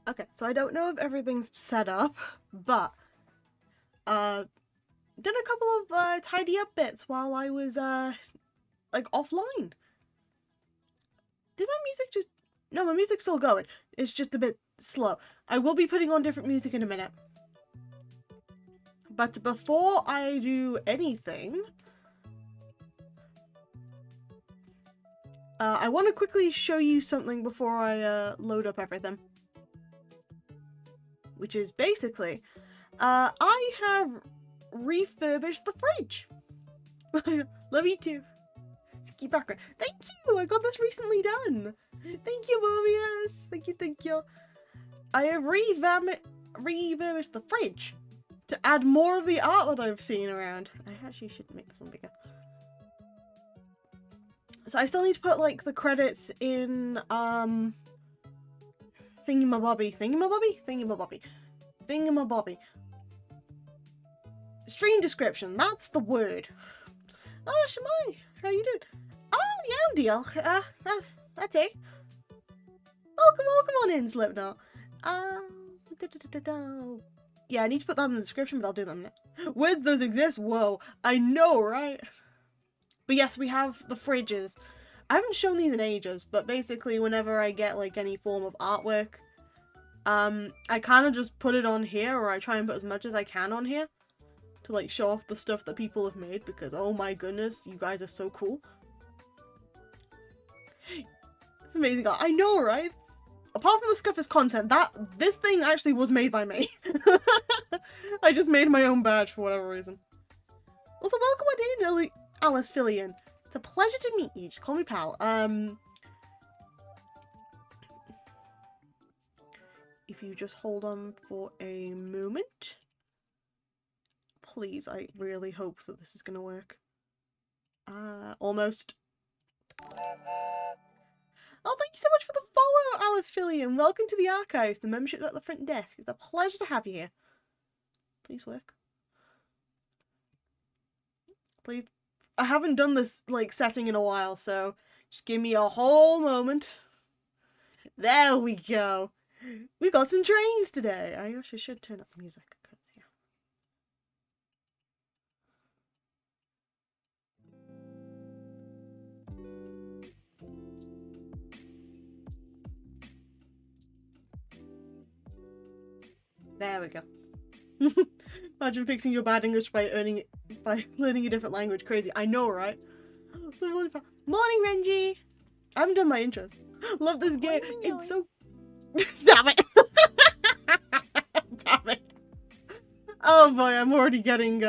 Okay, so I don't know if everything's set up, but done a couple of tidy up bits while I was like offline. Did my music just... No, my music's still going. It's just a bit slow. I will be putting on different music in a minute. But before I do anything, I want to quickly show you something before I load up everything. Which is basically, I have refurbished the fridge. Love you too. It's a cute background. Thank you! I got this recently done. Thank you, Mobius. Thank you, thank you. I have refurbished the fridge to add more of the art that I've seen around. I actually should make this one bigger. So I still need to put like the credits in thingamabobby. Stream description, that's the word. Oh, Shamai, how you doing? Oh, yeah, deal. That's it. Welcome on in, Slipknot. Yeah, I need to put that in the description, but I'll do them now. Where those exist? Whoa, I know, right? But yes, we have the fridges. I haven't shown these in ages, but basically whenever I get like any form of artwork, I kind of just put it on here, or I try and put as much as I can on here to like show off the stuff that people have made, because oh my goodness, you guys are so cool. It's amazing. I know, right? Apart from the stuff as content, this thing actually was made by me. I just made my own badge for whatever reason. Also, welcome on in, Alice Fillion. It's a pleasure to meet you. Just call me pal. If you just hold on for a moment. Please, I really hope that this is gonna work. Almost. Oh, thank you so much for the follow, Alice Fillion. Welcome to the archives. The membership's at the front desk. It's a pleasure to have you here. Please work. Please. I haven't done this, like, setting in a while, so just give me a whole moment. There we go. We got some trains today. I actually should turn up the music. Yeah. There we go. Imagine fixing your bad English by learning a different language. Crazy. I know, right? Morning, Renji! I haven't done my intro. Love this game. It's so... Damn it! Damn it! Oh boy, I'm already getting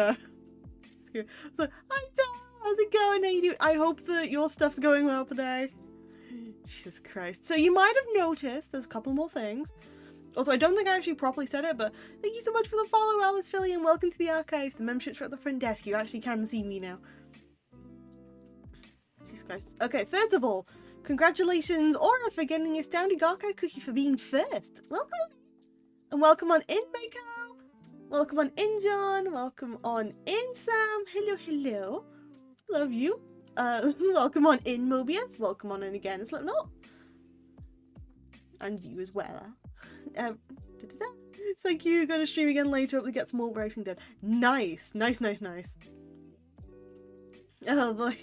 scared. So, hi Dad! How's it going? How you doing? I hope that your stuff's going well today. Jesus Christ. So you might have noticed there's a couple more things. Also, I don't think I actually properly said it, but thank you so much for the follow, Alice Philly, and welcome to the archives. The memberships are at the front desk. You actually can see me now. Jesus Christ. Okay, first of all, congratulations, Aura, for getting a Astounding Archive cookie for being first. Welcome. And welcome on in, Mako. Welcome on in, John. Welcome on in, Sam. Hello, hello. Love you. Welcome on in, Mobius. Welcome on in again, Slipknot. And you as well. Thank you. Gonna stream again later. Hope to get some more writing done. Nice. Oh boy.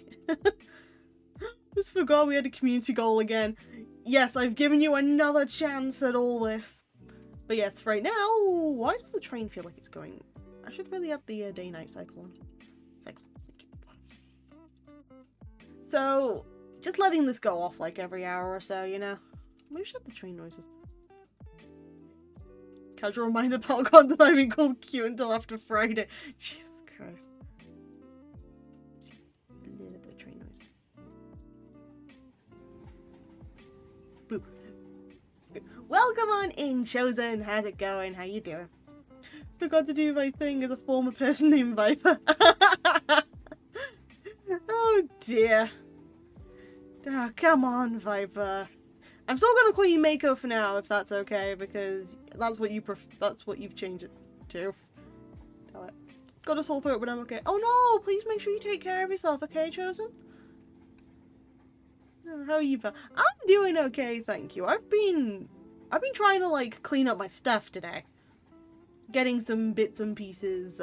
Just forgot we had a community goal again. Yes, I've given you another chance at all this. But yes, right now, why does the train feel like it's going? I should really add the day-night cycle on. Thank you. So, just letting this go off like every hour or so, you know? Maybe I should have the train noises. Casual reminder, Pelcon that I've been called cute until after Friday. Jesus Christ. Just a little bit of train noise. Boo. Welcome on in, Chosen. How's it going? How you doing? Forgot to do my thing as a former person named Viper. Oh dear. Oh, come on, Viper. I'm still gonna call you Mako for now, if that's okay, because that's what you've changed it to. Got a sore throat, but I'm okay. Oh no! Please make sure you take care of yourself, okay, Chosen? How are you, pal? I'm doing okay, thank you. I've been I've been trying to, like, clean up my stuff today. Getting some bits and pieces,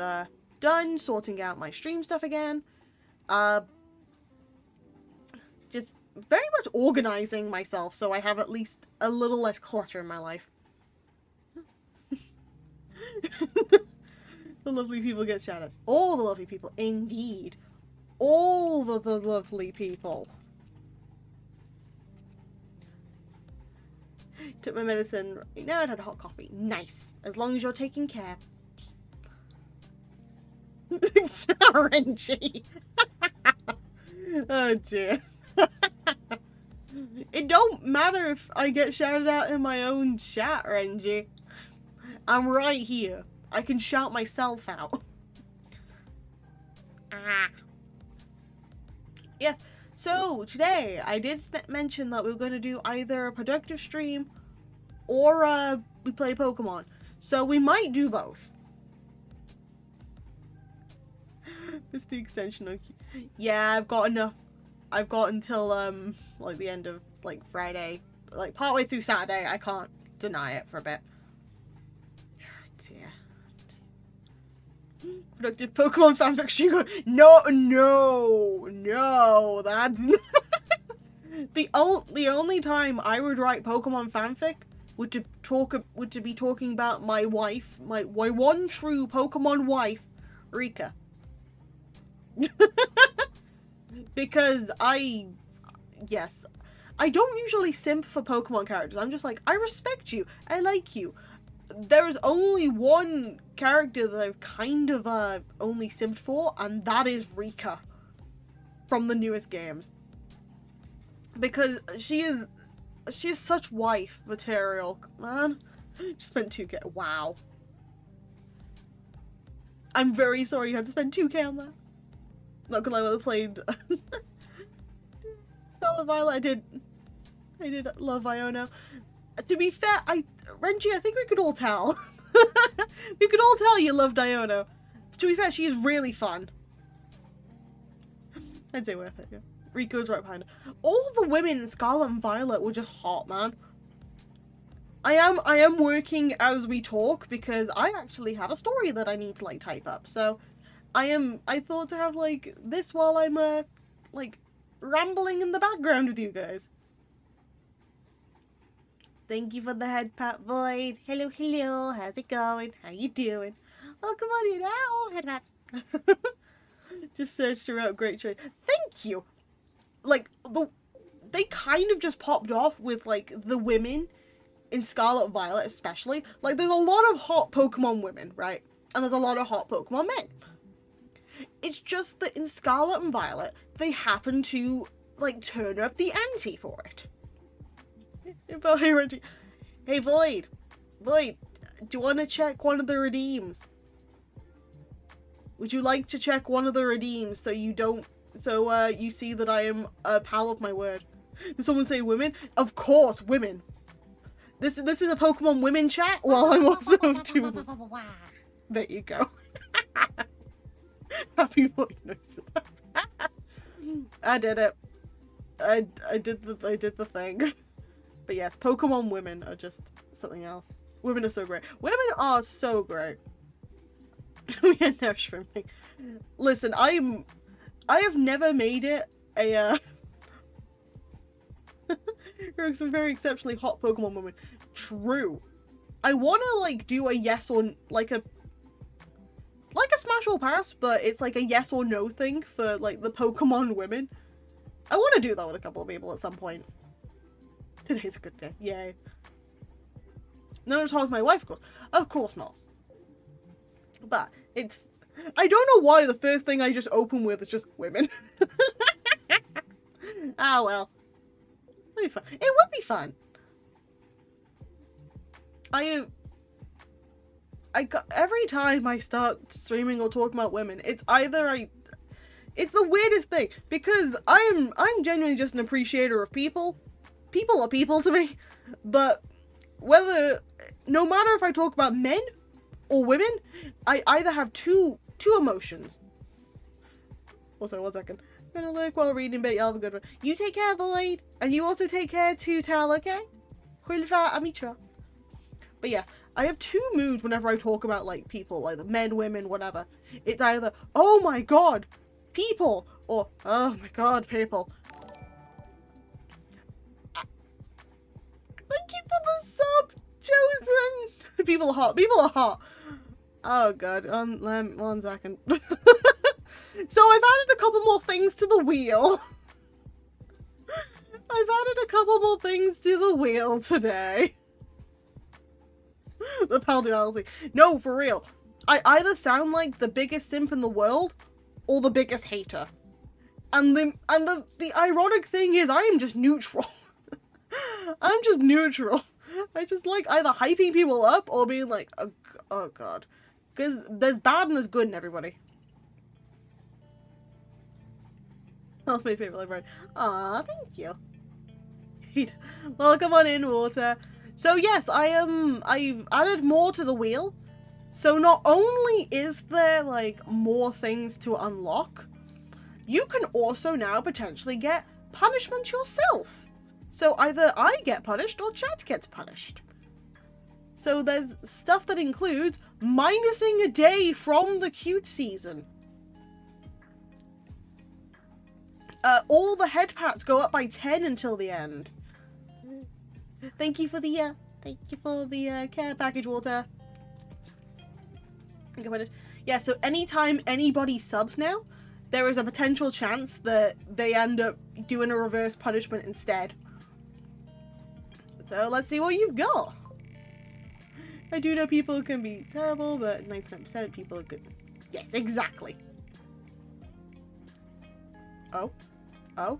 done, sorting out my stream stuff again. Just very much organizing myself so I have at least a little less clutter in my life. The lovely people get shoutouts. All the lovely people, indeed. All the lovely people. Took my medicine right now and had a hot coffee. Nice. As long as you're taking care. RNG. Oh dear. It don't matter if I get shouted out in my own chat, RNG. I'm right here. I can shout myself out. Ah. Yes. So today I did mention that we were going to do either a productive stream or we play Pokemon. So we might do both. It's the extension. Okay. Yeah, I've got enough. I've got until like the end of like Friday, like partway through Saturday. I can't deny it for a bit. Dear. Productive Pokemon fanfic stream. No, that's the only time I would write Pokemon fanfic would to be talking about my wife, my one true Pokemon wife, Rika. Because I don't usually simp for Pokemon characters. I'm just like, I respect you, I like you. There is only one character that I've kind of only simped for, and that is Rika from the newest games. Because she is such wife material, man. Just spent 2K. Wow. I'm very sorry you had to spend 2K on that. Not gonna lie, when I played Scarlet Violet, I did love Iono. To be fair, Renji, I think we could all tell. We could all tell you loved Iono. To be fair, she is really fun. I'd say worth it, yeah. Riko's right behind her. All the women in Scarlet and Violet were just hot, man. I am working as we talk because I actually have a story that I need to, like, type up. So, I thought to have, like, this while I'm, like, rambling in the background with you guys. Thank you for the head pat, Void. Hello, hello. How's it going? How you doing? Oh, come on in. Oh, head pats. Just searched her out. Great choice. Thank you. Like, they kind of just popped off with, like, the women in Scarlet and Violet especially. Like, there's a lot of hot Pokemon women, right? And there's a lot of hot Pokemon men. It's just that in Scarlet and Violet, they happen to, like, turn up the ante for it. Hey, Void, do you want to check one of the redeems? Would you like to check one of the redeems so you see that I am a pal of my word? Did someone say women? Of course, women. This is a Pokemon women chat. Well, I'm also too. There you go. Happy Void knows that. I did it. I did the thing. But yes, Pokemon women are just something else. Women are so great. Women are so great. We are now shrimping. Listen, I have never made it a some very exceptionally hot Pokemon woman. True. I wanna like do a yes or like a smash or pass, but it's like a yes or no thing for like the Pokemon women. I wanna do that with a couple of people at some point. Today's a good day. Yay. None of the time with my wife, of course. Of course not. But it's... I don't know why the first thing I just open with is just women. Ah, well. It'll be fun. It would be fun. Every time I start streaming or talking about women, it's either it's the weirdest thing, because I'm genuinely just an appreciator of people. People are people to me, but no matter if I talk about men or women, I either have two emotions. Also, 1 second. I'm gonna look while reading, but y'all have a good one. You take care, Void, and you also take care too, Tal, okay? Hulva Amitra. But yes, I have two moods whenever I talk about, like, people, like, the men, women, whatever. It's either, oh my god, people, or, oh my god, people. Thank you for the sub, Chosen! People are hot, people are hot. Oh god, one second. So I've added a couple more things to the wheel. I've added a couple more things to the wheel today. The pal duality. No, for real. I either sound like the biggest simp in the world or the biggest hater. And the ironic thing is I am just neutral. I'm just neutral. I just like either hyping people up or being like, oh god. Because there's bad and there's good in everybody. That's my favorite librarian. Aw, thank you. Welcome on in, Water. So yes, I've added more to the wheel. So not only is there like more things to unlock, you can also now potentially get punishment yourself. So either I get punished or chat gets punished. So there's stuff that includes minusing a day from the cute season. All the head pats go up by 10 until the end. Thank you for the care package, Water. Yeah, so anytime anybody subs now, there is a potential chance that they end up doing a reverse punishment instead. So let's see what you've got. I do know people can be terrible, but 99% of people are good. Yes, exactly. Oh. Oh.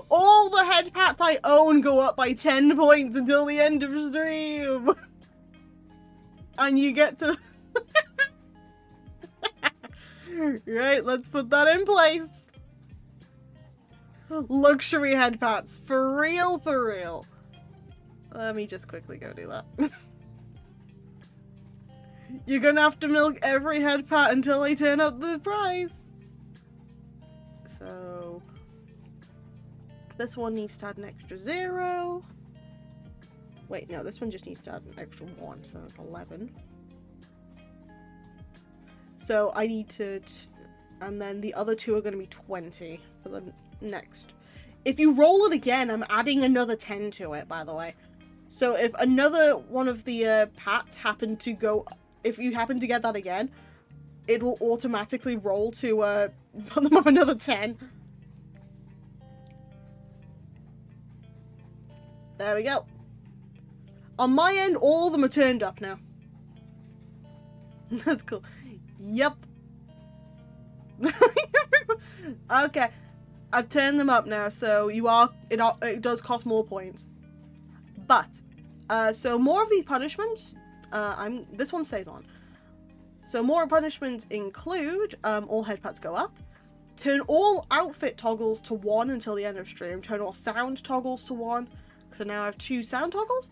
All the head pats I own go up by 10 points until the end of stream. And you get to... Right, let's put that in place. Luxury head pats. For real, for real. Let me just quickly go do that. You're gonna have to milk every head pat until I turn up the price. So... this one needs to add an extra 0. Wait, no, this one just needs to add an extra 1, so that's 11. So I need to... and then the other two are going to be 20 for the next. If you roll it again, I'm adding another 10 to it, by the way. So if another one of the pats happen to go... if you happen to get that again, it will automatically roll to put them up another 10. There we go. On my end, all of them are turned up now. That's cool. Yep. Okay. I've turned them up now, so it does cost more points. But, so more of these punishments, this one stays on. So more punishments include, all head pats go up. Turn all outfit toggles to 1 until the end of stream. Turn all sound toggles to 1. So now I have 2 sound toggles.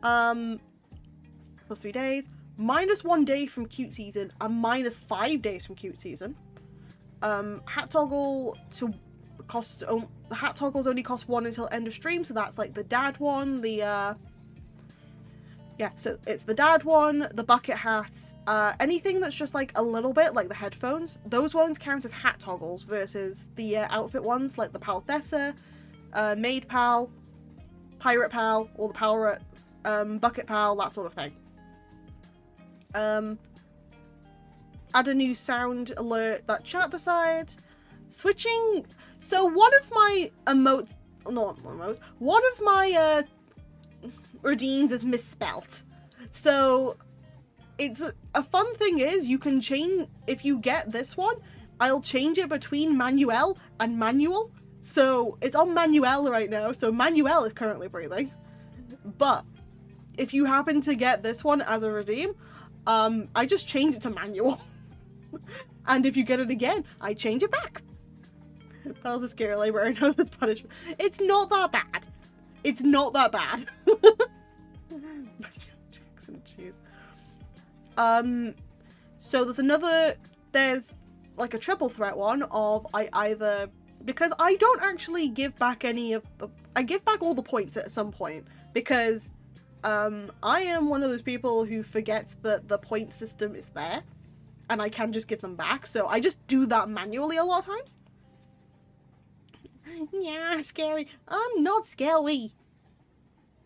Plus 3 days. -1 day from cute season and -5 days from cute season. Hat toggle to cost... the hat toggles only cost 1 until end of stream, so that's like the dad one, the yeah, so it's the dad one, the bucket hats, anything that's just like a little bit, like the headphones, those ones count as hat toggles versus the outfit ones, like the Palfessa, Maid Pal, Pirate Pal, or the Power Bucket Pal, that sort of thing. Add a new sound alert that chat decides. Switching. So one of my one of my redeems is misspelt. So it's a fun thing is you can change, if you get this one, I'll change it between Manuel and Manuel. So it's on Manuel right now, so Manuel is currently breathing. But if you happen to get this one as a redeem, I just change it to Manuel. And if you get it again, I change it back. Pal's a scary labor, I know this punishment. It's not that bad. It's not that bad. Jackson, jeez. So there's like a triple threat one of I either because I don't actually give back any of the... I give back all the points at some point, because I am one of those people who forgets that the point system is there, and I can just give them back, so I just do that manually a lot of times. Yeah, scary. I'm not scary.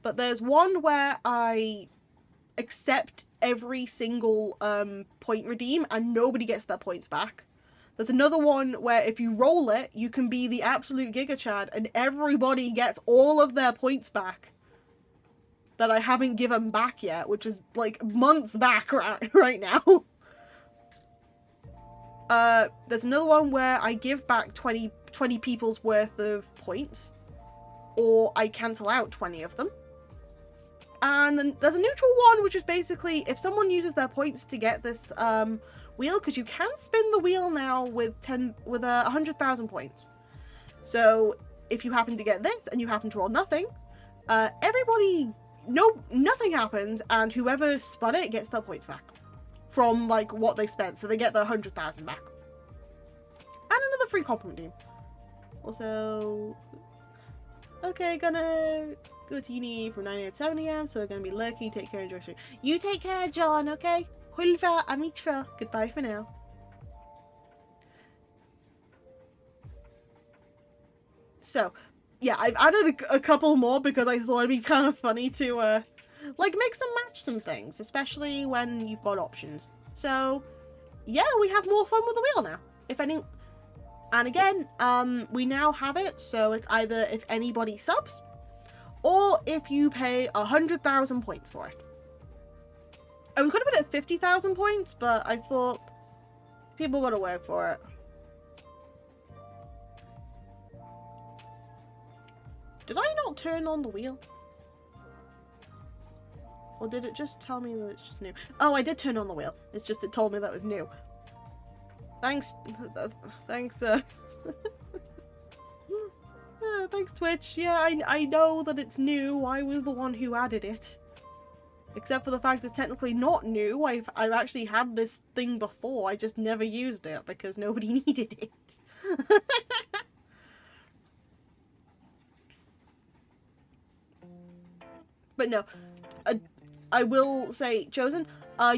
But there's one where I accept every single point redeem and nobody gets their points back. There's another one where if you roll it, you can be the absolute Giga Chad and everybody gets all of their points back that I haven't given back yet, which is like months back right now. There's another one where I give back 20 people's worth of points, or I cancel out 20 of them. And then there's a neutral one, which is basically if someone uses their points to get this wheel, because you can spin the wheel now with 100,000 points. So if you happen to get this and you happen to roll nothing, nothing happens, and whoever spun it gets their points back from like what they spent, so they get their 100,000 back. And another free compliment team. Also, okay, gonna go to uni from 9 a.m. to 7 a.m. so we're gonna be lurking. Take care, enjoy stream. You take care, John. Okay. Hulva amitra. Goodbye for now. So, yeah, I've added a couple more because I thought it'd be kind of funny to like mix and match some things, especially when you've got options. So, yeah, we have more fun with the wheel now. And again, we now have it, so it's either if anybody subs, or if you pay 100,000 points for it. I was going to put it at 50,000 points, but I thought people got to work for it. Did I not turn on the wheel? Or did it just tell me that it's just new? Oh, I did turn on the wheel. It's just it told me that was new. Thanks. Thanks, thanks, Twitch. Yeah, I know that it's new. I was the one who added it. Except for the fact it's technically not new. I've actually had this thing before. I just never used it because nobody needed it. But no, I will say, Chosen,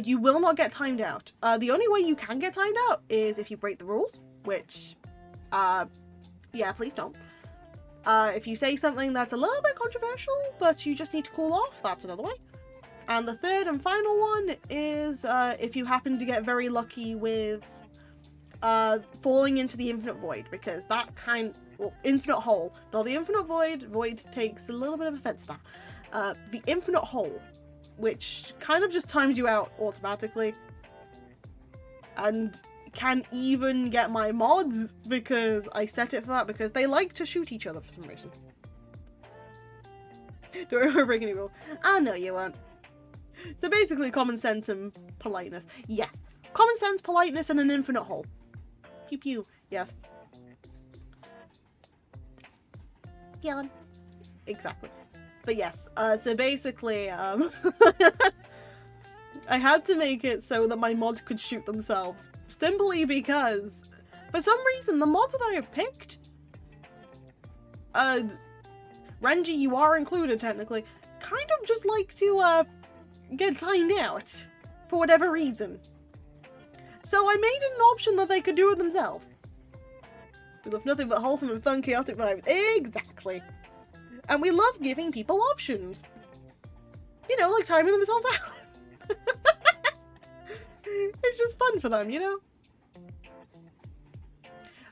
you will not get timed out. The only way you can get timed out is if you break the rules, which, yeah, please don't. If you say something that's a little bit controversial, but you just need to cool off, that's another way. And the third and final one is if you happen to get very lucky with falling into the infinite void, because that well, infinite hole. No, the infinite void takes a little bit of offense to that. The infinite hole, which kind of just times you out automatically, and can even get my mods because I set it for that, because they like to shoot each other for some reason. Don't ever break any rule. I know you won't. So basically common sense and politeness. Yes. Common sense, politeness, and an infinite hole. Pew pew. Yes. Yelling. Exactly. But yes, so basically, I had to make it so that my mods could shoot themselves. Simply because, for some reason, the mods that I have picked, Renji, you are included technically, kind of just like to, get timed out. For whatever reason. So I made it an option that they could do it themselves. We love nothing but wholesome and fun, chaotic vibes. Exactly. And we love giving people options. You know, like timing themselves out. It's just fun for them, you know?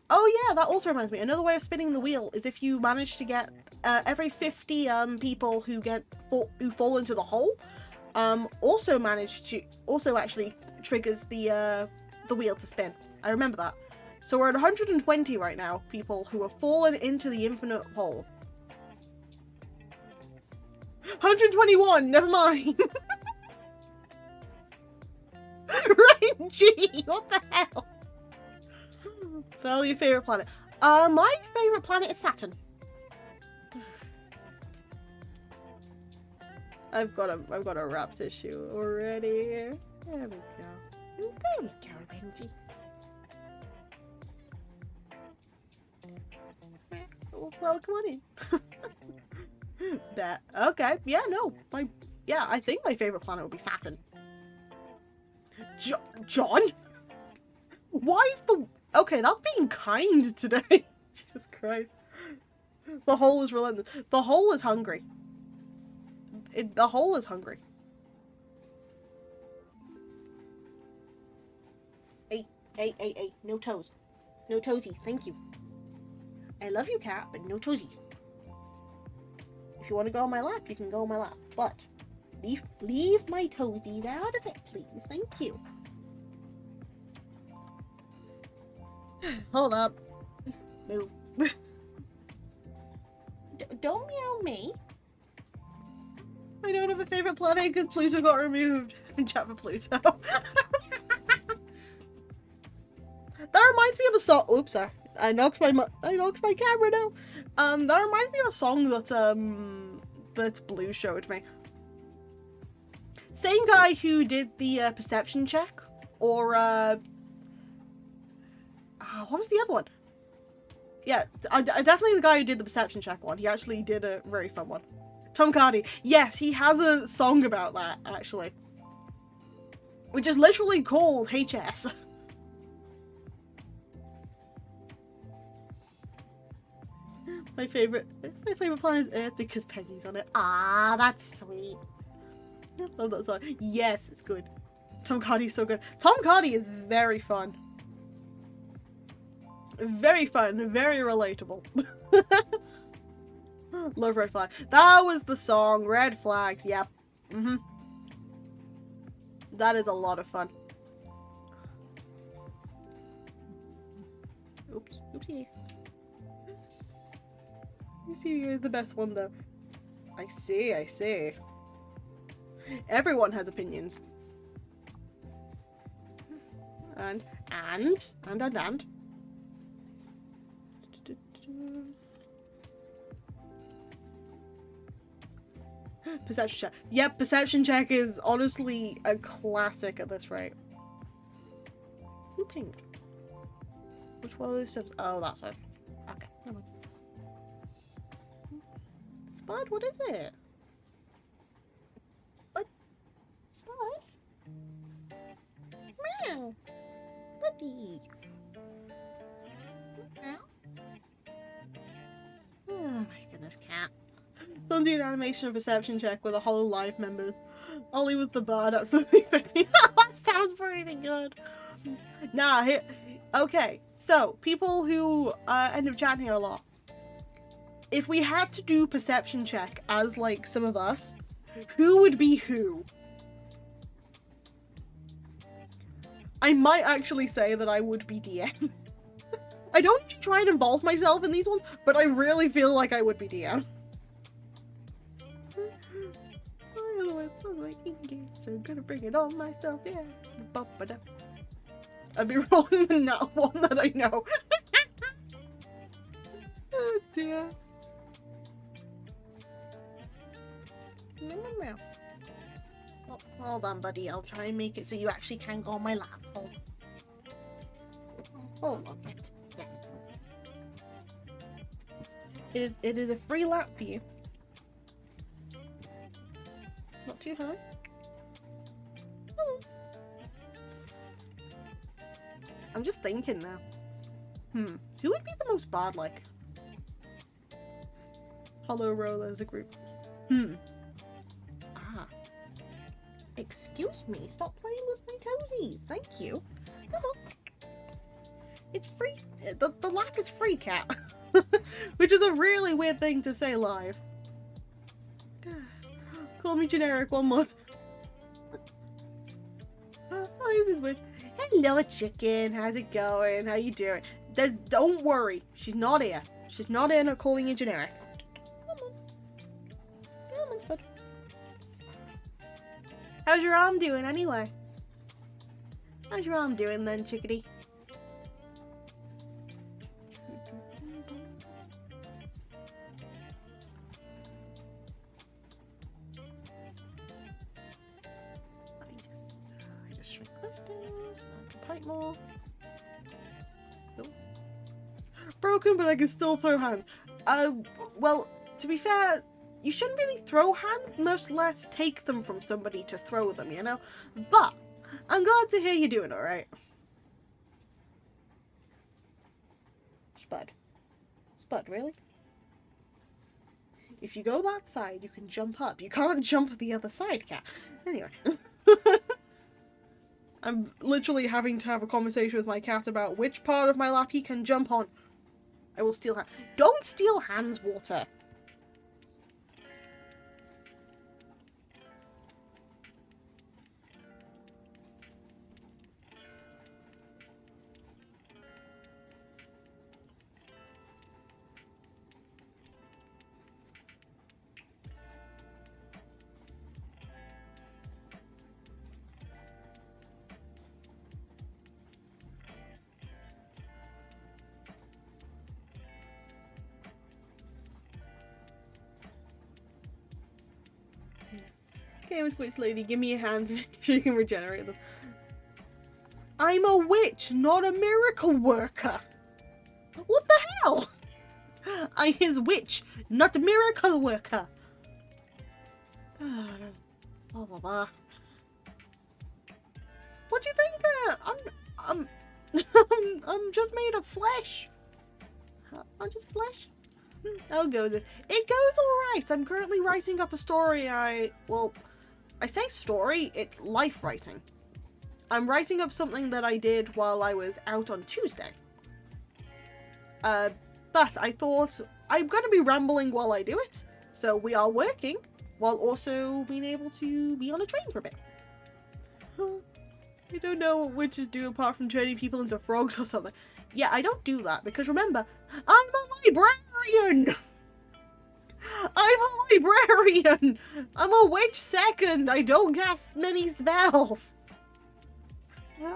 Oh yeah, that also reminds me. Another way of spinning the wheel is if you manage to get every 50 people who fall into the hole, also actually triggers the wheel to spin. I remember that. So we're at 120 right now, people who have fallen into the infinite hole. 121, never mind. Renji, what the hell? Well, your favorite planet? My favorite planet is Saturn. I've got a rap tissue already. There we go. There we go, Renji. Well, come on in. Bet. Okay. Yeah, no. Yeah, I think my favorite planet would be Saturn. John? Why is the... Okay, that's being kind today. Jesus Christ. The hole is relentless. The hole is hungry. The hole is hungry. Hey. No toes. No toesies. Thank you. I love you, cat, but no toesies. If you want to go on my lap, you can go on my lap. But leave my toesies out of it, please. Thank you. Hold up. Move. Don't meow me. I don't have a favorite planet because Pluto got removed. I haven't chat for Pluto. That reminds me of a song. Oops, sorry. I knocked my camera now. That reminds me of a song that Blue showed me. Same guy who did the perception check, or what was the other one? Yeah, I definitely the guy who did the perception check one. He actually did a very fun one. Tom Cardy. Yes, he has a song about that actually, which is literally called HS. My favorite planet is Earth because Peggy's on it. Ah, that's sweet. I love that song. Yes, it's good. Tom Cardy's so good. Tom Cardy is very fun. Very fun, very relatable. Love Red Flag. That was the song, Red Flags, yep. That is a lot of fun. Oops, oopsie. You see, you're the best one though. I see. Everyone has opinions. And. Perception check. Yep, perception check is honestly a classic at this rate. Who pinged? Which one of those steps? Oh, that's it. Okay, never mind. Spud, what is it? What? Spud? Meow. Buddy. Meow. Oh my goodness, cat. Someone do an animation of perception check with a Hollow Live members. Ollie was the bard, absolutely 15. That sounds pretty good. Nah, here. Okay, so people who end up chatting here a lot. If we had to do perception check as like some of us, who would be who? I might actually say that I would be DM. I don't need to try and involve myself in these ones, but I really feel like I would be DM. So I'm gonna bring it on myself, yeah. I'd be rolling the not one that I know. Oh dear. Meow. Oh, hold on, buddy. I'll try and make it so you actually can go on my lap. Hold on. Yeah. It is a free lap for you. Not too high. I'm just thinking now. Who would be the most bard-like? Hollow Roller as a group. Excuse me. Stop playing with my toesies. Thank you. Come on. It's free. The lap is free, cat. Which is a really weird thing to say live. Call me generic one month. Oh, this witch. Hello, chicken. How's it going? How you doing? Don't worry. She's not here. She's not here, not calling you generic. Come on. Come on, Spud. How's your arm doing anyway? How's your arm doing then, chickadee? I just shrink this down so I can type more. Cool. broken, but I can still throw hands. Well, to be fair, you shouldn't really throw hands, much less take them from somebody to throw them, you know? But I'm glad to hear you're doing alright. Spud. Spud, really? If you go that side, you can jump up. You can't jump the other side, cat. Anyway. I'm literally having to have a conversation with my cat about which part of my lap he can jump on. I will steal hands. Don't steal hands, Water. Okay, witch lady, give me a hand to make sure you can regenerate them. I'm a witch, not a miracle worker. What the hell? I'm his witch, not a miracle worker. Blah, blah, blah. What do you think? I'm just made of flesh. I'm just flesh. How goes it? It goes alright. I'm currently writing up a story. Well, I say story, it's life writing. I'm writing up something that I did while I was out on Tuesday. But I thought I'm going to be rambling while I do it. So we are working while also being able to be on a train for a bit. I don't know what witches do apart from turning people into frogs or something. Yeah, I don't do that because remember, I'm a librarian! I'm a librarian! I'm a witch second! I don't cast many spells!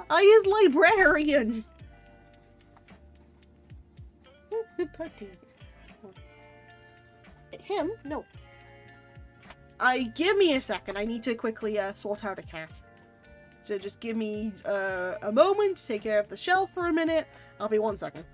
I is librarian! Putty. Him? No. Give me a second. I need to quickly sort out a cat. So just give me a moment to take care of the shelf for a minute. I'll be 1 second.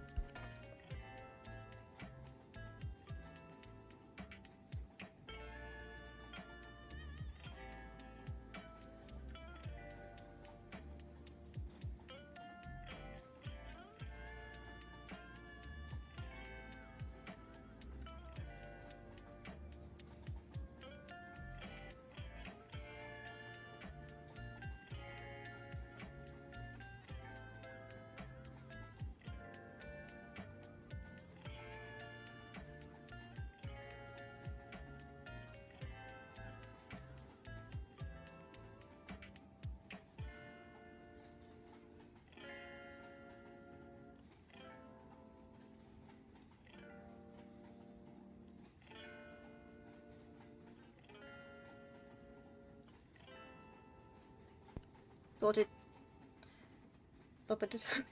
Sorted.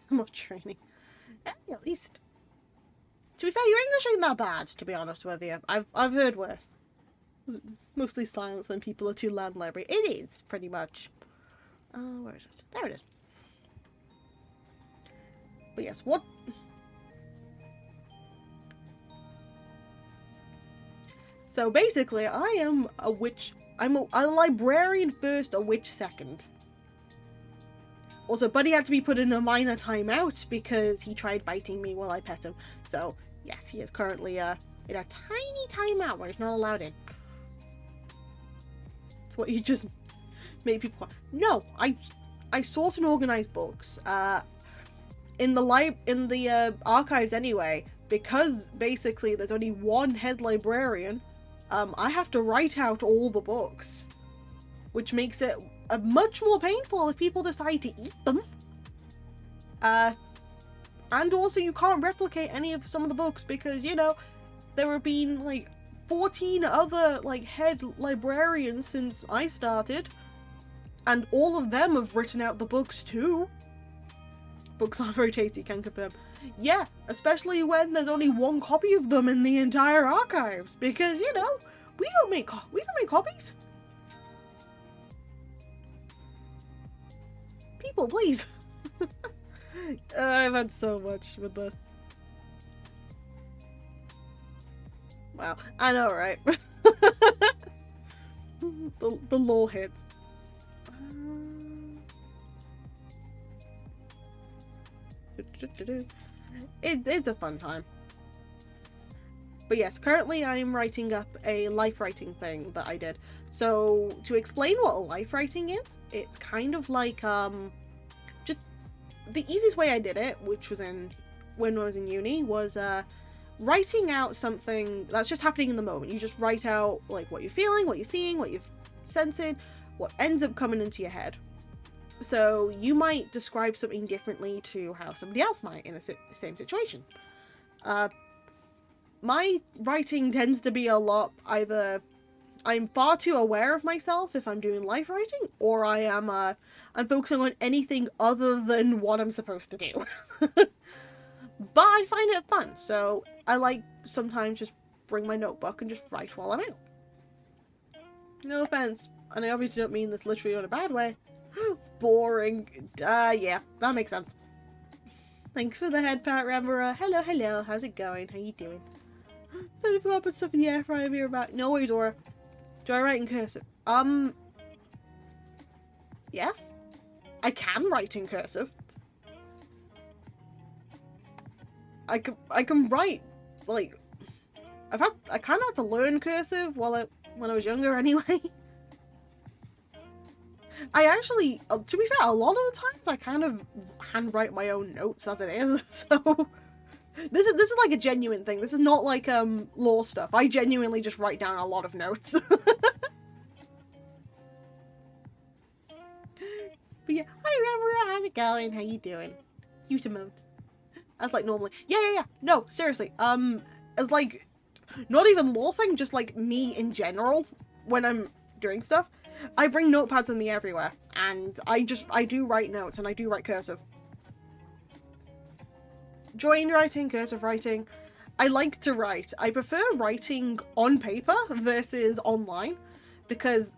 I'm off training. At least. To be fair, your English ain't that bad, to be honest with you. I've heard worse. Mostly silence when people are too loud in the library. It is, pretty much. Where is it? There it is. But yes, what? So basically, I am a witch. I'm a librarian first, a witch second. Also, Buddy had to be put in a minor timeout because he tried biting me while I pet him. So, yes, he is currently in a tiny timeout where he's not allowed in. It's what you just made people call. No, I sort and organize books. In the archives anyway, because basically there's only one head librarian, I have to write out all the books, which makes it much more painful if people decide to eat them. And also you can't replicate any of some of the books because, you know, there have been like 14 other like head librarians since I started, and all of them have written out the books too. Books are very tasty, can confirm. Yeah, especially when there's only one copy of them in the entire archives, because, you know, we don't make copies. People, please. I've had so much with this. Wow, I know, right? the lol hits. It's a fun time. But yes, currently I'm writing up a life writing thing that I did. So to explain what a life writing is, it's kind of like just the easiest way I did it, which was when I was in uni, was writing out something that's just happening in the moment. You just write out like what you're feeling, what you're seeing, what you're sensing, what ends up coming into your head. So you might describe something differently to how somebody else might in a same situation. My writing tends to be a lot either I'm far too aware of myself if I'm doing life writing, or I'm focusing on anything other than what I'm supposed to do. But I find it fun, so I like sometimes just bring my notebook and just write while I'm out. No offense, and I obviously don't mean this literally in a bad way. It's boring. Yeah, that makes sense. Thanks for the head pat, Ramara. Hello, hello. How's it going? How you doing? Don't forget to put stuff in the air fryer. Be right back. No worries, Aura. Do I write in cursive? Yes. I can write in cursive. I can write, like, I kind of had to learn cursive when I was younger anyway. I actually, to be fair, a lot of the times I kind of handwrite my own notes as it is, so this is like a genuine thing. This is not like law stuff. I genuinely just write down a lot of notes. But yeah, hi Ramara, how's it going? How you doing? Cute emote. That's like normally. Yeah. No, seriously. It's like not even law thing, just like me in general when I'm doing stuff. I bring notepads with me everywhere, and I do write notes, and I do write cursive. Join writing, cursive writing. I like to write. I prefer writing on paper versus online, because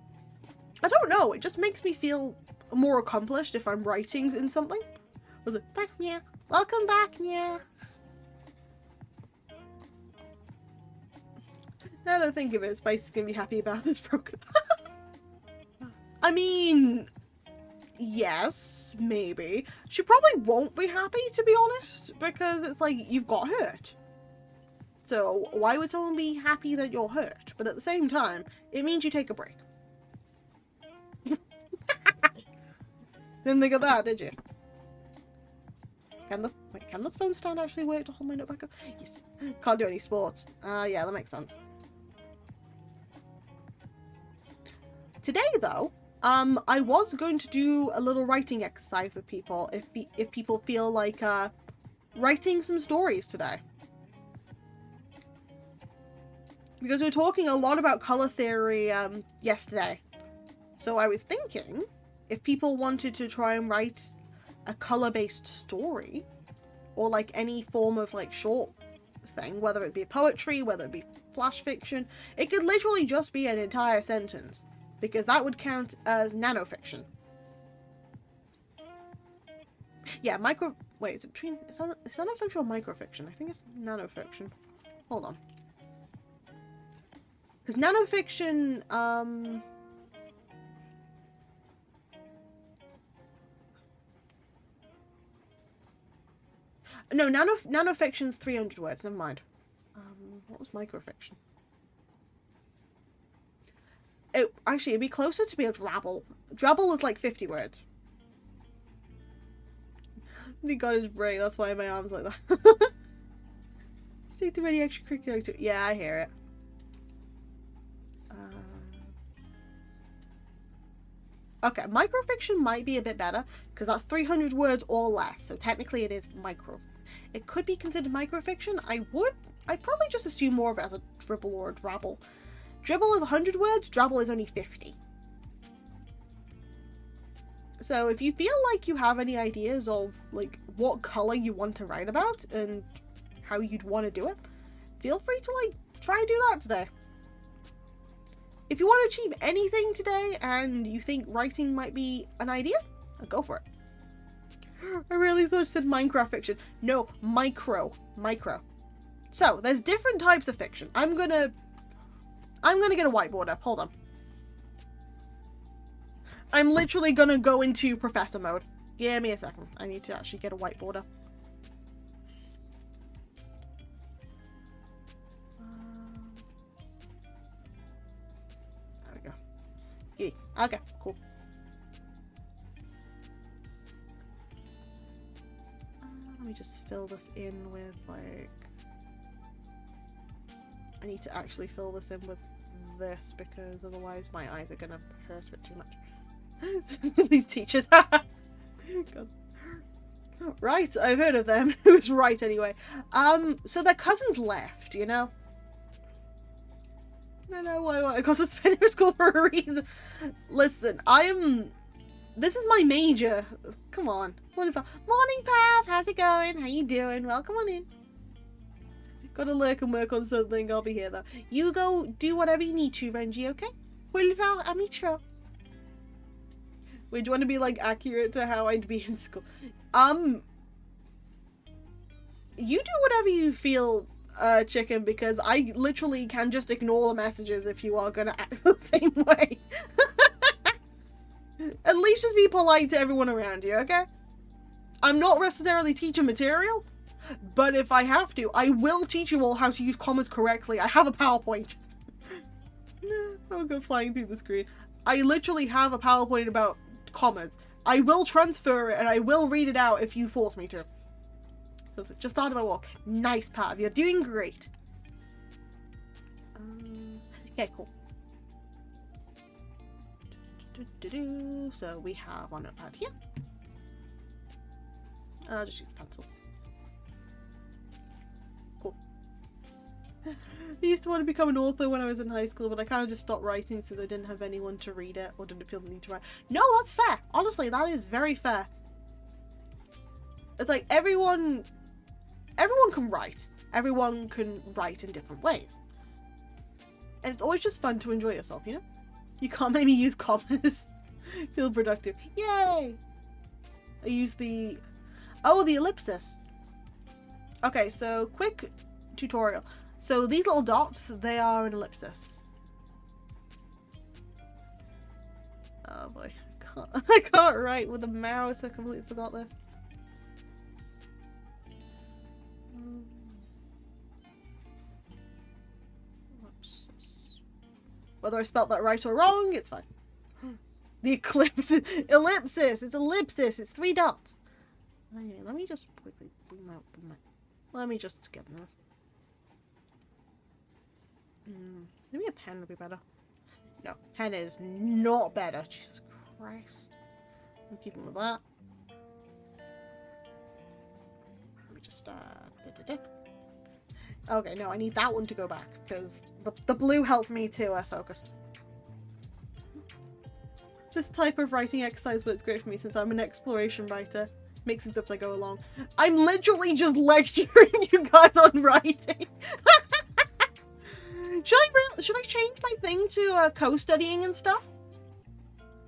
I don't know, it just makes me feel more accomplished if I'm writing in something. Was it back, yeah? Welcome back, yeah. Now that I think of it, Spice is gonna be happy about this broken. I mean, yes, maybe. She probably won't be happy, to be honest, because it's like, you've got hurt. So why would someone be happy that you're hurt? But at the same time, it means you take a break. Didn't think of that, did you? Can this phone stand actually work to hold my notebook up? Yes. Can't do any sports. Yeah, that makes sense. Today, though, I was going to do a little writing exercise with people if people feel like writing some stories today. Because we were talking a lot about color theory yesterday. So I was thinking if people wanted to try and write a color-based story, or like any form of like short thing, whether it be poetry, whether it be flash fiction, it could literally just be an entire sentence, because that would count as nanofiction. Yeah, wait, is it between, it's nanofiction or microfiction? I think it's nanofiction. Hold on. Because nanofiction, no, nanofiction's 300 words, never mind. What was microfiction? Actually, it'd be closer to be a drabble. Drabble is like 50 words. He got his break, that's why my arm's like that. Take too many extracurricular. Yeah, I hear it. Okay, microfiction might be a bit better, because that's 300 words or less, so technically it is it could be considered microfiction. I'd probably just assume more of it as a dribble or a drabble. Dribble is 100 words, drabble is only 50. So if you feel like you have any ideas of like what color you want to write about and how you'd want to do it, feel free to like try and do that today. If you want to achieve anything today and you think writing might be an idea, go for it. I really thought you said Minecraft fiction. No, micro. So, there's different types of fiction. I'm gonna get a whiteboard up. Hold on. I'm literally gonna go into professor mode. Give me a second. I need to actually get a whiteboard up. There we go. Yeah. Okay, cool. Let me just fill this in with, like... I need to actually fill this in with this, because otherwise my eyes are gonna hurt a bit too much. These teachers. God. Right, I've heard of them. It was right anyway. So their cousins left, you know? No, why? Because it's been in school for a reason. Listen, this is my major. Come on. Morning, Path. How's it going? How you doing? Well, come on in. Gotta lurk and work on something. I'll be here, though. You go do whatever you need to, Renji, okay? Wilva, Amitra. Wait, do you want to be, like, accurate to how I'd be in school? You do whatever you feel, Chicken, because I literally can just ignore the messages if you are gonna act the same way. At least just be polite to everyone around you, okay? I'm not necessarily teaching material, but if I have to, I will teach you all how to use commas correctly. I have a PowerPoint. I'll go flying through the screen. I literally have a PowerPoint about commas. I will transfer it and I will read it out if you force me to. Just started my walk. Nice, Pat. You're doing great. Okay, cool. So we have one notepad here. I'll just use the pencil. Cool. I used to want to become an author when I was in high school, but I kind of just stopped writing because I didn't have anyone to read it or didn't feel the need to write. No, that's fair. Honestly, that is very fair. It's like everyone can write. Everyone can write in different ways. And it's always just fun to enjoy yourself, you know? You can't make me use commas. Feel productive. Yay! I use the... Oh, the ellipsis. Okay, so quick tutorial. So these little dots, they are an ellipsis. Oh boy. I can't write with a mouse. I completely forgot this. Whether I spelt that right or wrong, it's fine. The eclipse, ellipsis, it's ellipsis, it's 3 dots. Okay, let me just quickly bring that. Let me just get there. Maybe a pen would be better. No, pen is not better. Jesus Christ. I'm keeping with that. Let me just Okay, no, I need that one to go back, because the blue helped me to focus. This type of writing exercise works great for me since I'm an exploration writer. Makes things up as I go along. I'm literally just lecturing you guys on writing. Should I change my thing to co-studying and stuff?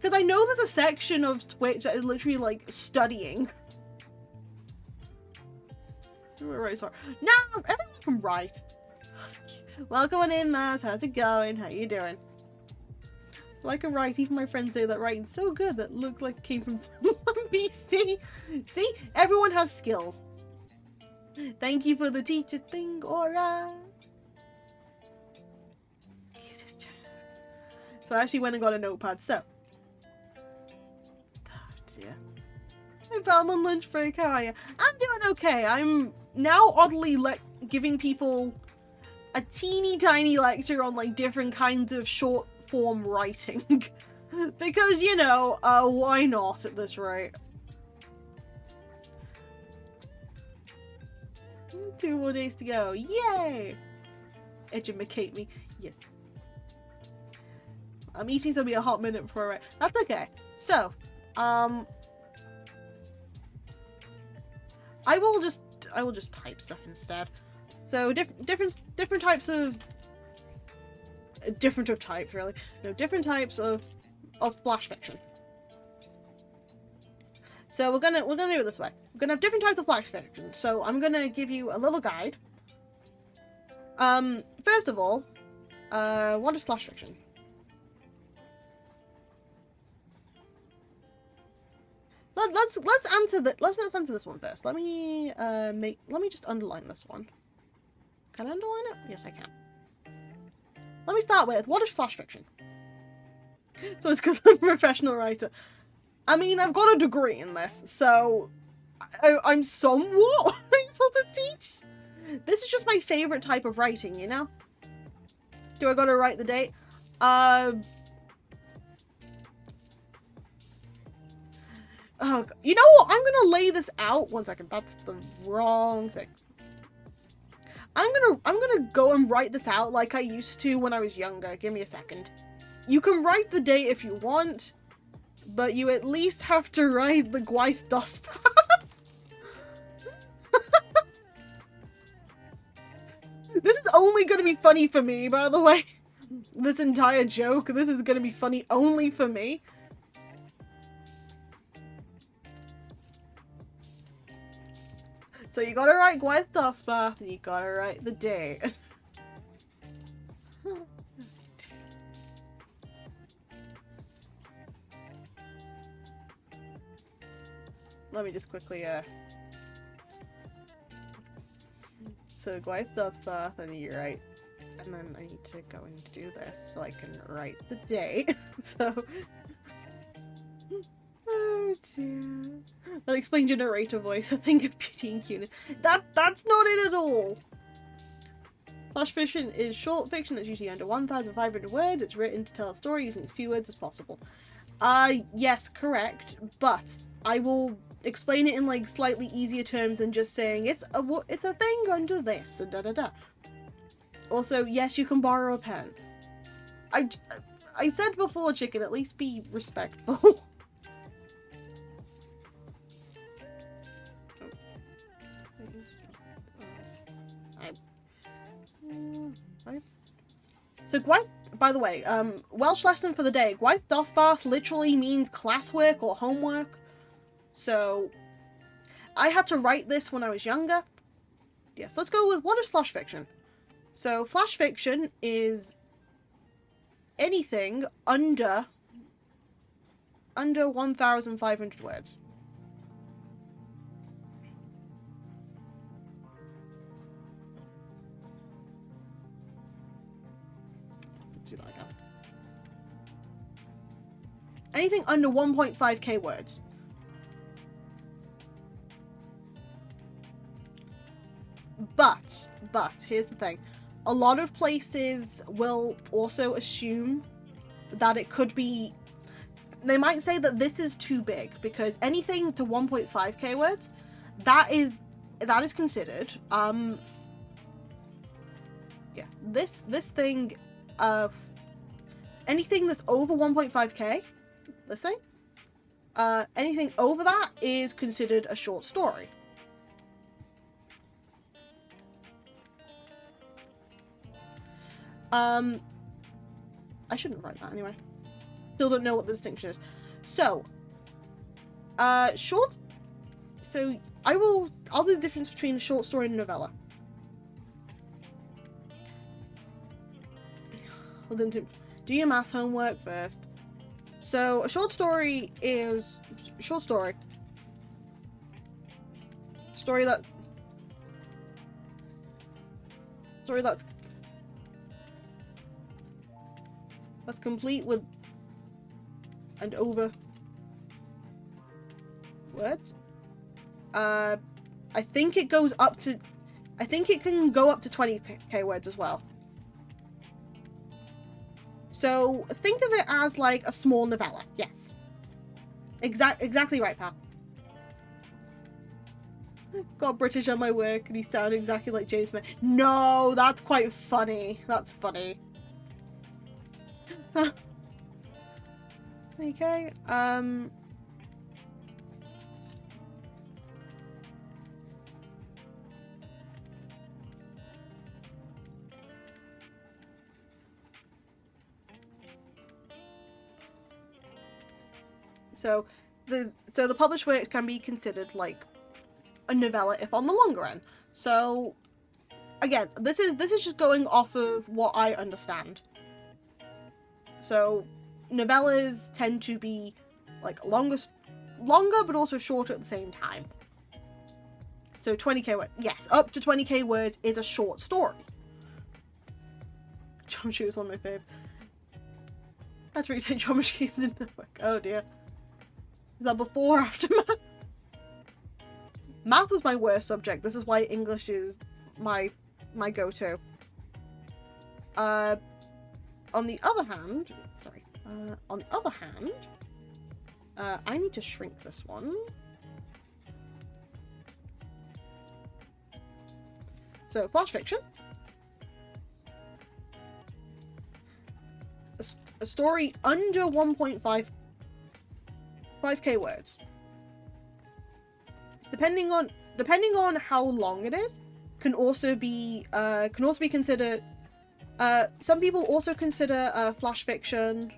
Because I know there's a section of Twitch that is literally like studying. Right, sorry. No, everyone can write. Welcome on in, Maz. How's it going? How you doing? So I can write. Even my friends say that writing's so good that looked like it came from some BC. See, everyone has skills. Thank you for the teacher thing, Aura. So I actually went and got a notepad. So, oh dear. Hey, Pal, I'm on lunch break. How are you? I'm doing okay. I'm now oddly giving people a teeny tiny lecture on like different kinds of short form writing. Because, you know, why not at this rate? 2 more days to go. Yay! Educate me. Yes. I'm eating, so it'll be a hot minute before I write. That's okay. So, I will just type stuff instead. So different types of different types really. No, different types of flash fiction. So we're gonna do it this way. We're gonna have different types of flash fiction. So I'm gonna give you a little guide, First of all, what is flash fiction? Let's answer this one first. Let me just underline this one. Can I underline it? Yes, I can. Let me start with, what is flash fiction? So it's because I'm a professional writer. I mean, I've got a degree in this, so I'm somewhat able to teach. This is just my favorite type of writing, you know? Do I gotta write the date? Oh, you know what? I'm gonna lay this out. 1 second. That's the wrong thing. I'm gonna go and write this out like I used to when I was younger. Give me a second. You can write the date if you want, but you at least have to write the Gwaith dosbarth. This is only gonna be funny for me, by the way. This entire joke, this is gonna be funny only for me. So you gotta write Gwaith dosbarth and you gotta write the date. Let me just quickly, so Gwaith dosbarth and you write, and then I need to go and do this so I can write the date. So, oh dear. That explains your narrator voice. I think of beauty and cuteness. That's not it at all. Flash fiction is short fiction that's usually under 1,500 words. It's written to tell a story using as few words as possible. Yes, correct. But I will explain it in like slightly easier terms than just saying it's a thing under this and da da da. Also, yes, you can borrow a pen. I said before, chicken. At least be respectful. So Gwaith, by the way, Welsh lesson for the day. Gwaith dosbarth literally means classwork or homework. So I had to write this when I was younger. Yes, let's go with what is flash fiction. So flash fiction is anything under 1,500 words. Let's see that again. Anything under 1.5k words. But here's the thing. A lot of places will also assume that it could be, they might say that this is too big because anything to 1.5k words, that is considered, yeah, this thing, anything that's over 1.5k, this thing, anything over that is considered a short story. I shouldn't write that anyway. Still don't know what the distinction is. So, short. So I'll do the difference between a short story and a novella. Well, then do your math homework first. So a short story is a short story. Story that's complete with and over words. I think it goes up to, I think it can go up to 20k words as well. So think of it as like a small novella. Yes. Exactly right, pal. Got British on my work and he sounded exactly like James Smith. No, that's quite funny. That's funny. Okay, so the published work can be considered like a novella if on the longer end. So again, this is just going off of what I understand. So novellas tend to be like longer but also shorter at the same time. So 20k words. Yes, up to 20k words is a short story. Geometry was one of my faves. I had to retake geometry in the book. Oh dear. Is that before or after math? Math was my worst subject. This is why English is my go-to. On the other hand, I need to shrink this one. So, flash fiction. A story under 1.5k words. Depending on how long it is, can also be considered. Some people also consider flash fiction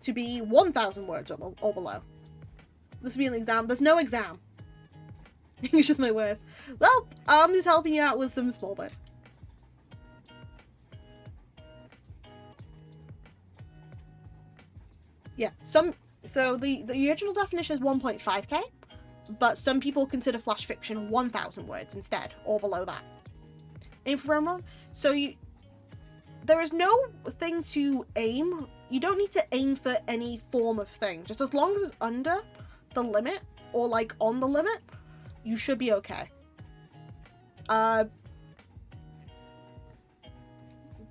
to be 1,000 words or below. This would be an exam. There's no exam. English is my worst. Well, I'm just helping you out with some small bits. Yeah, so the original definition is 1.5k, but some people consider flash fiction 1,000 words instead, or below that. If I'm wrong. So there is no thing to aim. You don't need to aim for any form of thing. Just as long as it's under the limit or like on the limit, you should be okay.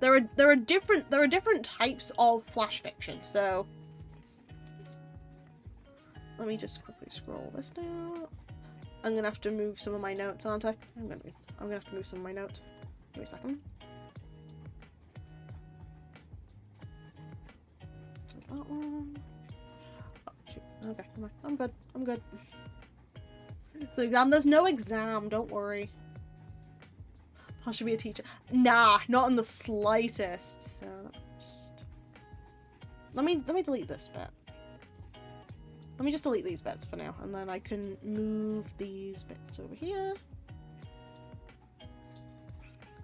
There are different types of flash fiction. So let me just quickly scroll this now. I'm gonna have to move some of my notes, aren't I? I'm gonna have to move some of my notes. Give me a second. That one. Oh shoot. Okay, I'm good. I'm good. It's an exam. There's no exam. Don't worry. I should be a teacher. Nah, not in the slightest. So just... let me delete this bit. Let me just delete these bits for now, and then I can move these bits over here.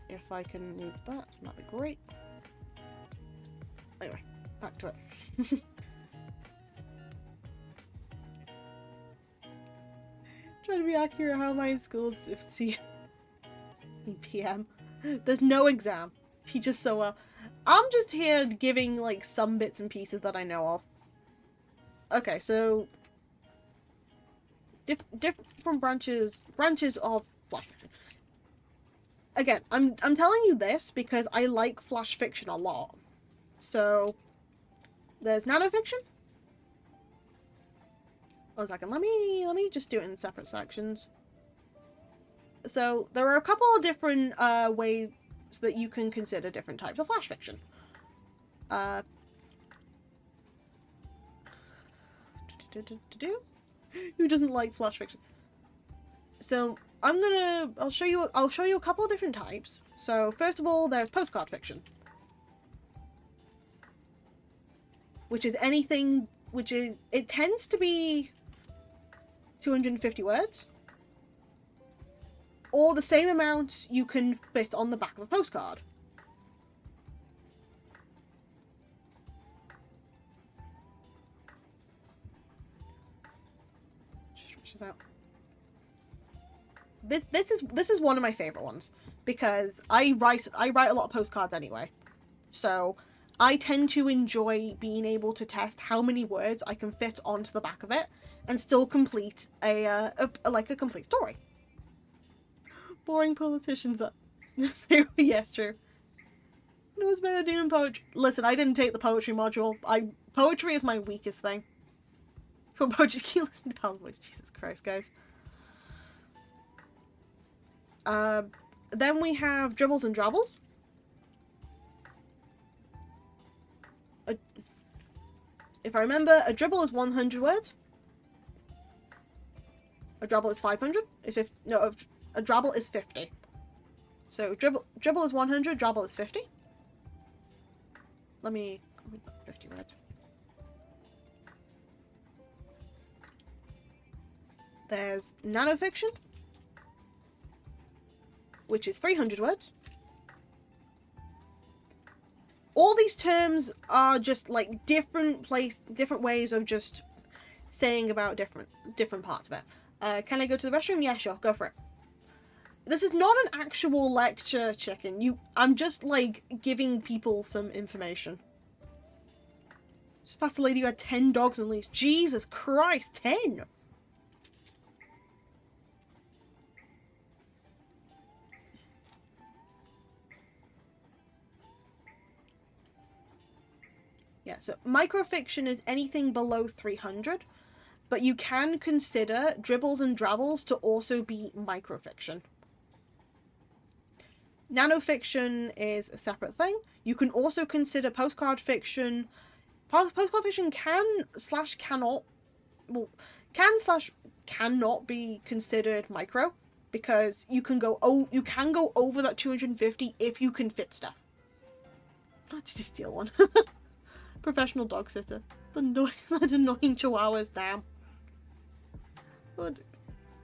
If I can move that, that'd be great. Anyway, back to it. Trying to be accurate how my schools if PM. There's no exam. Teaches so well. I'm just here giving like some bits and pieces that I know of. Okay, so different branches of flash fiction. Again, I'm telling you this because I like flash fiction a lot. So there's nanofiction. One second, let me just do it in separate sections. So there are a couple of different ways that you can consider different types of flash fiction. Who doesn't like flash fiction? So I'll show you a couple of different types. So first of all, there's postcard fiction, which is anything it tends to be 250 words, or the same amount you can fit on the back of a postcard. Stretches out. This is one of my favorite ones because I write a lot of postcards anyway, so I tend to enjoy being able to test how many words I can fit onto the back of it and still complete a complete story. Boring politicians that yes, true. It was better doing poetry. Listen, I didn't take the poetry module. Poetry is my weakest thing. For poetry, can you listen to Pal's voice? Jesus Christ, guys. Then we have dribbles and drabbles. If I remember, a dribble is 100 words. A drabble is 500. A drabble is 50. So dribble is 100, drabble is 50. Let me 50 words. There's nanofiction. which is 300 words. All these terms are just like different ways of just saying about different parts of it. Can I go to the restroom? Yeah, sure, go for it. This is not an actual lecture, chicken. I'm just like giving people some information. Just past the lady who had 10 dogs on leash. Jesus Christ, 10! Yeah, so microfiction is anything below 300, but you can consider dribbles and drabbles to also be microfiction. Nanofiction is a separate thing. You can also consider postcard fiction. Postcard fiction cannot be considered micro, because you can go over that 250 if you can fit stuff. Did you steal one? Professional dog sitter. The annoying chihuahuas, damn. Good.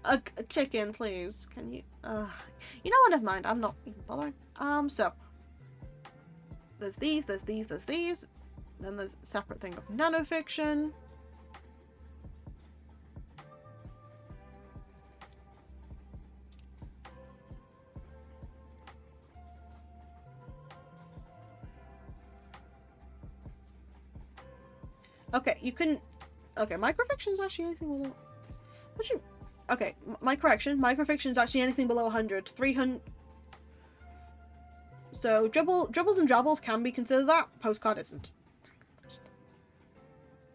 A chicken, please. Can you? You know what? Never mind. I'm not even bothering. So there's these. Then there's a separate thing of nanofiction. Okay, you can. Okay, microfiction is actually anything below. What you? Okay, my correction. Microfiction is actually anything below 100. 300. So dribbles and drabbles can be considered that. Postcard isn't.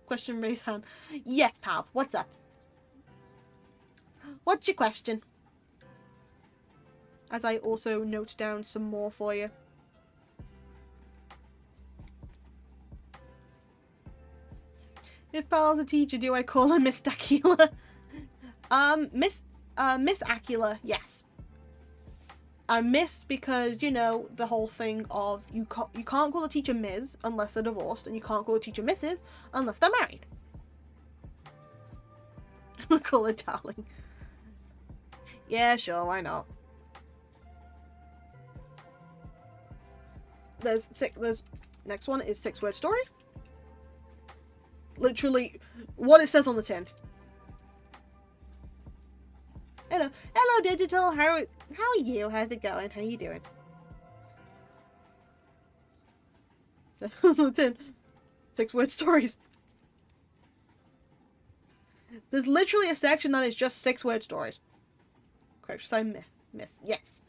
Question raise hand. Yes, pal. What's up? What's your question? As I also note down some more for you. If Pal's a teacher, do I call her Miss Aquila? Miss Aquila, yes. Miss because, you know, the whole thing of you can't call a teacher Ms. unless they're divorced, and you can't call a teacher Mrs. unless they're married. I'll call her darling. Yeah, sure, why not? Next one is 6-word stories. Literally, what it says on the tin. Hello, digital. How are you? How's it going? How you doing? So on the tin, 6-word stories. There's literally a section that is just 6-word stories. Correct. So miss. Yes.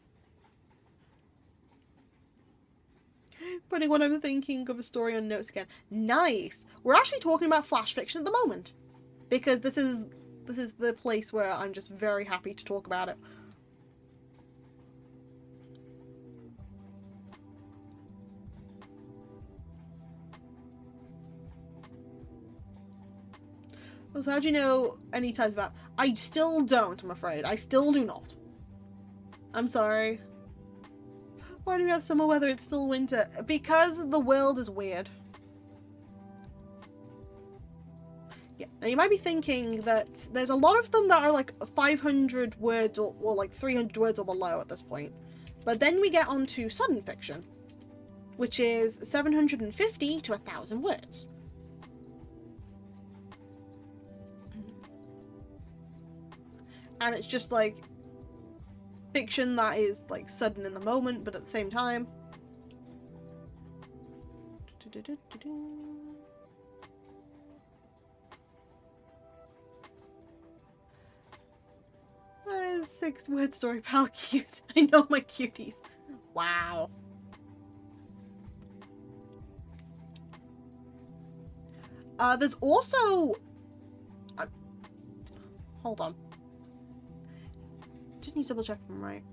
Putting what I'm thinking of a story on notes again. Nice. We're actually talking about flash fiction at the moment, because this is the place where I'm just very happy to talk about it. So how do you know any types about? I still don't, I'm afraid. I still do not. I'm sorry. Why do we have summer weather? It's still winter. Because the world is weird. Yeah. Now you might be thinking that there's a lot of them that are like 500 words or like 300 words or below at this point. But then we get on to sudden fiction, which is 750 to 1,000 words. And it's just like fiction that is like sudden in the moment, but at the same time. That is 6-word story, pal. Cute. I know my cuties. Wow. There's also. Hold on. Just need to double check them right.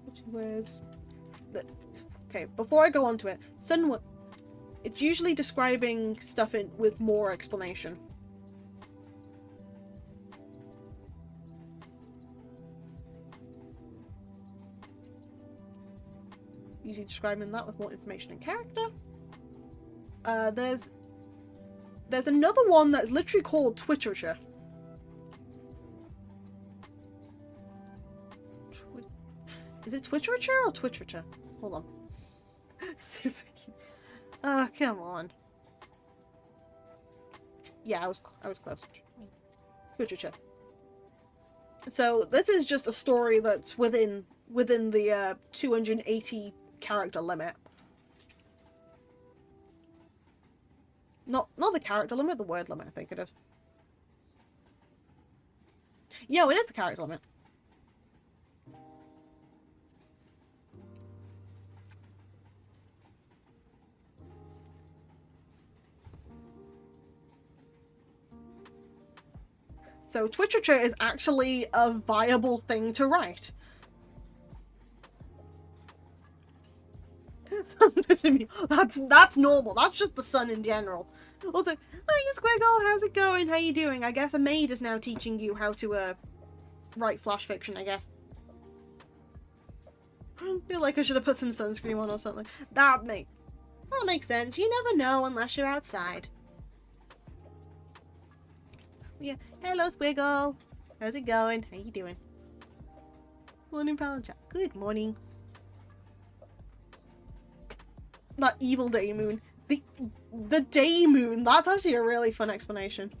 Which words? Okay, before I go on to it, it's usually describing stuff with more explanation. Usually describing that with more information and character. There's another one that's literally called Twiterature. Is it Twitcherature or Twitcherature? Hold on. Super cute. Oh, come on. Yeah, I was close. Twitcherature. So this is just a story that's within the 280 character limit. Not the character limit, the word limit, I think it is. Yeah, it is the character limit. So Twitcherature is actually a viable thing to write. That's normal. That's just the sun in general. Also, hey Squiggle, how's it going? How you doing? I guess a maid is now teaching you how to write flash fiction, I guess. I feel like I should have put some sunscreen on or something. That makes sense. You never know unless you're outside. Yeah. Hello, Squiggle. How's it going? How you doing? Morning, pal and chat. Good morning. That evil day moon. The day moon. That's actually a really fun explanation.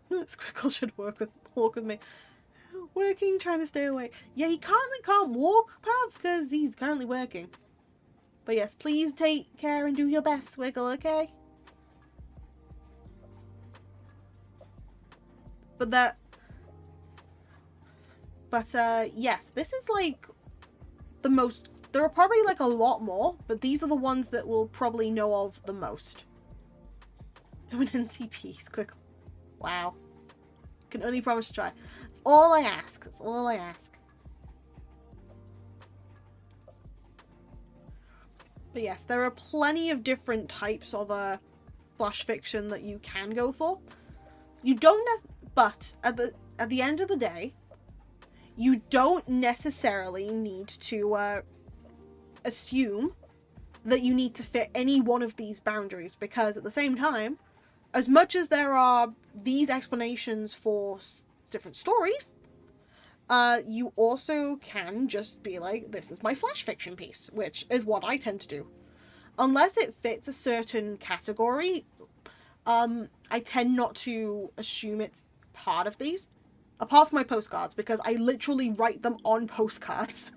Squiggle should walk with me. Working, trying to stay awake. Yeah, he currently can't walk, Pav, because he's currently working. But yes, please take care and do your best, Squiggle, okay? Yes, this is like the most. There are probably like a lot more, but these are the ones that we'll probably know of the most. I'm an NCP, quickly. Wow. Can only promise to try. That's all I ask. That's all I ask. But yes, there are plenty of different types of flash fiction that you can go for. You don't but at the end of the day, you don't necessarily need to assume that you need to fit any one of these boundaries, because at the same time, as much as there are these explanations for different stories, you also can just be like, this is my flash fiction piece, which is what I tend to do. Unless it fits a certain category, I tend not to assume it's part of these. Apart from my postcards, because I literally write them on postcards.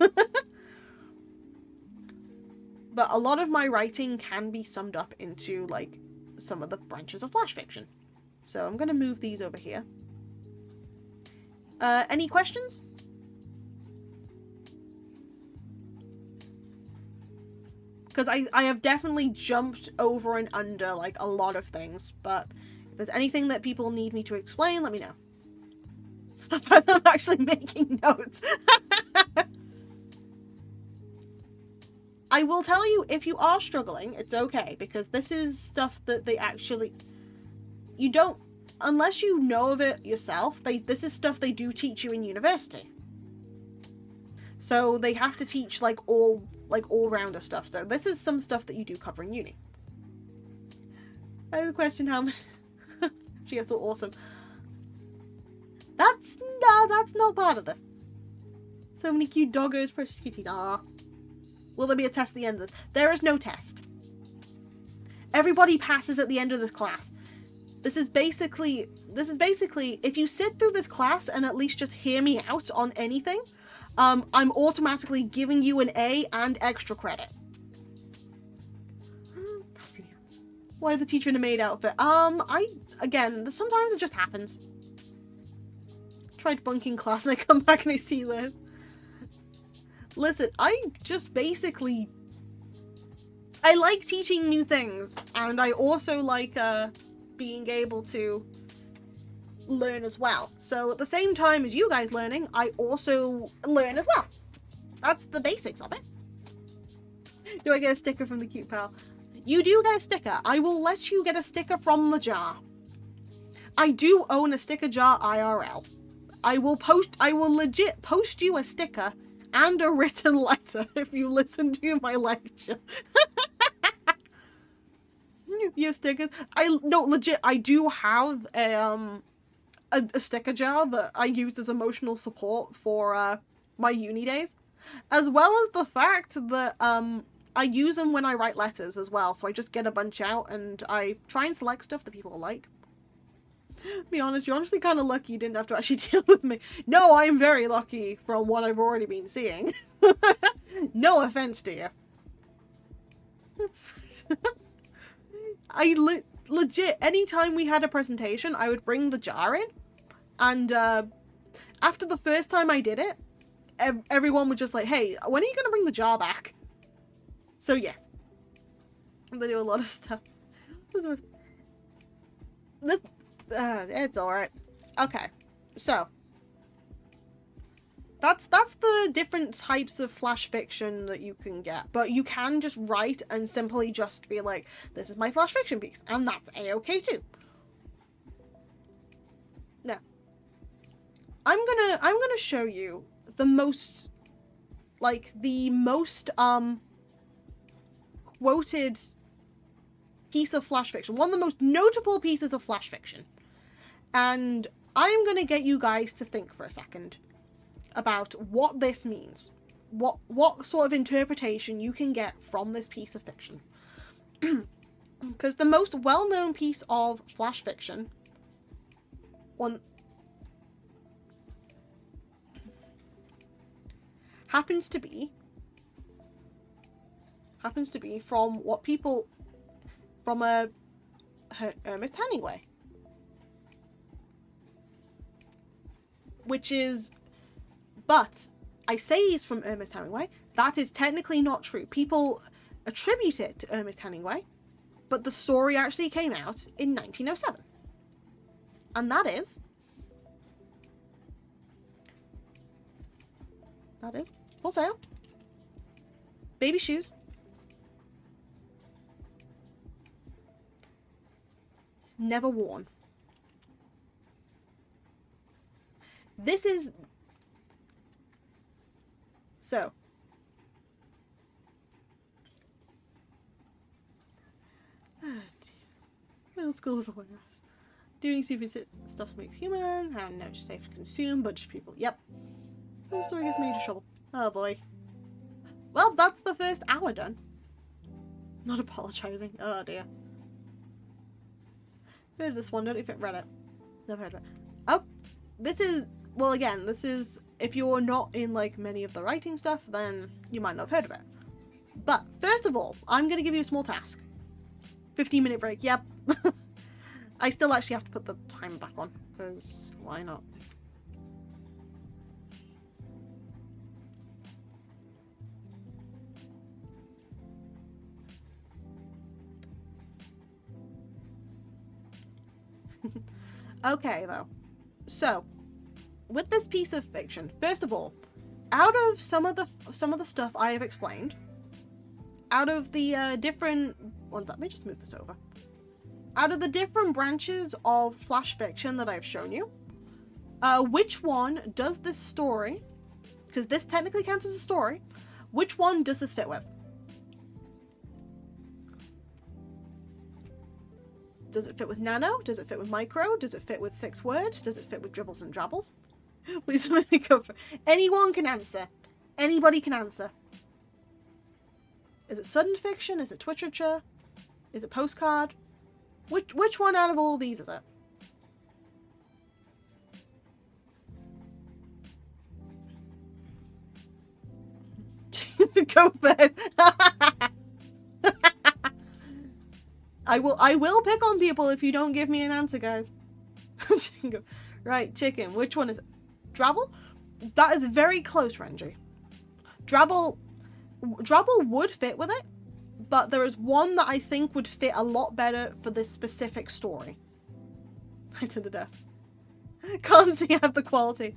But a lot of my writing can be summed up into, like, some of the branches of flash fiction. So I'm going to move these over here. Any questions? Because I have definitely jumped over and under, like, a lot of things. But if there's anything that people need me to explain, let me know. I'm actually making notes. I will tell you, if you are struggling, it's okay, because this is stuff that they actually... You don't... Unless you know of it yourself, this is stuff they do teach you in university. So they have to teach, like, all-rounder stuff. So this is some stuff that you do cover in uni. I have a question, how much... She gets so awesome. That's not part of this. So many cute doggos, precious cuties. Ah. Will there be a test at the end of this? There is no test. Everybody passes at the end of this class. This is basically, if you sit through this class and at least just hear me out on anything, I'm automatically giving you an A and extra credit. Why the teacher in a maid outfit? Again, sometimes it just happens. Tried bunking class and I come back and I see this. Listen, I just basically... I like teaching new things, and I also like being able to learn as well. So at the same time as you guys learning, I also learn as well. That's the basics of it. Do I get a sticker from the cute pal? You do get a sticker. I will let you get a sticker from the jar. I do own a sticker jar IRL. I will legit post you a sticker and a written letter if you listen to my lecture. You have stickers? No, legit, I do have a sticker jar that I use as emotional support for my uni days. As well as the fact that I use them when I write letters as well, so I just get a bunch out and I try and select stuff that people like. Be honest, you're honestly kind of lucky you didn't have to actually deal with me. No, I'm very lucky from what I've already been seeing. No offense to you. Legit, anytime we had a presentation, I would bring the jar in, and after the first time I did it, everyone would just like, hey, when are you gonna bring the jar back? So yes, they do a lot of stuff. It's alright. Okay, so that's the different types of flash fiction that you can get. But you can just write and simply just be like, this is my flash fiction piece, and that's a-okay too. Now, I'm gonna show you the most, like, the most quoted piece of flash fiction, one of the most notable pieces of flash fiction, and I'm gonna get you guys to think for a second about what this means, what sort of interpretation you can get from this piece of fiction. Because the most well-known piece of flash fiction, happens to be from what people, from Ernest Hemingway, which is, but I say he's from Ernest Hemingway. That is technically not true. People attribute it to Ernest Hemingway, but the story actually came out in 1907. And that is For Sale, Baby Shoes, Never Worn. This is... So, middle school was the worst. Doing stupid stuff makes human. How no safe to consume. Bunch of people. Yep. The story gets me into trouble. Oh boy. Well, that's the first hour done. Not apologizing. Oh dear. Heard of this one. Don't know if it read it. Never heard of it. Oh, this is... Well, again, this is... If you're not in, like, many of the writing stuff, then you might not have heard of it. But, first of all, I'm going to give you a small task. 15-minute break, yep. I still actually have to put the timer back on, because why not? Okay, though. So, with this piece of fiction, first of all, out of some of the stuff I have explained, out of the different ones, let me just move this over. Out of the different branches of flash fiction that I've shown you, which one does this story, because this technically counts as a story, which one does this fit with? Does it fit with nano? Does it fit with micro? Does it fit with 6 words? Does it fit with dribbles and drabbles? Please don't let me go for... Anyone can answer. Anybody can answer. Is it sudden fiction? Is it twiterature? Is it postcard? Which one out of all these is it? Go for it. I will pick on people if you don't give me an answer, guys. Right, chicken. Which one is it? Drabble? That is very close, Renji. Drabble would fit with it, but there is one that I think would fit a lot better for this specific story. It's in the desk. Can't see I have the quality.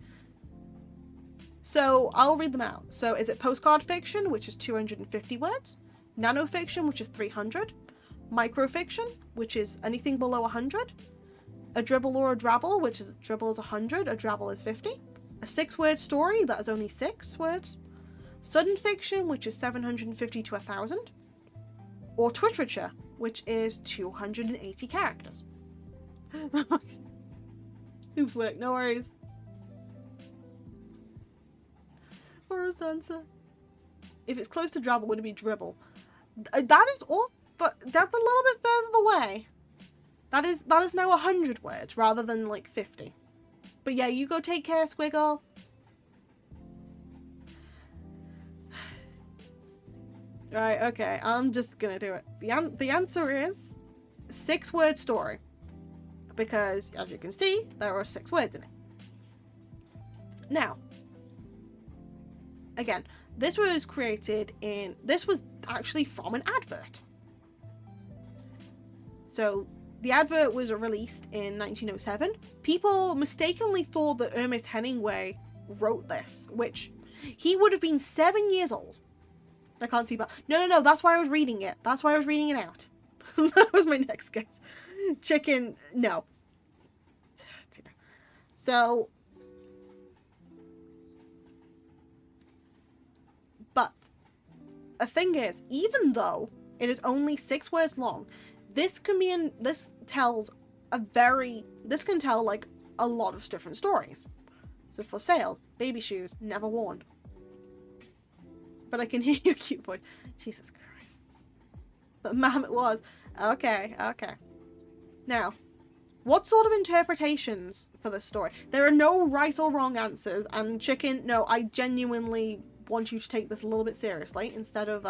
So I'll read them out. So is it postcard fiction, which is 250 words? Nanofiction, which is 300. Microfiction, which is anything below 100. A dribble or a drabble, which is dribble is 100, a drabble is 50. A 6-word story, that is only 6 words. Sudden fiction, which is 750 to 1000. Or twiterature, which is 280 characters. Oops, work, no worries. Or a answer. if it's close to drabble, would it be dribble? That is all. That's a little bit further away. That is now 100 words rather than like 50. But yeah, you go take care, Squiggle. Right, okay, I'm just gonna do it. The answer is 6-word story. Because, as you can see, there are 6 words in it. Now, again, this was actually from an advert. So, the advert was released in 1907. People mistakenly thought that Ernest Hemingway wrote this, which he would have been 7 years old. I can't see, but no, that's why I was reading it. That's why I was reading it out. That was my next guess. Chicken, no. So, but the thing is, even though it is only 6 words long, this can tell like a lot of different stories. So, for sale, baby shoes, never worn. But I can hear your cute voice. Jesus Christ. But ma'am, it was. Okay. Now, what sort of interpretations for this story? There are no right or wrong answers, and Chicken, no, I genuinely want you to take this a little bit seriously, instead of,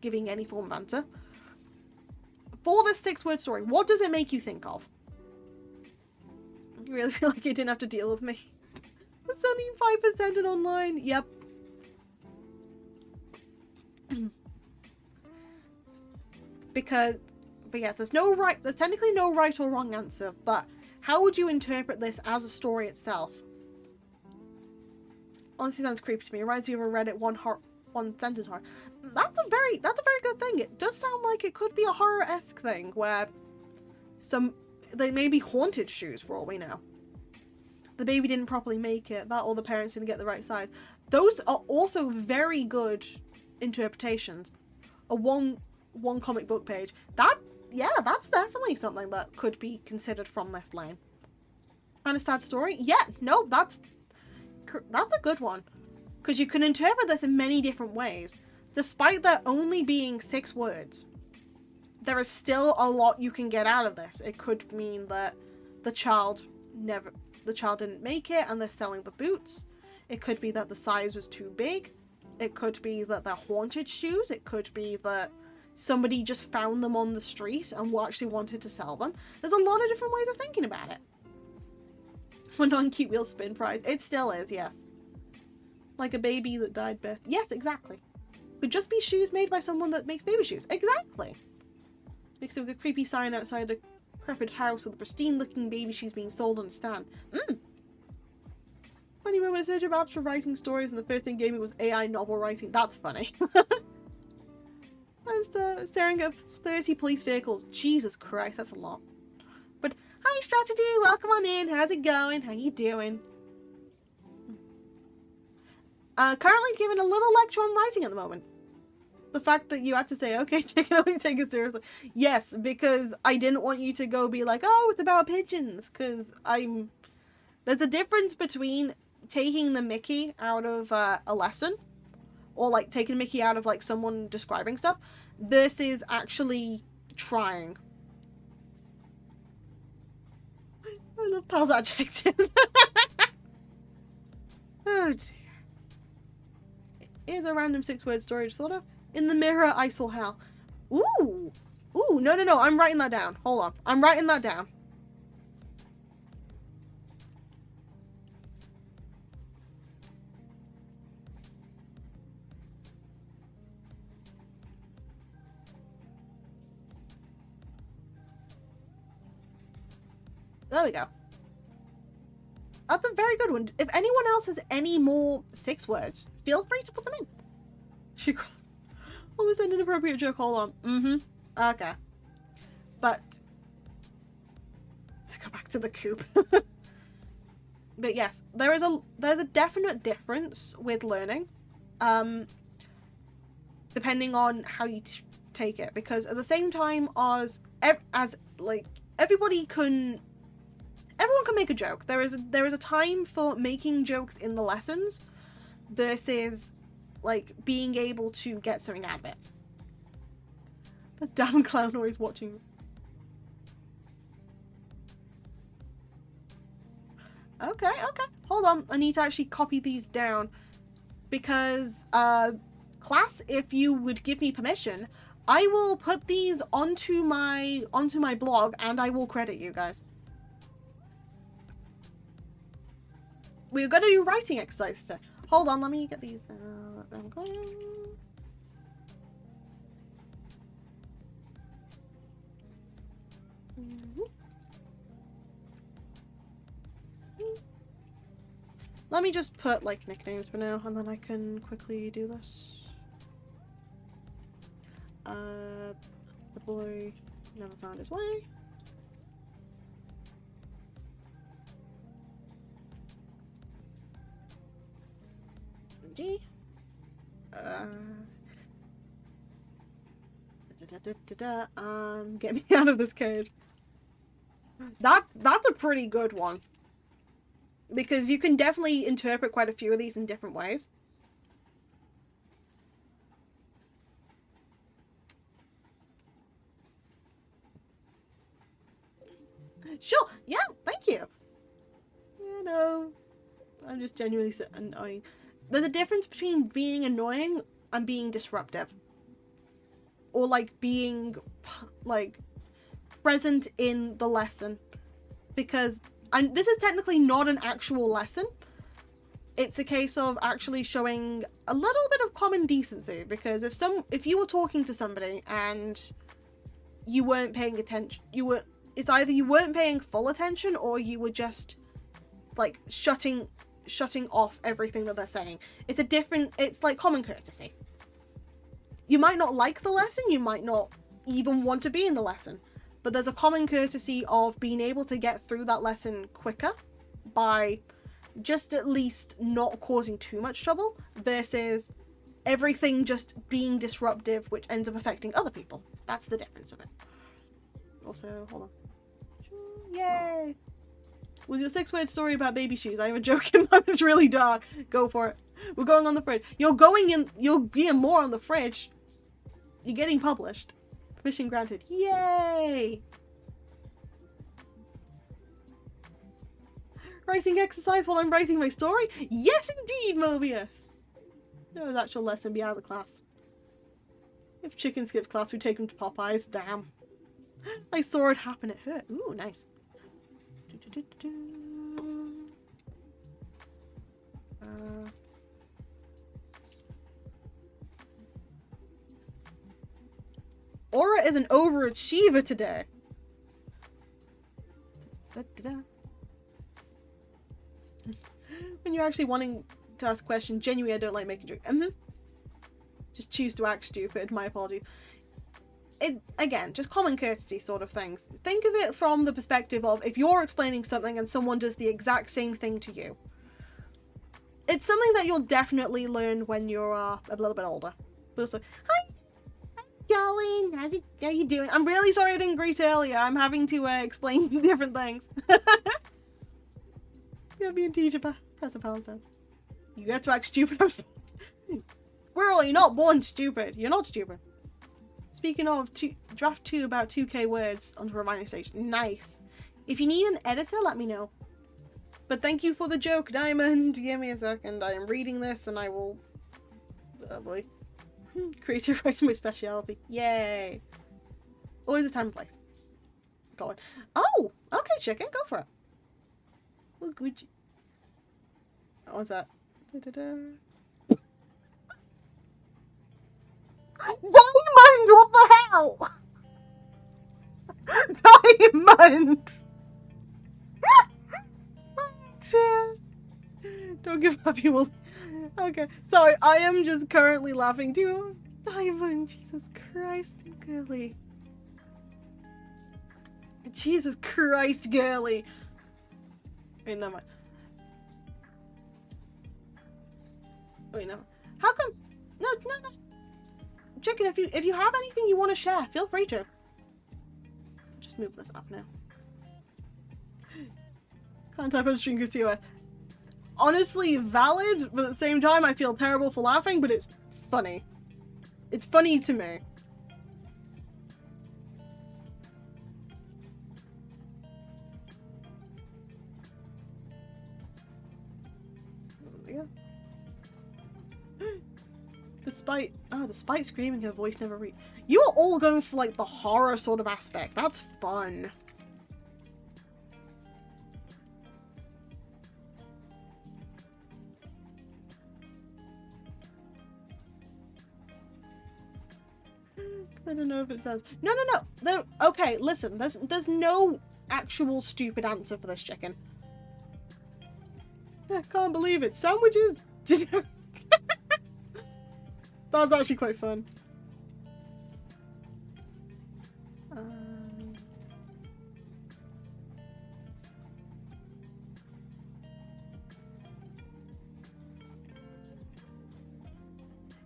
giving any form of answer. For this 6-word story, what does it make you think of? You really feel like you didn't have to deal with me. There's only 5% in online. Yep. But yeah, there's technically no right or wrong answer, but how would you interpret this as a story itself? Honestly sounds creepy to me. It reminds me of a Reddit one sentence horror. That's a very good thing. It does sound like it could be a horror-esque thing where they may be haunted shoes for all we know. The baby didn't properly make it, that or the parents didn't get the right size. Those are also very good interpretations. A one comic book page. That's definitely something that could be considered from this lane. And a sad story? Yeah, no, that's a good one. Because you can interpret this in many different ways. Despite there only being 6 words, there is still a lot you can get out of this. It could mean that the child didn't make it and they're selling the boots. It could be that the size was too big. It could be that they're haunted shoes. It could be that somebody just found them on the street and actually wanted to sell them. There's a lot of different ways of thinking about it. For non-cute wheel spin prize. It still is, yes. Like a baby that died birth. Yes, exactly. Could just be shoes made by someone that makes baby shoes. Exactly. Mixed with a creepy sign outside a decrepit house with a pristine-looking baby shoes being sold on a stand. Funny moment, I searched apps for writing stories and the first thing gave me was AI novel writing. That's funny. I was staring at 30 police vehicles. Jesus Christ, that's a lot. But, hi Strategy, welcome on in. How's it going? How you doing? Currently giving a little lecture on writing at the moment. The fact that you had to say, okay, Chicken, only take it seriously. Yes, because I didn't want you to go be like, oh, it's about pigeons. Because there's a difference between taking the mickey out of a lesson, or like taking mickey out of like someone describing stuff, versus actually trying. I love Pal's adjectives. Oh dear. Here's a random 6-word story, sort of. In the mirror, I saw hell. Ooh. Ooh, no. I'm writing that down. Hold on. I'm writing that down. There we go. That's a very good one. If anyone else has any more 6 words, feel free to put them in. She almost an inappropriate joke. Hold on. Okay. But let's go back to the coop. But yes, there's a definite difference with learning, depending on how you take it. Because at the same time as like everyone can make a joke. There is a time for making jokes in the lessons versus like, being able to get something out of it. The damn clown always watching me. Okay, okay. Hold on. I need to actually copy these down. Because, class, if you would give me permission, I will put these onto my blog and I will credit you guys. We're gonna do writing exercise today. Hold on, let me get these down. Let me just put, like, nicknames for now, and then I can quickly do this. The boy never found his way. G. Get me out of this cage. That's a pretty good one. Because you can definitely interpret quite a few of these in different ways. Sure, yeah, thank you. You know, I'm just genuinely so annoying. There's a difference between being annoying and being disruptive. Or, like, being, like, present in the lesson. Because... and this is technically not an actual lesson. It's a case of actually showing a little bit of common decency, because if you were talking to somebody and you weren't paying attention, it's either you weren't paying full attention or you were just like shutting off everything that they're saying. It's like common courtesy. You might not like the lesson, you might not even want to be in the lesson. But there's a common courtesy of being able to get through that lesson quicker by just at least not causing too much trouble versus everything just being disruptive, which ends up affecting other people. That's the difference of it. Also, hold on. Yay! With your 6-word story about baby shoes, I have a joke in mind. It's really dark. Go for it. We're going on the fridge. You'll be in more on the fridge. You're getting published. Permission granted. Yay! Writing exercise while I'm writing my story? Yes, indeed, Mobius! No, his actual lesson, be out of the class. If Chicken skips class, we take him to Popeyes. Damn. I saw it happen. It hurt. Ooh, nice. Aura is an overachiever today. When you're actually wanting to ask a question, genuinely I don't like making jokes. Just choose to act stupid. My apologies. Again, just common courtesy sort of things. Think of it from the perspective of if you're explaining something and someone does the exact same thing to you. It's something that you'll definitely learn when you're a little bit older. But also, hi! Going? How you doing? I'm really sorry I didn't greet earlier. I'm having to explain different things. You're being teacher, press a pound sign. You get to act stupid. Squirrel, you're not born stupid. You're not stupid. Speaking of, draft 2 about 2k words onto Reminding Station. Nice. If you need an editor, let me know. But thank you for the joke, Diamond. Give me a second. I am reading this and I will... Lovely. Creative writing my speciality. Yay. Always a time and place. Go on. Oh! Okay, chicken. Go for it. Look, would you... What was that? Diamond! What the hell? Diamond! Don't give up, you will... Okay, sorry, I am just currently laughing too. Diamond, Jesus Christ, girly. Jesus Christ, girly. Wait, never mind. Wait, no. How come? No. Chicken, if you have anything you want to share, feel free to. Just move this up now. Can't type on stream because you honestly valid, but at the same time I feel terrible for laughing, but it's funny. It's funny to me. Yeah. Despite screaming, her voice never reached. You are all going for like the horror sort of aspect. That's fun. I don't know if it says. No. Okay, listen. There's no actual stupid answer for this chicken. I can't believe it. Sandwiches. That's actually quite fun.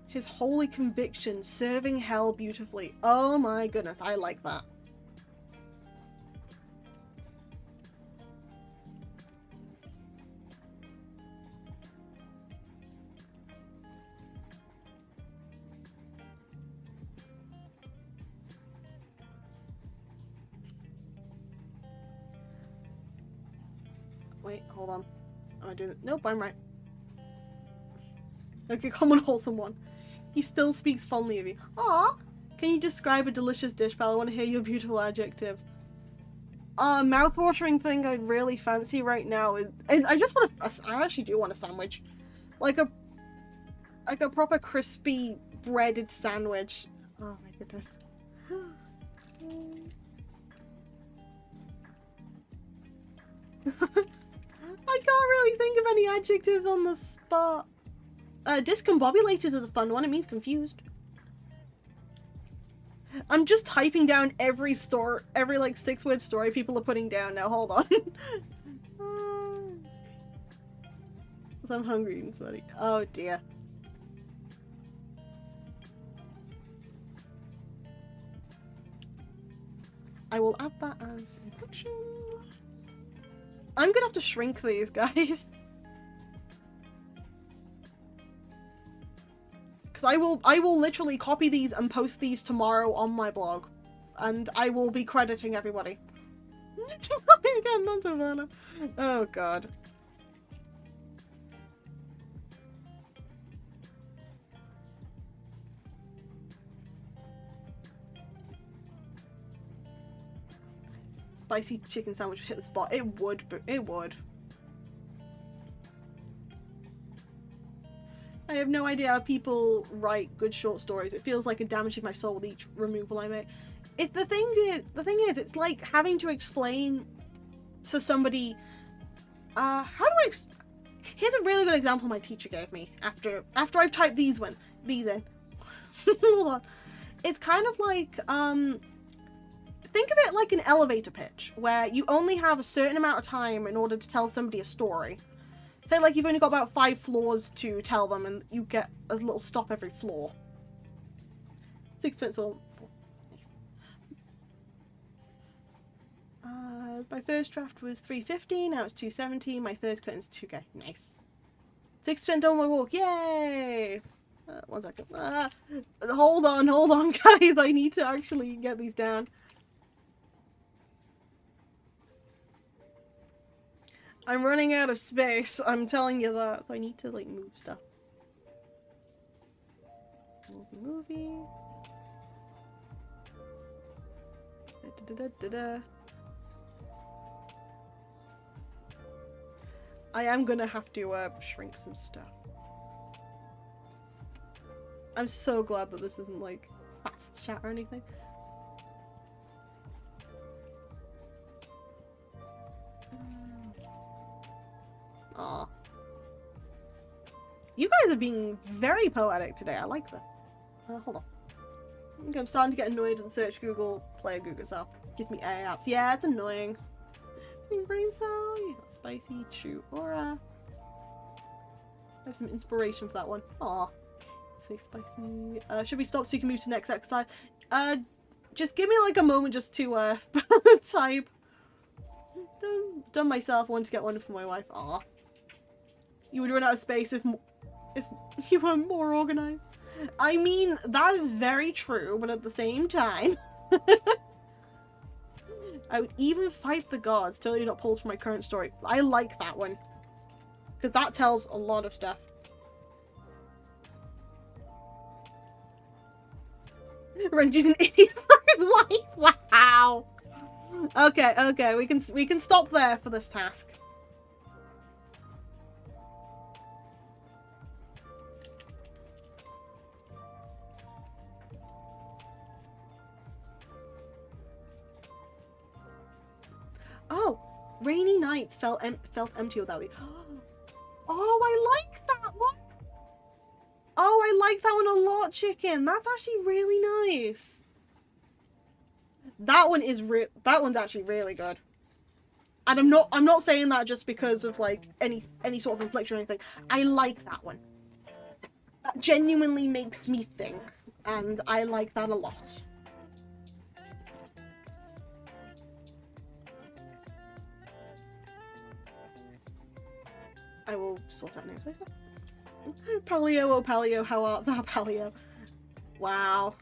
His holy conviction, serving hell beautifully. Oh my goodness, I like that. Wait, hold on. Am I doing it? Nope, I'm right. Okay, common wholesome one. He still speaks fondly of you. Aw! Can you describe a delicious dish, pal? I want to hear your beautiful adjectives. Mouth-watering thing I'd really fancy right now is... And I just want to... I actually do want a sandwich. Like a proper crispy breaded sandwich. Oh my goodness. I can't really think of any adjectives on the spot. Discombobulated is a fun one. It means confused. I'm just typing down every like 6-word story people are putting down now. Hold on. I'm hungry and sweaty. Oh dear. I will add that as infection. I'm gonna have to shrink these, guys. Because I will literally copy these and post these tomorrow on my blog. And I will be crediting everybody. Again, not Savannah. Oh god. Spicy chicken sandwich hit the spot. It would, but it would. I have no idea how people write good short stories. It feels like a damaging my soul with each removal I make. It's the thing is, it's like having to explain to somebody. How do I? Here's a really good example my teacher gave me after I've typed these in. Hold on. It's kind of like think of it like an elevator pitch where you only have a certain amount of time in order to tell somebody a story. Say like you've only got about 5 floors to tell them and you get a little stop every floor. 6 pencil. My first draft was 350, now it's 270, my third cut is 2k. Nice. 6% on my walk, yay! 1 second. Hold on guys, I need to actually get these down. I'm running out of space, I'm telling you that. So I need to, like, move stuff. Movie. I am gonna have to, shrink some stuff. I'm so glad that this isn't, like, fast chat or anything. Aw. You guys are being very poetic today. I like this. Hold on. Okay, I'm starting to get annoyed and search Google, play a Google self. Gives me AI apps. Yeah, it's annoying. Brain cell, you got spicy, chew aura. I have some inspiration for that one. Aw. Say spicy. Should we stop so you can move to next exercise? Just give me like a moment just to type. Done myself, I want to get one for my wife. Aw. You would run out of space if you were more organized. I mean, that is very true, but at the same time... I would even fight the gods. Totally not pulled from my current story. I like that one. Because that tells a lot of stuff. Renji's an idiot for his wife. Wow. Okay, okay. We can stop there for this task. Oh, rainy nights felt empty without you. Oh, I like that one. Oh, I like that one a lot, chicken. That's actually really nice. That one is that one's actually really good. And I'm not saying that just because of like any sort of infliction or anything. I like that one. That genuinely makes me think, and I like that a lot. I will sort out names later. Paleo, oh Paleo, how art thou, Paleo? Wow.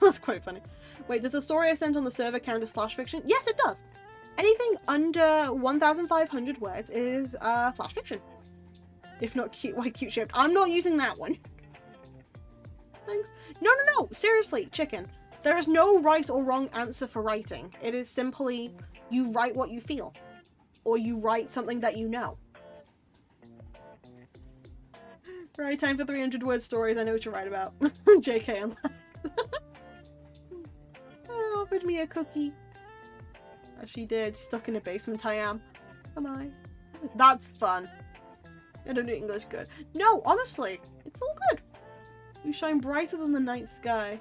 That's quite funny. Wait, does the story I sent on the server count as flash fiction? Yes, it does. Anything under 1,500 words is flash fiction. If not cute, why cute shaped? I'm not using that one. Thanks. No, no, no. Seriously, chicken. There is no right or wrong answer for writing. It is simply you write what you feel. Or you write something that you know. Right, time for 300 word stories. I know what you write about. JK on that. Offered me a cookie. As she did. Stuck in a basement I am. Am I? That's fun. I don't do English good. No, honestly. It's all good. You shine brighter than the night sky.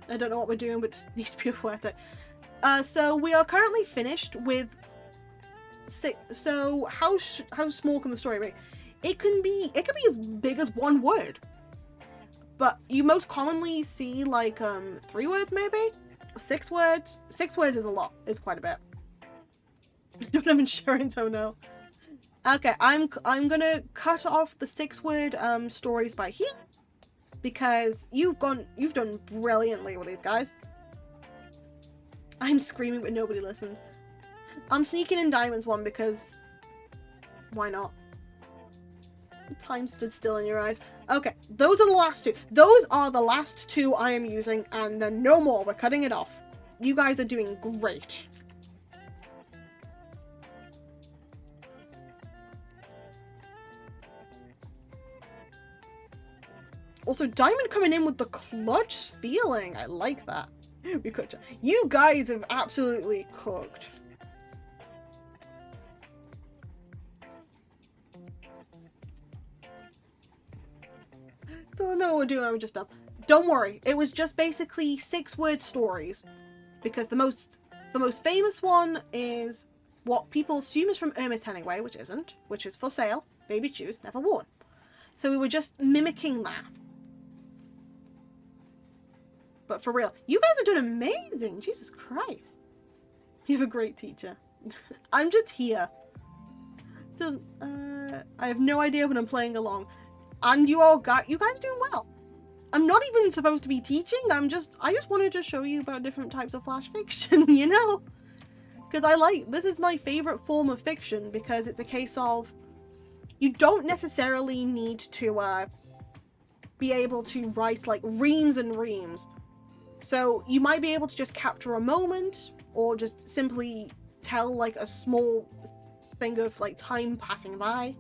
I don't know what we're doing, but it needs to be poetic. So we are currently finished with 6. So how small can the story be? It can be as big as 1 word. But you most commonly see like 3 words maybe? 6 words? 6 words is a lot. Is quite a bit. I don't have insurance, oh no. Okay, I'm gonna cut off the 6-word stories by here. Because you've done brilliantly with these guys. I'm screaming but nobody listens. I'm sneaking in Diamond's one because why not? Time stood still in your eyes. Okay, those are the last 2. Those are the last 2 I am using, and then no more. We're cutting it off. You guys are doing great. Also, Diamond coming in with the clutch feeling. I like that. We cooked. You guys have absolutely cooked. Still don't know what we're doing. I'm just up. Don't worry. It was just basically 6-word stories, because the most famous one is what people assume is from Ernest Hemingway, which isn't, which is For Sale, Baby Shoes, Never Worn. So we were just mimicking that. But for real, you guys are doing amazing. Jesus Christ. You have a great teacher. I'm just here. So, I have no idea when I'm playing along. And you guys are doing well. I'm not even supposed to be teaching. I just wanted to show you about different types of flash fiction, you know? Because this is my favorite form of fiction, because it's a case of, you don't necessarily need to, be able to write, like, reams and reams. So you might be able to just capture a moment, or just simply tell like a small thing of like time passing by.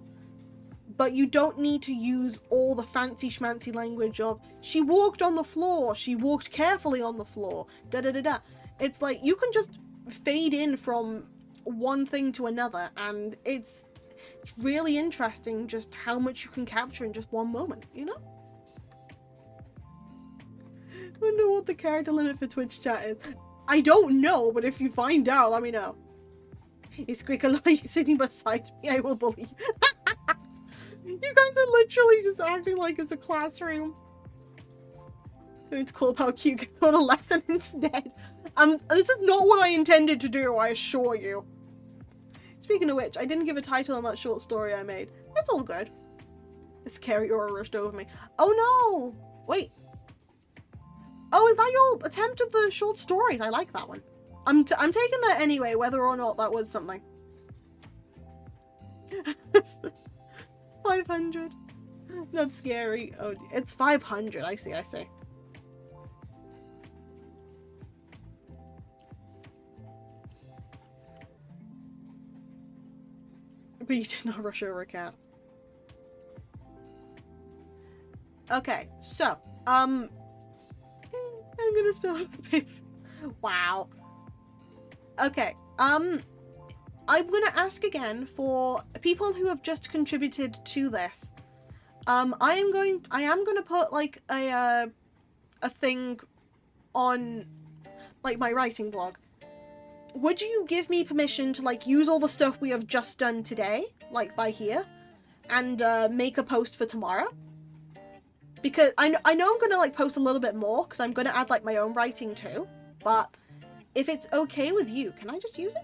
But you don't need to use all the fancy schmancy language of, she walked on the floor, she walked carefully on the floor, da da da da. It's like, you can just fade in from one thing to another, and it's really interesting just how much you can capture in just one moment, you know? Wonder what the character limit for Twitch chat is. I don't know, but if you find out, let me know. Is Squeakaloy sitting beside me? I will believe. You guys are literally just acting like it's a classroom. going to Club How Cute get taught a lesson instead. This is not what I intended to do, I assure you. Speaking of which, I didn't give a title on that short story I made. It's all good. A scary aura rushed over me. Oh no! Wait. Oh, is that your attempt at the short stories? I like that one. I'm taking that anyway, whether or not that was something. 500. Not scary. Oh, it's 500. I see. But you did not rush over a cat. Okay, so, I'm gonna spill paper. Wow. Okay, I'm gonna ask again for people who have just contributed to this. I am gonna put, like, a thing on, like, my writing blog. Would you give me permission to, like, use all the stuff we have just done today, like, by here, and, make a post for tomorrow? Because I know I'm gonna, like, post a little bit more, because I'm gonna add, like, my own writing too, but if it's okay with you, can I just use it?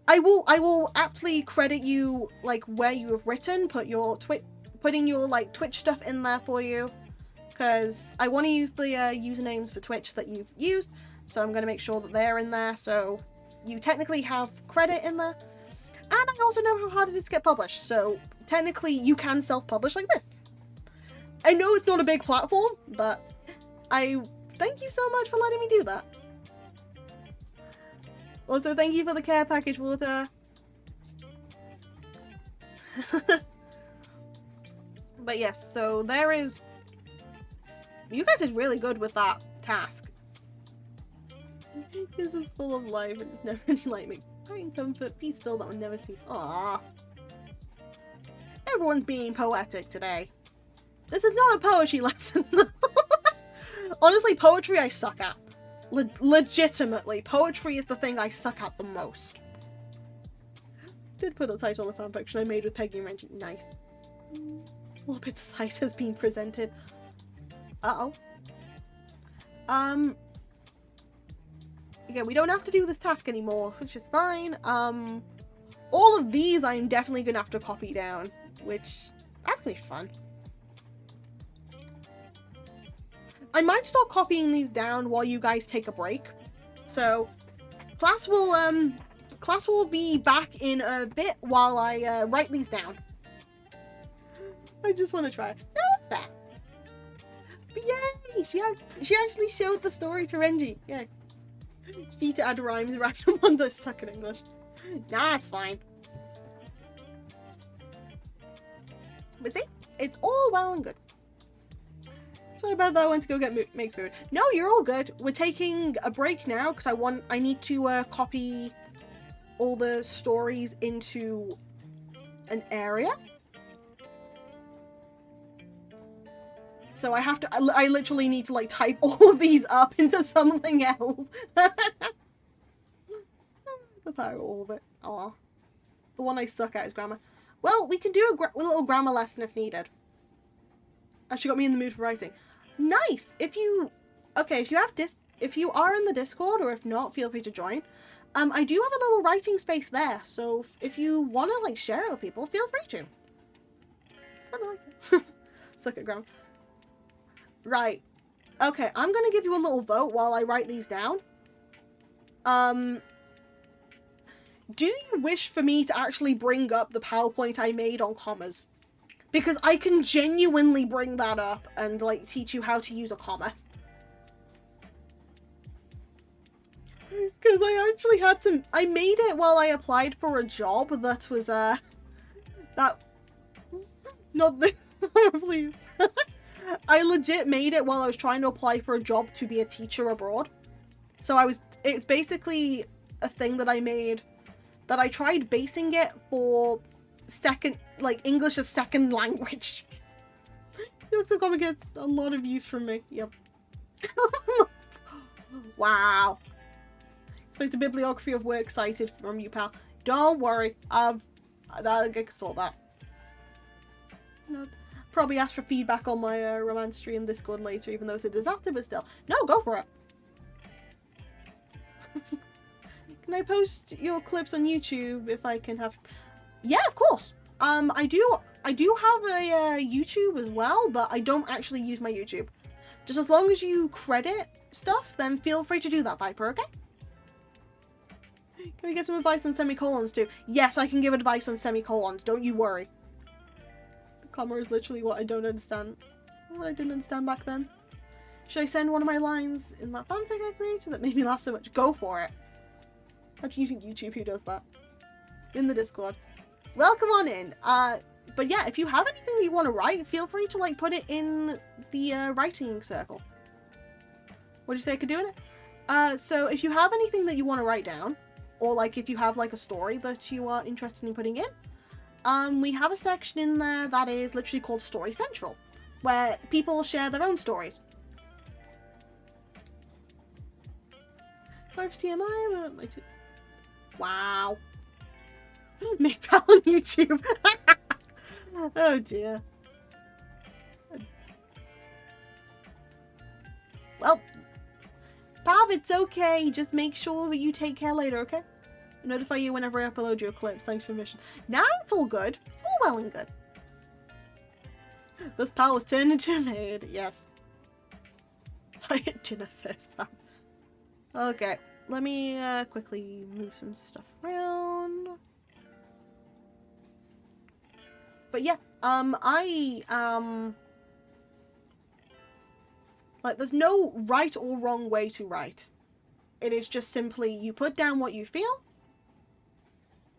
I will aptly credit you, like, where you have written, putting your, like, Twitch stuff in there for you, because I want to use the usernames for Twitch that you've used, so I'm going to make sure that they're in there, so you technically have credit in there. And I also know how hard it is to get published, so technically you can self-publish like this. I know it's not a big platform, but I thank you so much for letting me do that. Also, thank you for the care package, Water. But yes, so there is... You guys did really good with that task. This is full of life and it's never any light makes and comfort, peace filled that will never cease. Aww. Everyone's being poetic today. This is not a poetry lesson. Honestly, poetry I suck at. Legitimately, poetry is the thing I suck at the most. Did put a title on the fanfiction I made with Peggy and Reggie. Nice. A little bit of sight has been presented. Uh-oh. Again, we don't have to do this task anymore, which is fine. All of these I'm definitely gonna have to copy down, which, that's gonna be fun. I might start copying these down while you guys take a break. So, class will be back in a bit while I, write these down. I just want to try it. Not bad. But yay! She actually showed the story to Renji. Yeah. Just need to add rhymes. Random ones I suck at English. Nah, it's fine. But see, it's all well and good. Sorry about that. I went to go make food. No, you're all good. We're taking a break now because I need to copy all the stories into an area. So I have to, I literally need to, like, type all of these up into something else. The power of all of it. Aw. The one I suck at is grammar. Well, we can do a little grammar lesson if needed. Actually got me in the mood for writing. Nice! If you are in the Discord, or if not, feel free to join. I do have a little writing space there, so if you want to, like, share it with people, feel free to. I like it. Suck at grammar. Right. Okay, I'm gonna give you a little vote while I write these down. Do you wish for me to actually bring up the PowerPoint I made on commas? Because I can genuinely bring that up and, like, teach you how to use a comma. Because I actually had some... I made it while I applied for a job that was, that... Not this... Please. I legit made it while I was trying to apply for a job to be a teacher abroad. So it's basically a thing that I made that I tried basing it for English as second language. Doctor Comic gets a lot of use from me. Yep. Wow. Expect a bibliography of works cited from you, pal. Don't worry. I can sort that. No. probably ask for feedback on my romance stream Discord later, even though it's a disaster, but still. No, go for it. Can I post your clips on YouTube if I can have... Yeah, of course. I do have a YouTube as well, but I don't actually use my YouTube. Just as long as you credit stuff, then feel free to do that, Viper, okay? Can we get some advice on semicolons too? Yes, I can give advice on semicolons, don't you worry. The comma is literally what I don't understand. What I didn't understand back then. Should I send one of my lines in that fanfic I created that made me laugh so much? Go for it. Imagine using YouTube, who does that? In the Discord. Welcome on in. But yeah, if you have anything that you want to write, feel free to like put it in the writing circle. What did you say I could do in it? So if you have anything that you want to write down, or like if you have like a story that you are interested in putting in, we have a section in there that is literally called Story Central, where people share their own stories. Sorry for TMI, but my wow. Make pal on YouTube. Oh dear. Well, Pav, it's okay. Just make sure that you take care later, okay? I'll notify you whenever I upload your clips. Thanks for permission. Now it's all good. It's all well and good. This pal was turned into a maid. Yes. I hit dinner first, Pav. Okay. Let me quickly move some stuff around. But yeah, like, there's no right or wrong way to write. It is just simply you put down what you feel,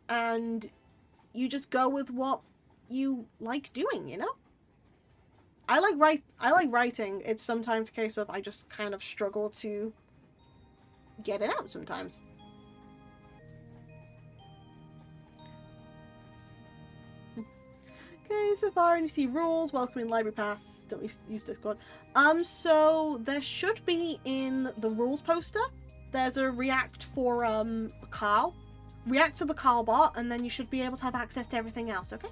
and you just go with what you like doing, you know? I like writing. It's sometimes a case of I just kind of struggle to get it out sometimes. Okay, so far, and you see rules, welcoming library pass, don't use Discord. So there should be in the rules poster, there's a react for, Carl. React to the Carl bot, and then you should be able to have access to everything else, okay?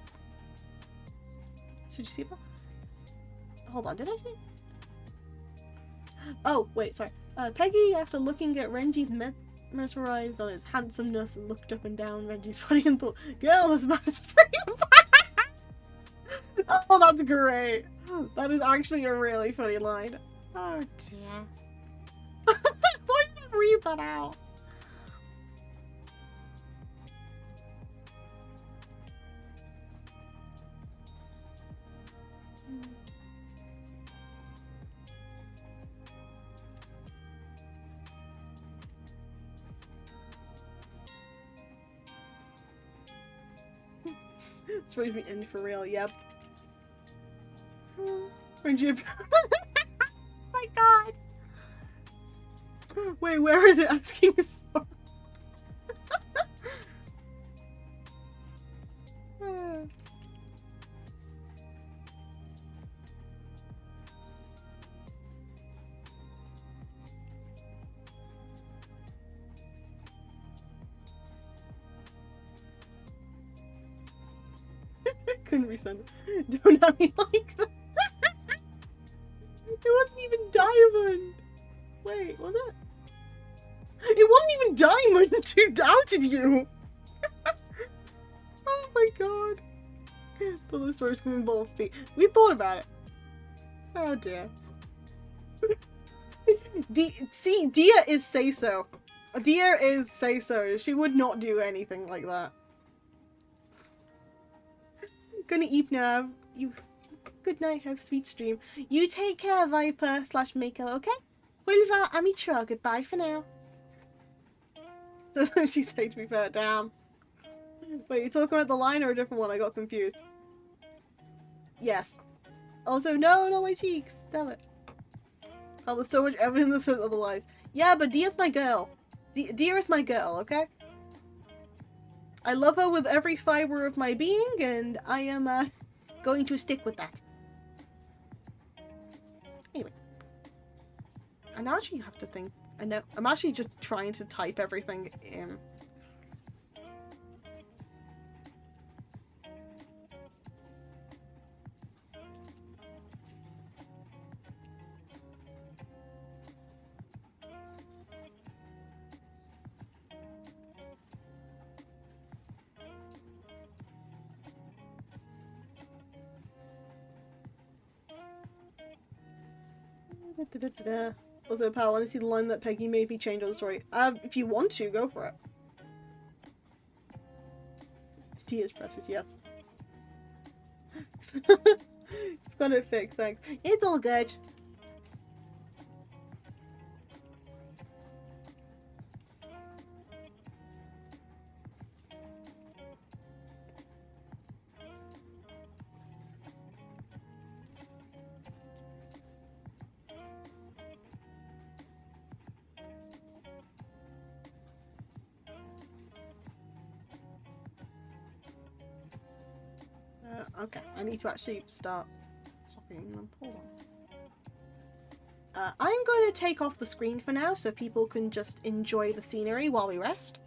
So did you see that? Hold on, did I see? Oh, wait, sorry. Peggy, after looking at Renji's mesmerized on his handsomeness and looked up and down Renji's body and thought, girl, this man is freaking Oh, that's great. That is actually a really funny line. Oh dear. Why did I read that out? Throws me in for real, yep. Friendship. My god. Wait, where is it asking for? Couldn't resend it. Don't have me like that. It wasn't even diamond. Wait, was it? It wasn't even diamond. Who doubted you? Oh my god. But the story's gonna involve feet. We thought about it. Oh dear. See, Dia is say so. Dia is say so. She would not do anything like that. Gonna eat now. You. Good night. Have sweet stream. You take care, Viper / Mako. Okay. Hulva, Amitra. Goodbye for now. That's what she said. To be fair, damn. Wait, you talking about the line or a different one? I got confused. Yes. Also, no, not my cheeks. Damn it. Oh, there's so much evidence that says otherwise. Yeah, but Dia's my girl. Dia is my girl. Okay. I love her with every fiber of my being, and I am going to stick with that. Anyway. I now actually have to think. I know I'm actually just trying to type everything in. Da-da-da-da. Also, pal, I want to see the line that Peggy made me change on the story. If you want to, go for it. Tea is precious, yes. It's got it fixed, thanks. It's all good. Okay, I need to actually start copying them. Hold on. I'm going to take off the screen for now so people can just enjoy the scenery while we rest.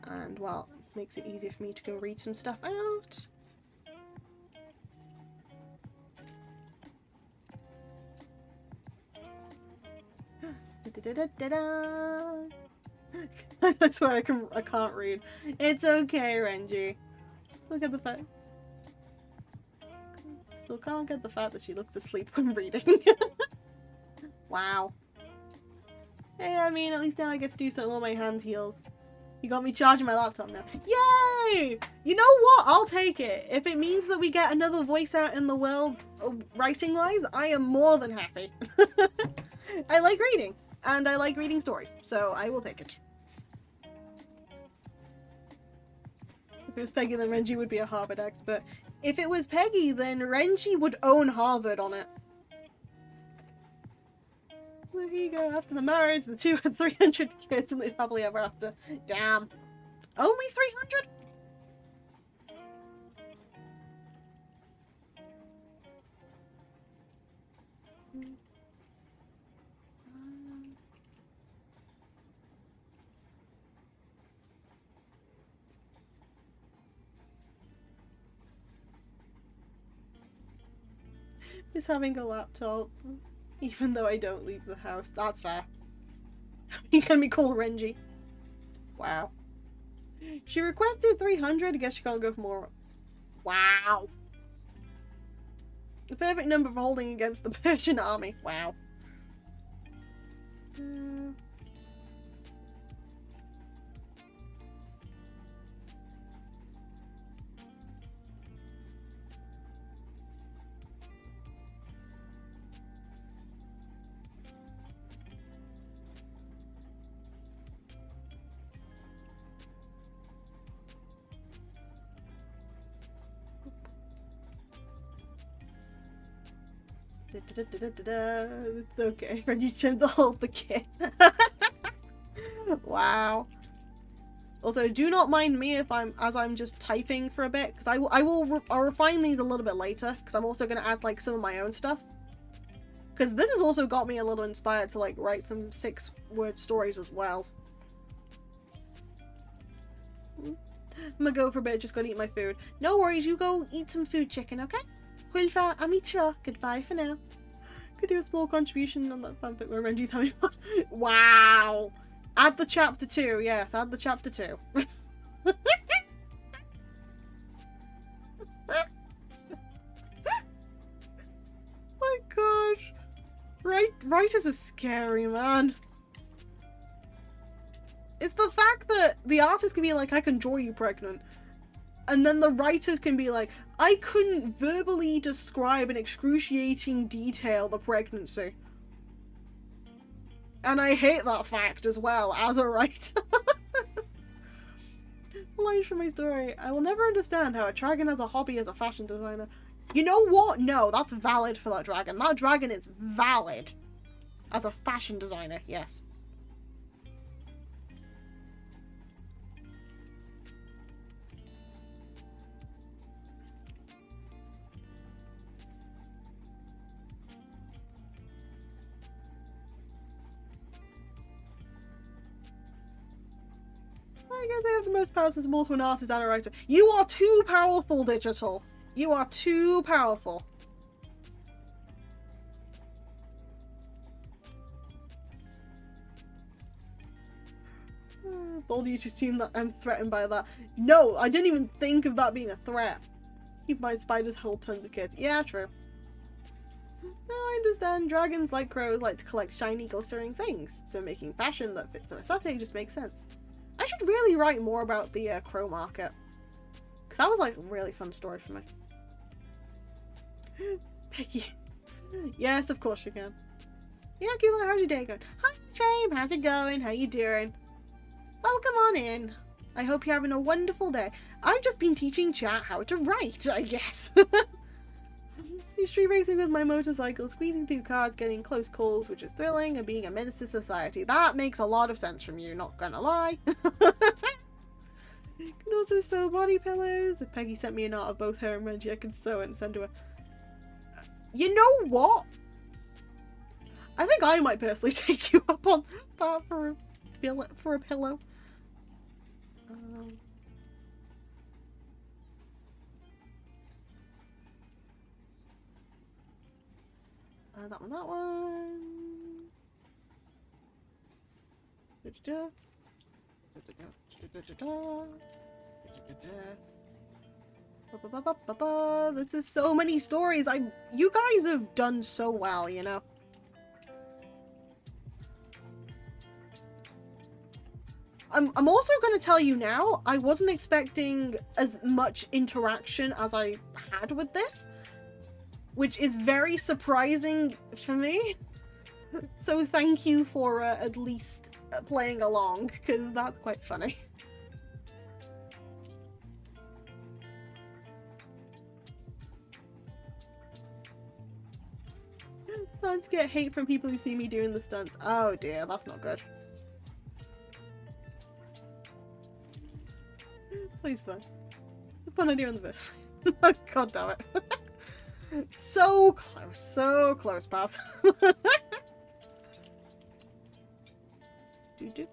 And, well, it makes it easier for me to go read some stuff out. I swear I can't read. It's okay, Renji. Look at the face. Still can't get the fact that she looks asleep when reading. Wow. Hey, I mean, at least now I get to do something while my hand heals. You got me charging my laptop now. Yay! You know what? I'll take it. If it means that we get another voice out in the world, writing-wise, I am more than happy. I like reading, and I like reading stories, so I will take it. If it was Peggy, then Renji would be a Harvard expert. If it was Peggy, then Renji would own Harvard on it. There you go. After the marriage, the two had 300 kids and lived happily ever after. Damn. Only 300? Just having a laptop, even though I don't leave the house. That's fair. You're gonna be called Renji. Wow. She requested 300. I guess she can't go for more. Wow. The perfect number for holding against the Persian army. Wow. It's okay. Renji tends to hold the kid. Wow. Also, do not mind me if I'm just typing for a bit, because I'll refine these a little bit later, because I'm also gonna add like some of my own stuff. Because this has also got me a little inspired to like write some 6-word stories as well. I'm gonna go for a bit. Just gotta eat my food. No worries. You go eat some food, chicken. Okay. Hulfa, Amitra, goodbye for now. Could do a small contribution on that fanfic where Renji's having fun. Wow! Add the chapter 2, yes, add the chapter 2. My gosh. Writers are scary, man. It's the fact that the artist can be like, I can draw you pregnant. And then the writers can be like, I couldn't verbally describe in excruciating detail the pregnancy. And I hate that fact as well, as a writer. Lines from my story. I will never understand how a dragon has a hobby as a fashion designer. You know what? No, that's valid for that dragon. That dragon is valid. As a fashion designer, yes. I guess they have the most power since more to an artist and a writer. You are too powerful, Digital. You are too powerful. Bold you just seem that I'm threatened by that. No, I didn't even think of that being a threat. Keep in mind, spiders hold tons of kids. Yeah, true. Now I understand dragons like crows like to collect shiny glistering things, so making fashion that fits their aesthetic just makes sense. I should really write more about the crow market. Because that was like a really fun story for me. Peggy. Yes, of course you can. Yeah, Kila, how's your day going? Hi, Fame, how's it going? How you doing? Welcome on in. I hope you're having a wonderful day. I've just been teaching chat how to write, I guess. Street racing with my motorcycle, squeezing through cars, getting close calls, which is thrilling, and being a menace to society. That makes a lot of sense from you, not gonna lie. You can also sew body pillows. If Peggy sent me an art of both her and Reggie, I could sew it and send to her. You know what? I think I might personally take you up on that for a pillow. That one. This is so many stories. You guys have done so well, you know. I'm also going to tell you now, I wasn't expecting as much interaction as I had with this, which is very surprising for me. So thank you for at least playing along, because that's quite funny. Starting to get hate from people who see me doing the stunts. Oh dear, that's not good. Please fun. It's a fun idea in the booth. God damn it. So close, Pav. Do.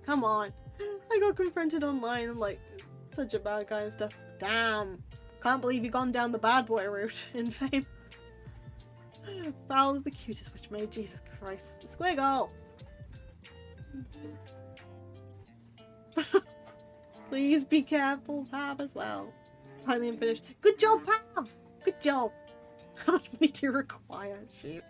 Come on. I got confronted online and like such a bad guy and stuff. Damn. Can't believe you've gone down the bad boy route in Fame. Val is the cutest witch maid. Jesus Christ. Squiggle! Please be careful, Pav, as well. Finally I'm finished. Good job, Pav! Good job! How much money do you require? Jeez.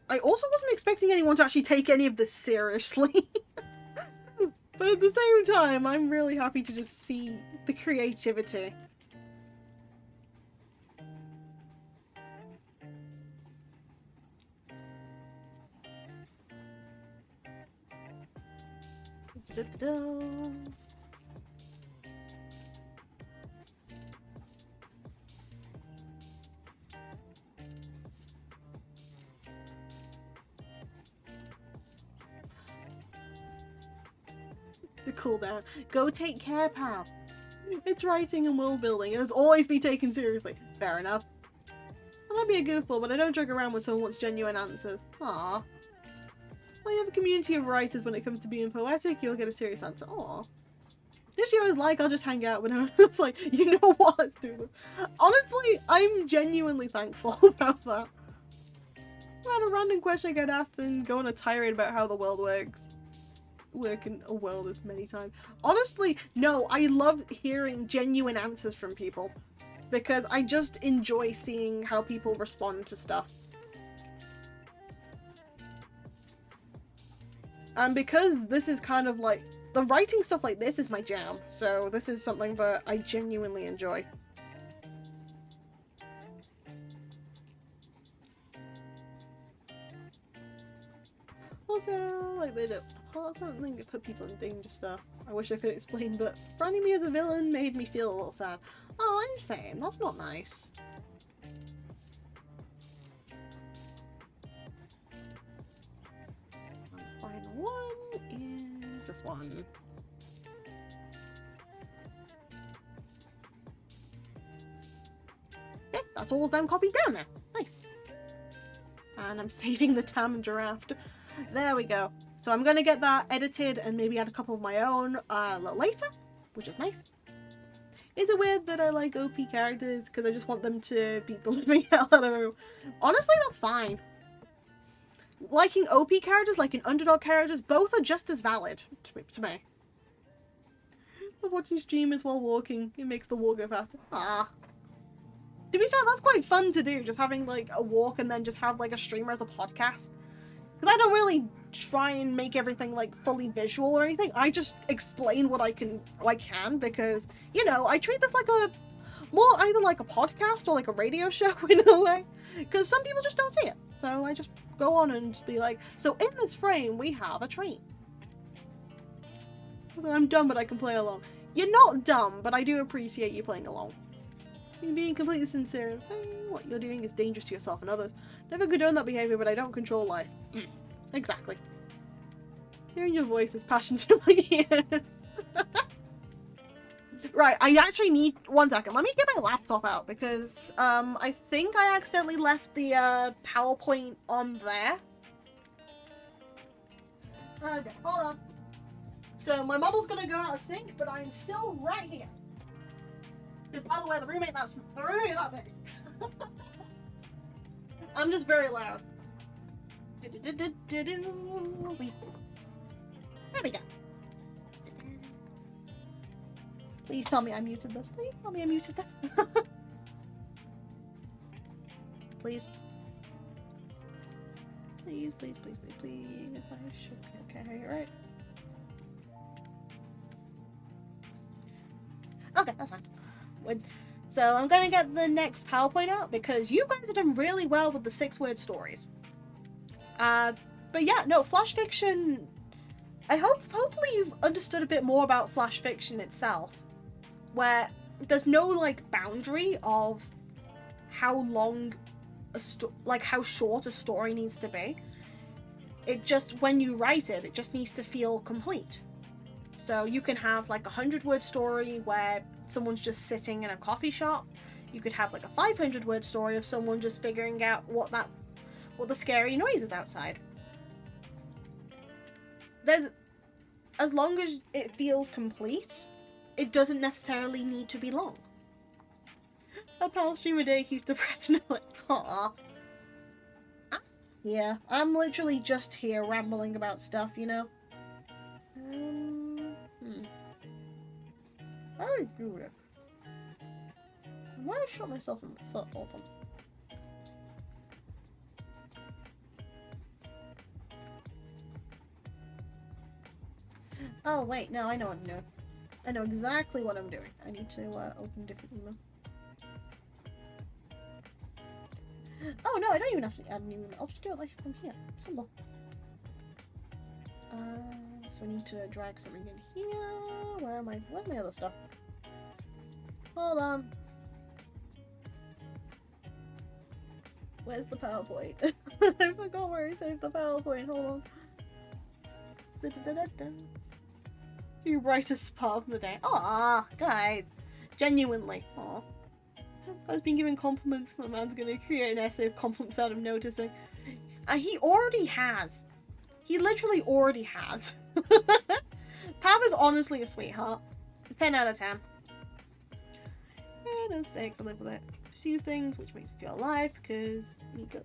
I also wasn't expecting anyone to actually take any of this seriously. But at the same time, I'm really happy to just see the creativity. The cooldown. Go take care, pal. It's writing and world building. It has always be taken seriously. Fair enough. I might be a goofball, but I don't joke around when someone wants genuine answers. Aww. Well, you have a community of writers when it comes to being poetic, you'll get a serious answer. Aww. Initially I was like, I'll just hang out, but I was like, you know what, let's do this. Honestly, I'm genuinely thankful about that. I had a random question I get asked and go on a tirade about how the world works. Work in a world as many times. Honestly, no, I love hearing genuine answers from people because I just enjoy seeing how people respond to stuff. And because this is kind of like, the writing stuff like this is my jam, so this is something that I genuinely enjoy. Also, like they don't. I don't think it put people in danger stuff. I wish I could explain, but branding me as a villain made me feel a little sad. Oh, I'm Fame. That's not nice. one is this one. Okay, that's all of them copied down now. Nice. And I'm saving the tam draft. There we go. So I'm going to get that edited and maybe add a couple of my own a little later, which is nice. Is it weird that I like OP characters because I just want them to beat the living hell out of them? Honestly, that's fine. Liking OP characters, liking underdog characters, both are just as valid to me. Love watching streamers while walking. It makes the walk go faster. Ah. To be fair, that's quite fun to do, just having like a walk and then just have like a streamer as a podcast. Because I don't really try and make everything like fully visual or anything. I just explain what I can because, you know, I treat this like a more either like a podcast or like a radio show in a way. Because some people just don't see it. So I just go on and be like, so in this frame we have a tree. Although I'm dumb, but I can play along. You're not dumb, but I do appreciate you playing along. You're being completely sincere. What you're doing is dangerous to yourself and others. Never condone that behavior, but I don't control life. Exactly. Hearing your voice is passion to my ears. Right, I actually need... One second, let me get my laptop out because I think I accidentally left the PowerPoint on there. Okay, hold on. So my model's gonna go out of sync, but I'm still right here. Because by the way, the room ain't that big. I'm just very loud. There we go. Please tell me I muted this. Please tell me I muted this. Please. Please, please, please, please, please. I should be okay, right? Okay, that's fine. So I'm gonna get the next PowerPoint out because you guys have done really well with the 6-word stories. But yeah, no, flash fiction. Hopefully you've understood a bit more about flash fiction itself, where there's no like boundary of how long how short a story needs to be. It just, when you write it, it just needs to feel complete. So you can have like a 100-word story where someone's just sitting in a coffee shop. You could have like a 500-word story of someone just figuring out what the scary noise is outside. As long as it feels complete, it doesn't necessarily need to be long. A pal stream a day keeps depression away. Aww. Yeah, I'm literally just here rambling about stuff, you know? How do I do it? Why did I shot myself in the foot? Hold on. Oh wait, no, I know what I'm doing. I know exactly what I'm doing. I need to open a different email. Oh no, I don't even have to add a new email. I'll just do it like from here. Symbol. So I need to drag something in here. Where's my other stuff? Hold on. Where's the PowerPoint? I forgot where I saved the PowerPoint. Hold on. You brightest part of the day. Aw, guys. Genuinely. Aw. I was being given compliments. My man's gonna create an essay of compliments out of noticing. He already has. He literally already has. Pav is honestly a sweetheart. 10 out of 10. And a 6, I live with it. Pursue things which makes me feel alive because me go.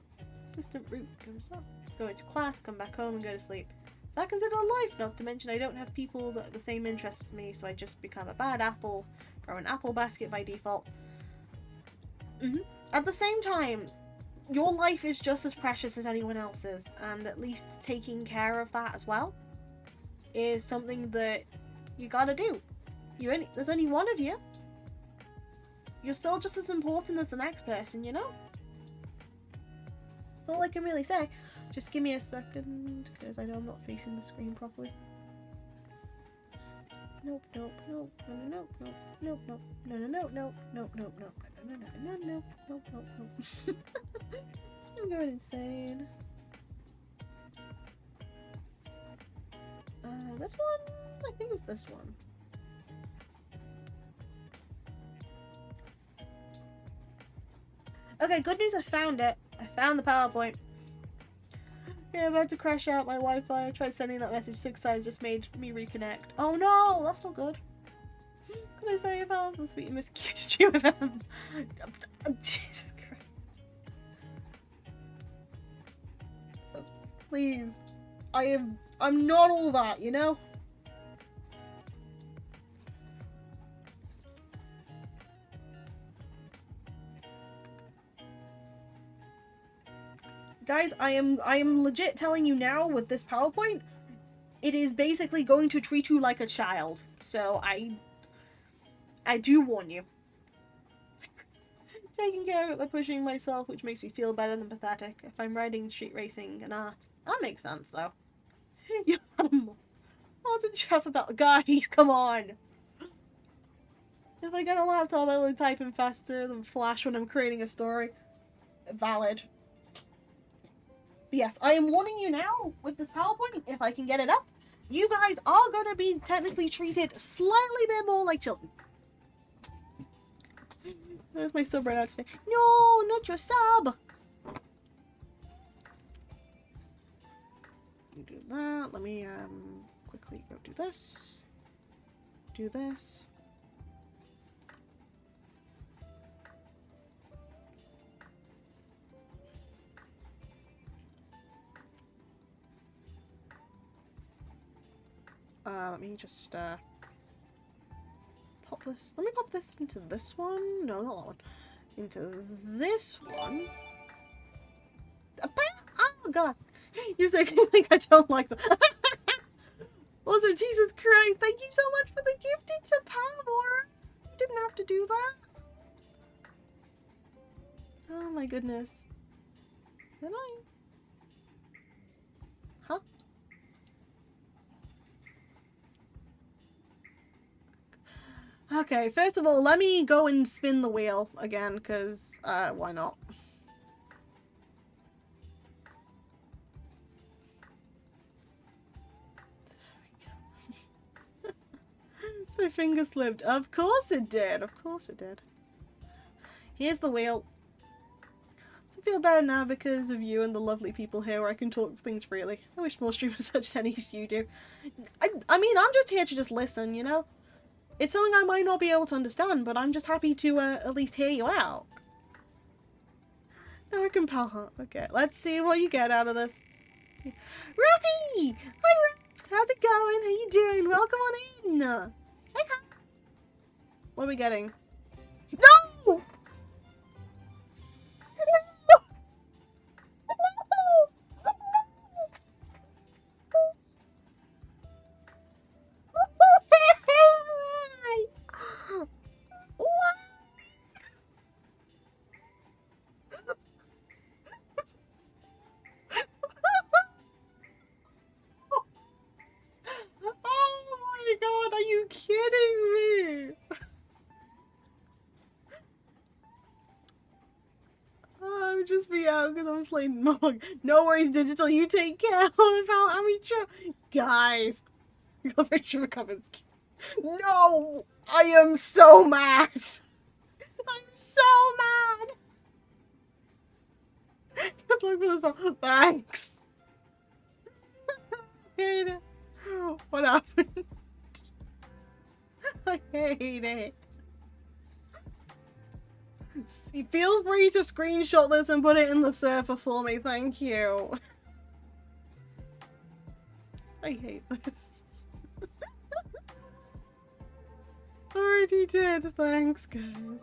Consistent route comes up. Go into class, come back home and go to sleep. That considered life, not to mention I don't have people that are the same interests as me, so I just become a bad apple from an apple basket by default. At the same time, your life is just as precious as anyone else's, and at least taking care of that as well is something that you gotta do. There's only one of you. You're still just as important as the next person, you know? That's all I can really say. Just give me a second, because I know I'm not facing the screen properly. Nope, nope, nope, no, no, nope, nope, nope, no, no, no, nope, nope, nope, nope, no, no, no, no, nope, nope, nope, nope. I'm going insane. This one? I think it was this one. Okay, good news, I found it. I found the PowerPoint. Yeah, I'm about to crash out my Wi-Fi. I tried sending that message 6 times, just made me reconnect. Oh no, that's not good. Could I say about the sweet and most cute stream of them? Jesus Christ. Oh, please. I'm not all that, you know? Guys, I am legit telling you now with this PowerPoint, it is basically going to treat you like a child. So I do warn you. Taking care of it by pushing myself, which makes me feel better than pathetic. If I'm writing street racing and art. That makes sense though. Yeah, Martin Chef about guys, come on. If I get a laptop, I will type in faster than Flash when I'm creating a story. Valid. But yes, I am warning you now with this PowerPoint, if I can get it up, you guys are going to be technically treated slightly bit more like children. There's my sub right now today. No, not your sub! Do that. Let me quickly go do this. Do this. Let me just pop this. Let me pop this into this one. No, not that one. Into this one. Oh god, you're saying like I don't like that. Also, Jesus Christ, thank you so much for the gifted support. You didn't have to do that. Oh my goodness. Did I? Huh? Okay, first of all, let me go and spin the wheel again, because, why not? My finger slipped. Of course it did. Of course it did. Here's the wheel. I feel better now because of you and the lovely people here where I can talk things freely. I wish more streamers such as you do. I mean, I'm just here to just listen, you know? It's something I might not be able to understand, but I'm just happy to at least hear you out. No, I can power. Okay, let's see what you get out of this. Rappy! Hi, Raps! How's it going? How you doing? Welcome on in! Hey, what are we getting? No! Because I'm playing Mog. No worries, Digital. You take care. I mean, guys. No! I am so mad! I'm so mad! Good luck with this. Thanks! I hate it. What happened? I hate it. Feel free to screenshot this and put it in the server for me, thank you. I hate this. Already did, thanks guys.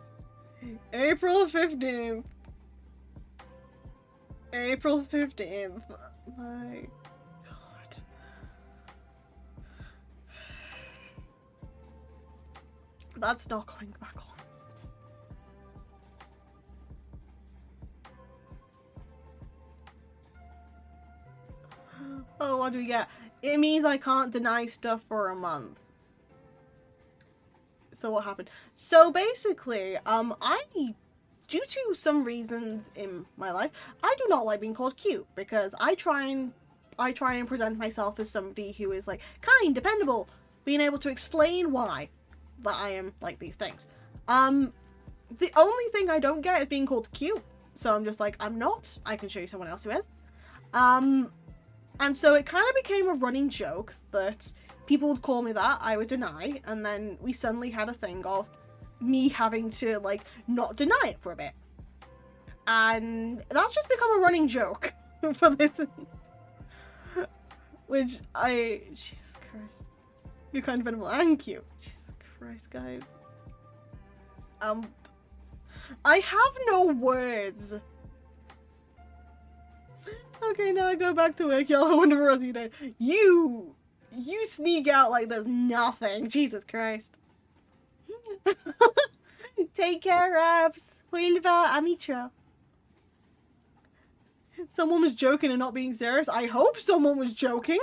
April 15th. April 15th. My god. That's not going back on. Oh, what do we get? It means I can't deny stuff for a month. So what happened? So basically, due to some reasons in my life, I do not like being called cute because I try and I try and present myself as somebody who is like kind, dependable, being able to explain why that I am like these things. The only thing I don't get is being called cute. So I'm just like, I'm not. I can show you someone else who is. And so it kind of became a running joke that people would call me that, I would deny, and then we suddenly had a thing of me having to, like, not deny it for a bit. And that's just become a running joke for this. Which Jesus Christ. You're kind of animal and cute. Jesus Christ, guys. I have no words. Okay, now I go back to work, y'all. I wonder what else you do. You sneak out like there's nothing. Jesus Christ. Take care, Abs. Huilva Amitra. Someone was joking and not being serious. I hope someone was joking.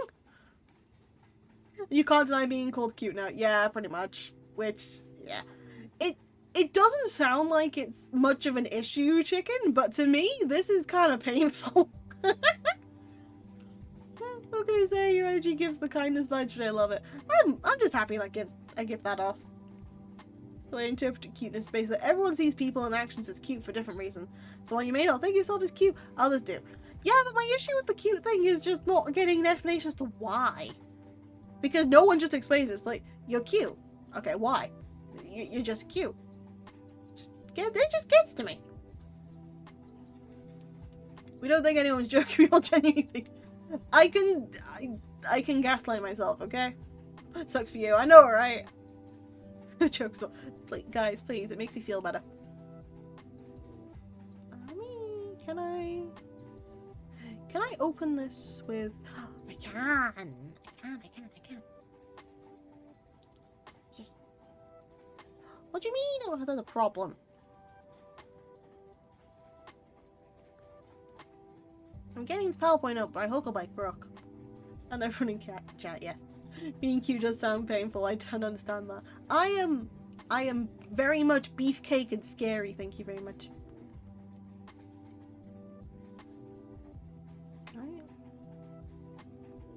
You can't deny being called cute now. Yeah, pretty much. Which, yeah. It doesn't sound like it's much of an issue, chicken, but to me, this is kind of painful. What can I say? Your energy gives the kindness vibes, I love it. I'm just happy that I give that off. The way I interpret cuteness space that everyone sees people and actions as cute for different reasons. So while you may not think yourself as cute, others do. Yeah, but my issue with the cute thing is just not getting an explanation as to why. Because no one just explains it. It's like, you're cute. Okay, why? You're just cute. It just gets to me. We don't think anyone's joking. We all genuinely think. I can gaslight myself, okay? Sucks for you. I know, right? Jokes, like, guys, please. It makes me feel better. Can I open this with? I can. Yeah. What do you mean? Oh, there's a problem. I'm getting this PowerPoint up by Huckleback Rook. And they're running chat, yes. Being cute does sound painful, I don't understand that. I am very much beefcake and scary, thank you very much. Can I?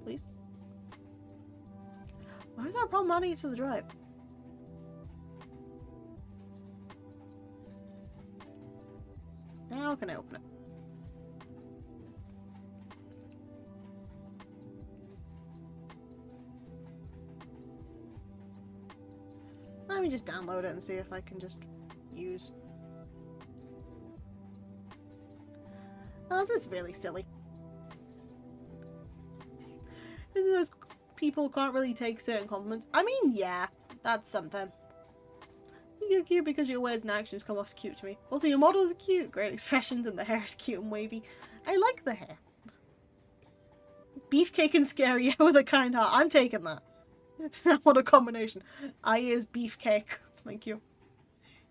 Please? Why is there a problem adding it to the drive? Now can I open it? Let me just download it and see if I can just use. Oh, this is really silly. Those people can't really take certain compliments. I mean, yeah, that's something. You're cute because your words and actions come off as cute to me. Also, your models are cute. Great expressions and the hair is cute and wavy. I like the hair. Beefcake and scary with a kind heart. I'm taking that. What a combination. I is beefcake. Thank you.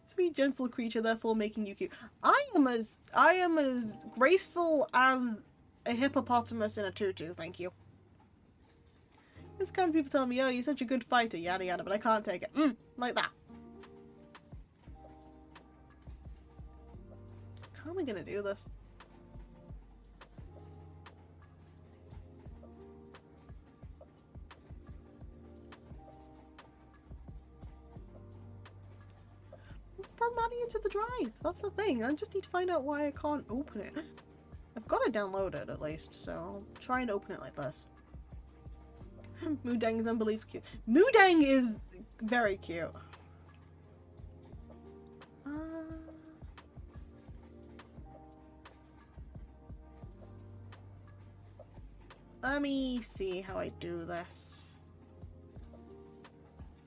Sweet, gentle creature, therefore making you cute. I am as graceful as a hippopotamus in a tutu, thank you. This kind of people tell me, oh, you're such a good fighter, yada yada, but I can't take it. Like that. How am I gonna do this? Problem adding it to the drive. That's the thing. I just need to find out why I can't open it. I've got to download it at least, so I'll try and open it like this. Moodang is unbelievably cute. Moodang is very cute. Let me see how I do this.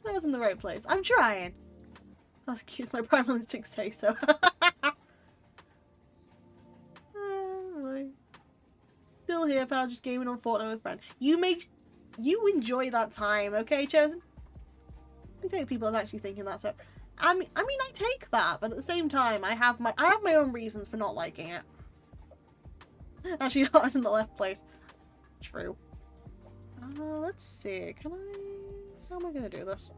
That was in the right place. I'm trying. That's cute. My primal instincts say so. Oh, still here, pal. Just gaming on Fortnite with friend. You enjoy that time, okay, Chosen? We take people as actually thinking that. So, I mean, I take that, but at the same time, I have my own reasons for not liking it. Actually, that was in the left place. True. Let's see. Can I? How am I gonna do this?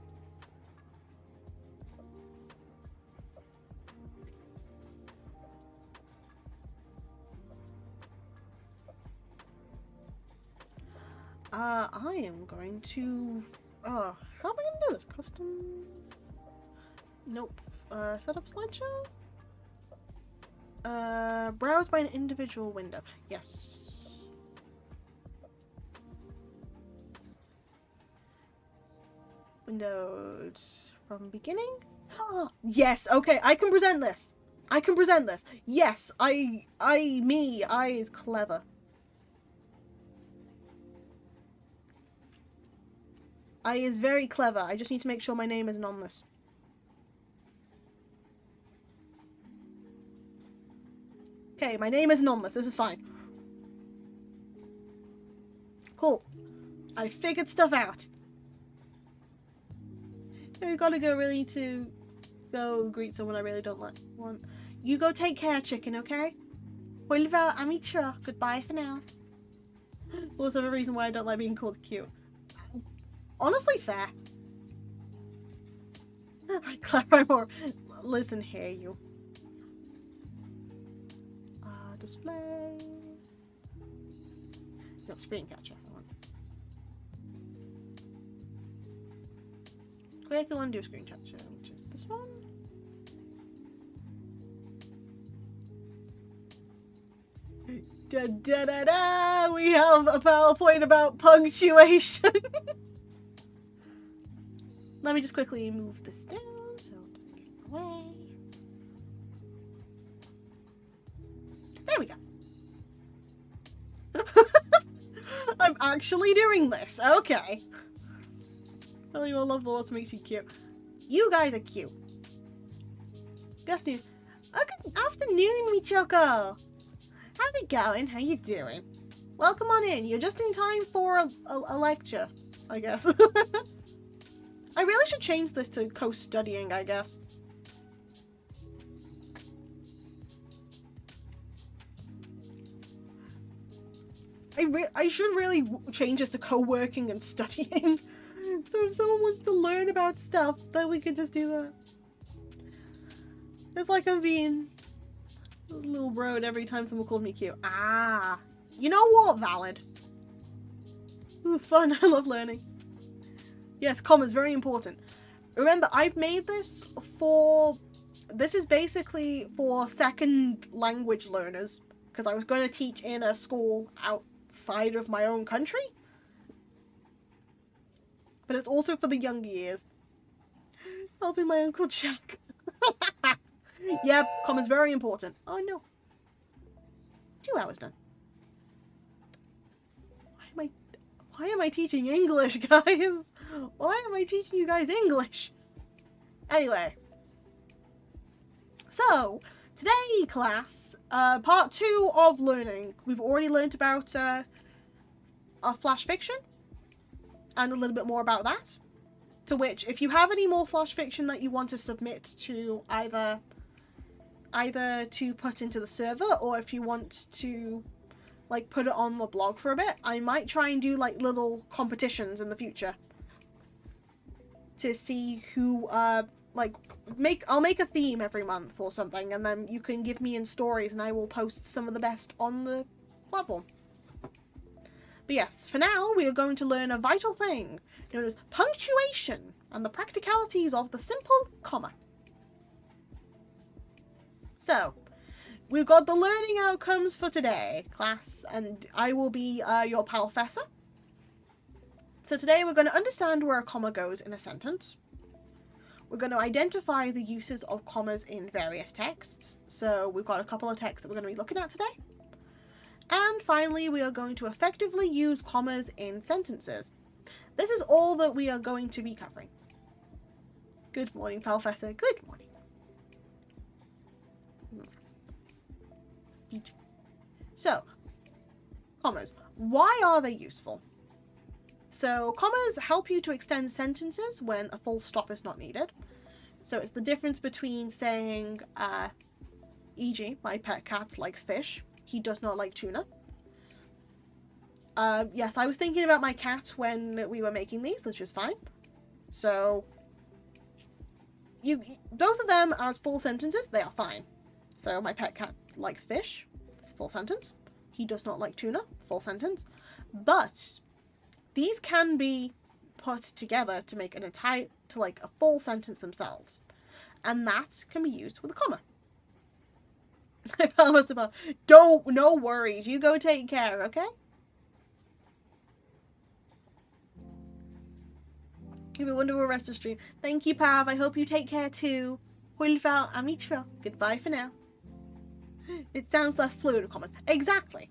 I am going to... how am I going to do this? Custom... Nope. Set up slideshow? Browse by an individual window. Yes. Windows from beginning? Yes, okay, I can present this. I can present this. Yes, I is clever. I is very clever. I just need to make sure my name isn't on this. Okay, my name isn't on this. This is fine. Cool. I figured stuff out. I gotta go really to go greet someone I really don't want. You go take care, chicken, okay? Oliver, Amitra. Goodbye for now. Also the reason why I don't like being called cute. Honestly, fair. Clara more. Listen here, you. Display. No, screen catcher. I want. Quick, I want to do a screen capture, which is this one. Da da da da! We have a PowerPoint about punctuation. Let me just quickly move this down so it doesn't get in the way. There we go. I'm actually doing this. Okay. Oh, you all love bullets makes you cute. You guys are cute. Good afternoon. Oh, good afternoon, Michoko. How's it going? How you doing? Welcome on in. You're just in time for a lecture, I guess. I really should change this to co-studying, I guess. I should really change this to co-working and studying. So if someone wants to learn about stuff, then we could just do that. It's like I'm being a little broed every time someone calls me cute. Ah, you know what? Valid. Ooh, fun. I love learning. Yes, commas, very important. Remember, I've made this for... This is basically for second language learners. Because I was going to teach in a school outside of my own country. But it's also for the younger years. Helping my Uncle Jack. Yep, commas, very important. Oh no. 2 hours done. Why am I teaching English, guys? Why am I teaching you guys English? Anyway. So, today, class, part 2 of learning. We've already learned about our flash fiction. And a little bit more about that. To which, if you have any more flash fiction that you want to submit to either to put into the server, or if you want to like put it on the blog for a bit, I might try and do like little competitions in the future to see who I'll make a theme every month or something, and then you can give me in stories and I will post some of the best on the platform. But yes, for now we are going to learn a vital thing known as punctuation and the practicalities of the simple comma. So, we've got the learning outcomes for today, class, and I will be your professor. So today we're going to understand where a comma goes in a sentence. We're going to identify the uses of commas in various texts. So we've got a couple of texts that we're going to be looking at today. And finally, we are going to effectively use commas in sentences. This is all that we are going to be covering. Good morning, Professor. Good morning. So, commas. Why are they useful? So, commas help you to extend sentences when a full stop is not needed. So, it's the difference between saying, e.g., my pet cat likes fish. He does not like tuna. Yes, I was thinking about my cat when we were making these, which was fine. So, both of them as full sentences, they are fine. So, my pet cat likes fish, it's a full sentence. He does not like tuna, full sentence. But, these can be put together to make an entire, to like a full sentence themselves. And that can be used with a comma. I promised about, no worries, you go take care, okay? Have a wonderful rest of stream. Thank you, Pav. I hope you take care too. Hulva amitra. Goodbye for now. It sounds less fluid with commas. Exactly.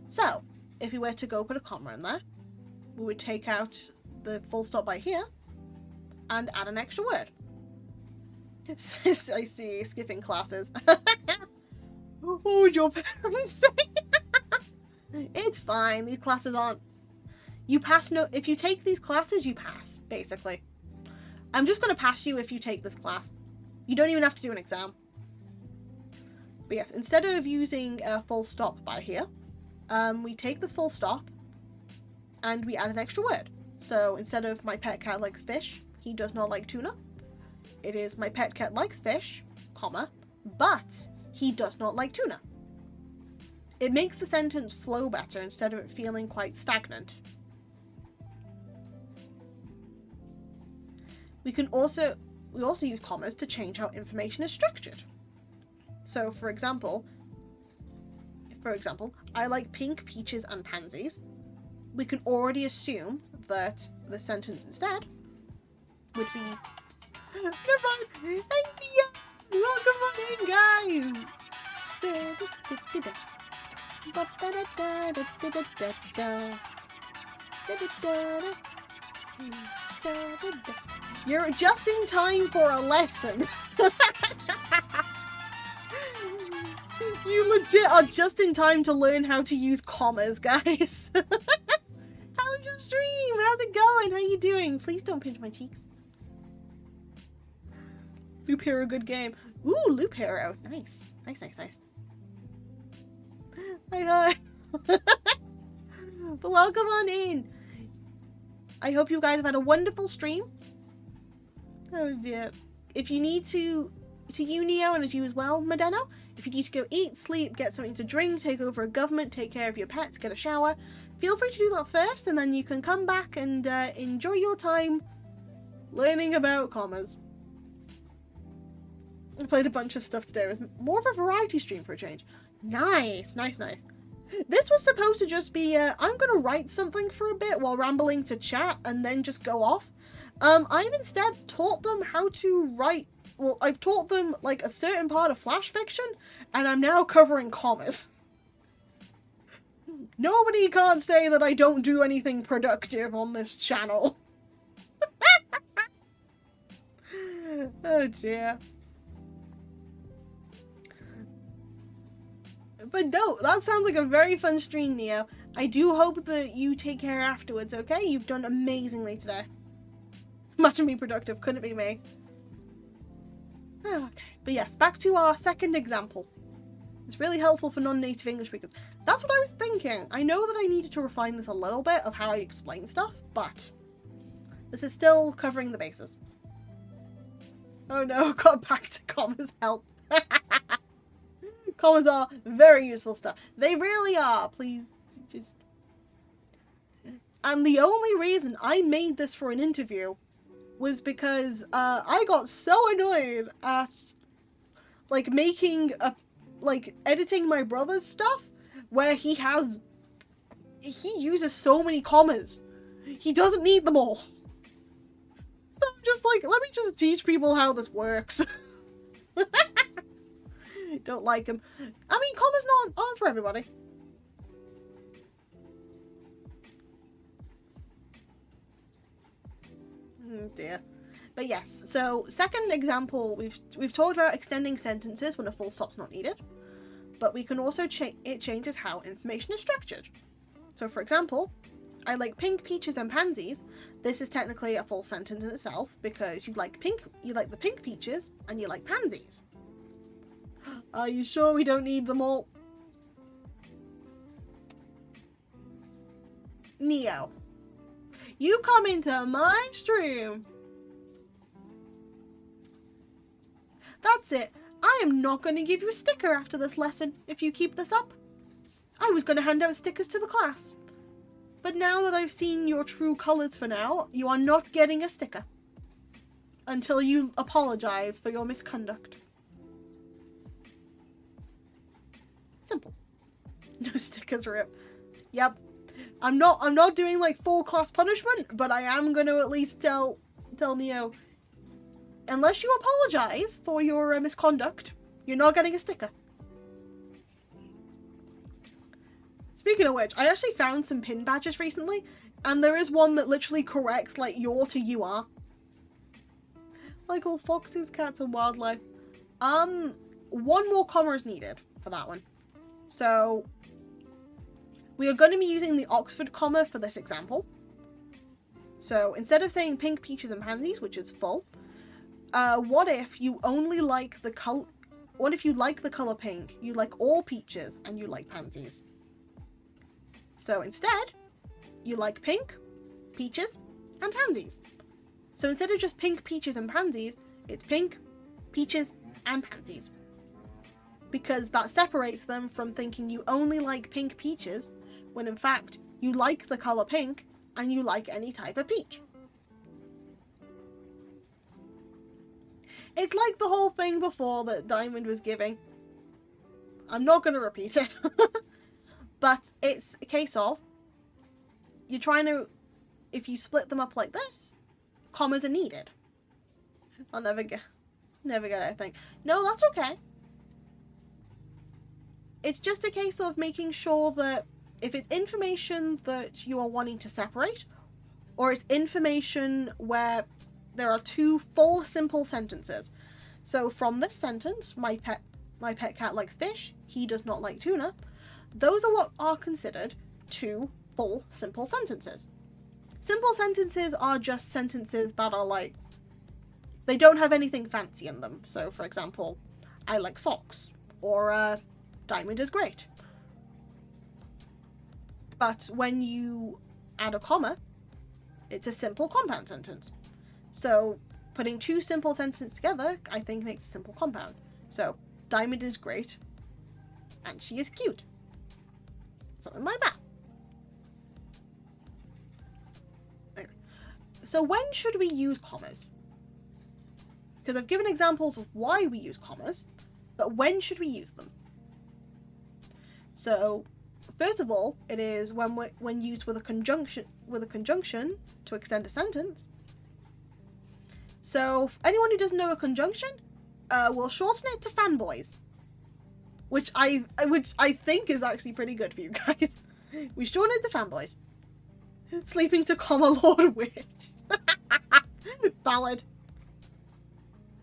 So, if we were to go put a comma in there, we would take out the full stop by here and add an extra word. I see, skipping classes. What would your parents say? It's fine. These classes aren't... You pass no... If you take these classes, you pass, basically. I'm just going to pass you if you take this class. You don't even have to do an exam. But yes, instead of using a full stop by here, we take this full stop and we add an extra word. So instead of my pet cat likes fish, he does not like tuna. It is my pet cat likes fish, comma, but he does not like tuna. It makes the sentence flow better instead of it feeling quite stagnant. We also use commas to change how information is structured. So for example, I like pink, peaches, and pansies. We can already assume that the sentence instead would be... Hey, welcome on in, guys! You're just in time for a lesson. You legit are just in time to learn how to use commas, guys. How's your stream? How's it going? How you doing? Please don't pinch my cheeks. Loop Hero, good game. Ooh, Loop Hero. Nice. Nice. Hi. But welcome on in. I hope you guys have had a wonderful stream. Oh dear. If you need to you, Neo, and you as well, Medeno, if you need to go eat, sleep, get something to drink, take over a government, take care of your pets, get a shower, feel free to do that first, and then you can come back and enjoy your time learning about commas. I played a bunch of stuff today. It was more of a variety stream for a change. Nice. This was supposed to just be, I'm going to write something for a bit while rambling to chat and then just go off. I've instead taught them how to write. Well, I've taught them, like, a certain part of flash fiction, and I'm now covering commas. Nobody can't say that I don't do anything productive on this channel. Oh, dear. But no, that sounds like a very fun stream, Neo. I do hope that you take care afterwards, okay? You've done amazingly today. Imagine being productive, couldn't be me. Okay, but yes, back to our second example. It's really helpful for non-native English speakers. That's what I was thinking. I know that I needed to refine this a little bit of how I explain stuff, but this is still covering the bases. Oh no, got back to commas, help. Commas are very useful stuff. They really are. Please, just... And the only reason I made this for an interview was because I got so annoyed at, like, editing my brother's stuff, where he uses so many commas. He doesn't need them all. I'm just like, let me just teach people how this works. Don't like him. I mean, commas aren't for everybody. Oh dear. But yes, so second example, we've talked about extending sentences when a full stop's not needed, but we can also it changes how information is structured. So for example, I like pink, peaches, and pansies. This is technically a full sentence in itself because you like the pink peaches, and you like pansies. Are you sure we don't need them all? Neo, you come into my stream. That's it. I am not going to give you a sticker after this lesson if you keep this up. I was going to hand out stickers to the class. But now that I've seen your true colours for now, you are not getting a sticker. Until you apologise for your misconduct. Simple. No stickers, Rip. Yep. I'm not doing like full class punishment, but I am going to at least tell Neo, unless you apologise for your misconduct, you're not getting a sticker. Speaking of which, I actually found some pin badges recently, and there is one that literally corrects like your to you are. Like all foxes, cats, and wildlife. One more comma is needed for that one. So we are going to be using the Oxford comma for this example. So instead of saying pink, peaches, and pansies, which is full, what if you only like the color? What if you like the color pink, you like all peaches, and you like pansies? So instead, you like pink, peaches, and pansies. So instead of just pink, peaches, and pansies, it's pink, peaches, and pansies. Because that separates them from thinking you only like pink peaches, when in fact, you like the colour pink, and you like any type of peach. It's like the whole thing before that Diamond was giving. I'm not going to repeat it. But it's a case of, you're trying to, if you split them up like this, commas are needed. I'll never get it, I think. No, that's okay. It's just a case of making sure that if it's information that you are wanting to separate, or it's information where there are two full simple sentences. So from this sentence, my pet cat likes fish, he does not like tuna. Those are what are considered two full simple sentences. Simple sentences are just sentences that are like, they don't have anything fancy in them. So for example, I like socks, or Diamond is great. But when you add a comma, it's a simple compound sentence. So putting two simple sentences together, I think, makes a simple compound. So Diamond is great, and she is cute. Something like that. Okay. So when should we use commas? Because I've given examples of why we use commas, but when should we use them? So first of all, it is when used with a conjunction to extend a sentence. So for anyone who doesn't know a conjunction, we'll shorten it to fanboys. Which I think is actually pretty good for you guys. We shorten it to fanboys. Sleeping to comma Lord Witch. Valid.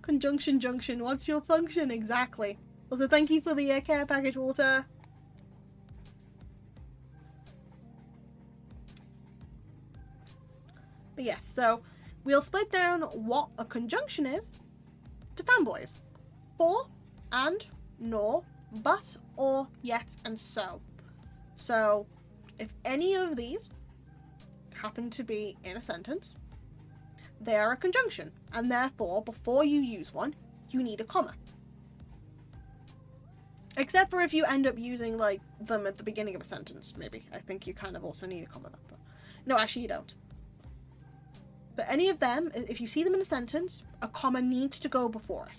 Conjunction junction, what's your function? Exactly. Also, thank you for the care package, Walter. But yes, so we'll split down what a conjunction is to fanboys. For, and, nor, but, or, yet, and so. So, if any of these happen to be in a sentence, they are a conjunction, and therefore, before you use one, you need a comma. Except for if you end up using, like, them at the beginning of a sentence, maybe. I think you kind of also need a comma there, but no, actually you don't. But any of them, if you see them in a sentence, a comma needs to go before it.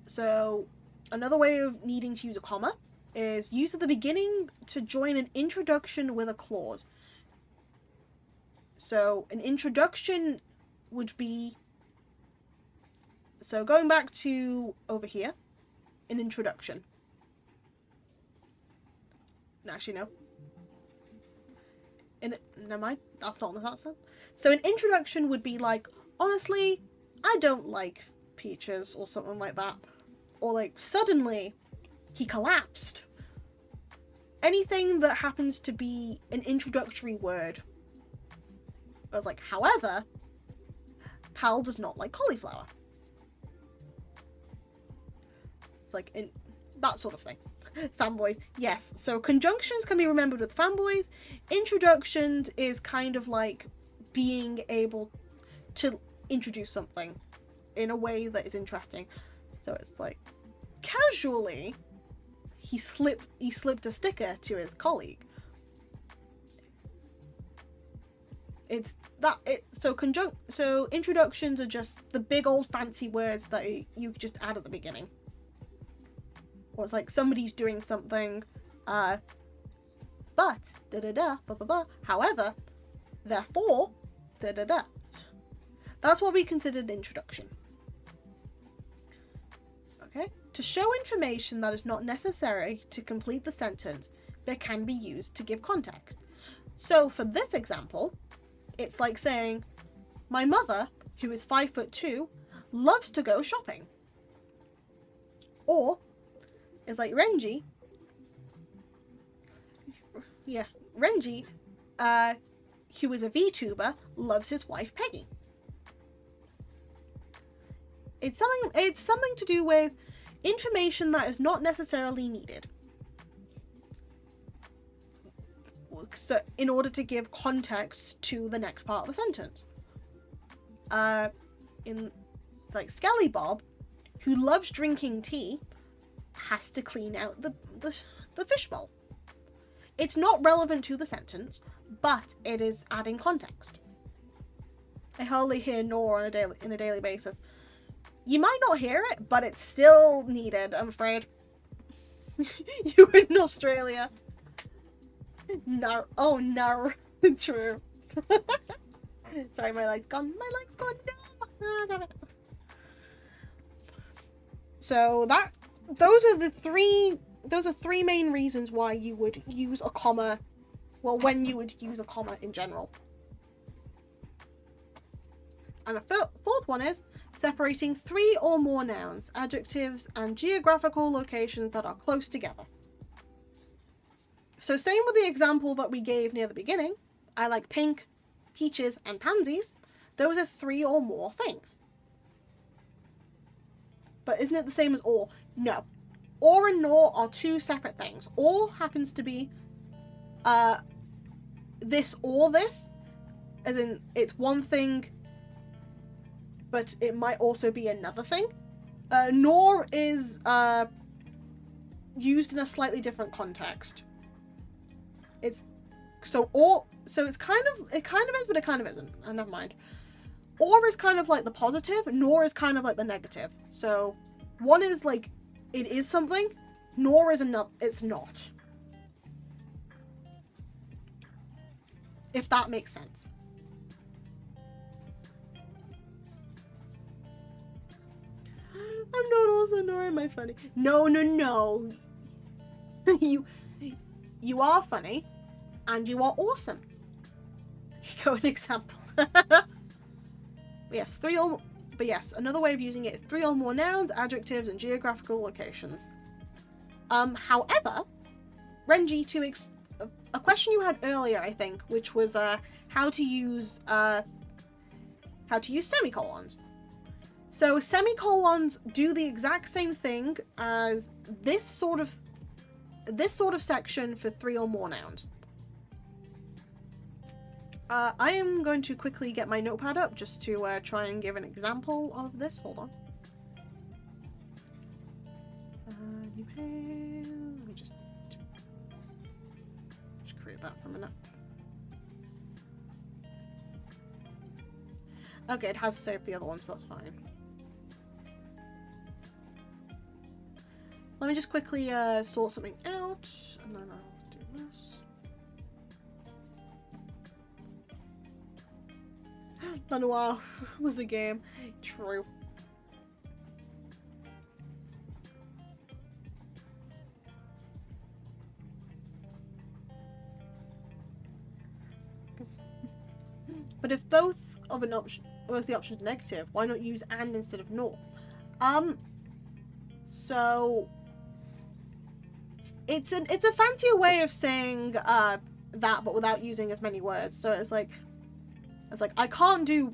So, another way of needing to use a comma is use at the beginning to join an introduction with a clause. So, an introduction would be... So, going back to over here, an introduction. Actually, no. Never mind, that's not that sense. So, an introduction would be like, honestly, I don't like peaches, or something like that. Or like, suddenly, he collapsed. Anything that happens to be an introductory word. I was like, however, Pal does not like cauliflower. It's like, that sort of thing. Fanboys, yes. So conjunctions can be remembered with fanboys. Introductions is kind of like being able to introduce something in a way that is interesting. So it's like, casually, he slipped a sticker to his colleague. So introductions are just the big old fancy words that you just add at the beginning. Or it's like somebody's doing something, but da da da ba ba ba. However, therefore, da da da. That's what we considered introduction. Okay? To show information that is not necessary to complete the sentence, but can be used to give context. So for this example, it's like saying, my mother, who is 5'2", loves to go shopping. Or, it's like Renji, who is a VTuber, loves his wife Peggy. It's something to do with information that is not necessarily needed. So in order to give context to the next part of the sentence. In like Skelly Bob, who loves drinking tea, has to clean out the fishbowl. It's not relevant to the sentence, but it is adding context. I hardly hear Nor on a daily basis. You might not hear it, but it's still needed, I'm afraid. You in Australia. No. Oh, no. True. Sorry, my leg's gone. My leg's gone. No. Ah, damn it. So those are three main reasons why you would use a comma. Well, when you would use a comma in general. And a fourth one is separating 3 or more nouns, adjectives, and geographical locations that are close together. So same with the example that we gave near the beginning. I like pink, peaches, and pansies. Those are 3 or more things. But isn't it the same as or? No. Or and nor are 2 separate things. Or happens to be this or this, as in it's one thing, but it might also be another thing. Nor is used in a slightly different context. It's kind of is, but it kind of isn't. Never mind. Or is kind of like the positive, nor is kind of like the negative. So one is like it is something, nor is another. It's not. If that makes sense. I'm not also nor am I funny. No. You are funny, and you are awesome. Go an example. Yes, another way of using it is 3 or more nouns, adjectives, and geographical locations. However, Renji, a question you had earlier, I think, which was how to use semicolons. So semicolons do the exact same thing as this sort of section for 3 or more nouns. I am going to quickly get my notepad up just to try and give an example of this. Hold on. New page. Let me just create that for a minute. Okay, it has saved the other one, so that's fine. Let me just quickly sort something out, and then I'll do this. Lanoir was a game. True. But if both the options are negative, why not use and instead of nor? So it's a fancier way of saying that, but without using as many words. So it's like I can't do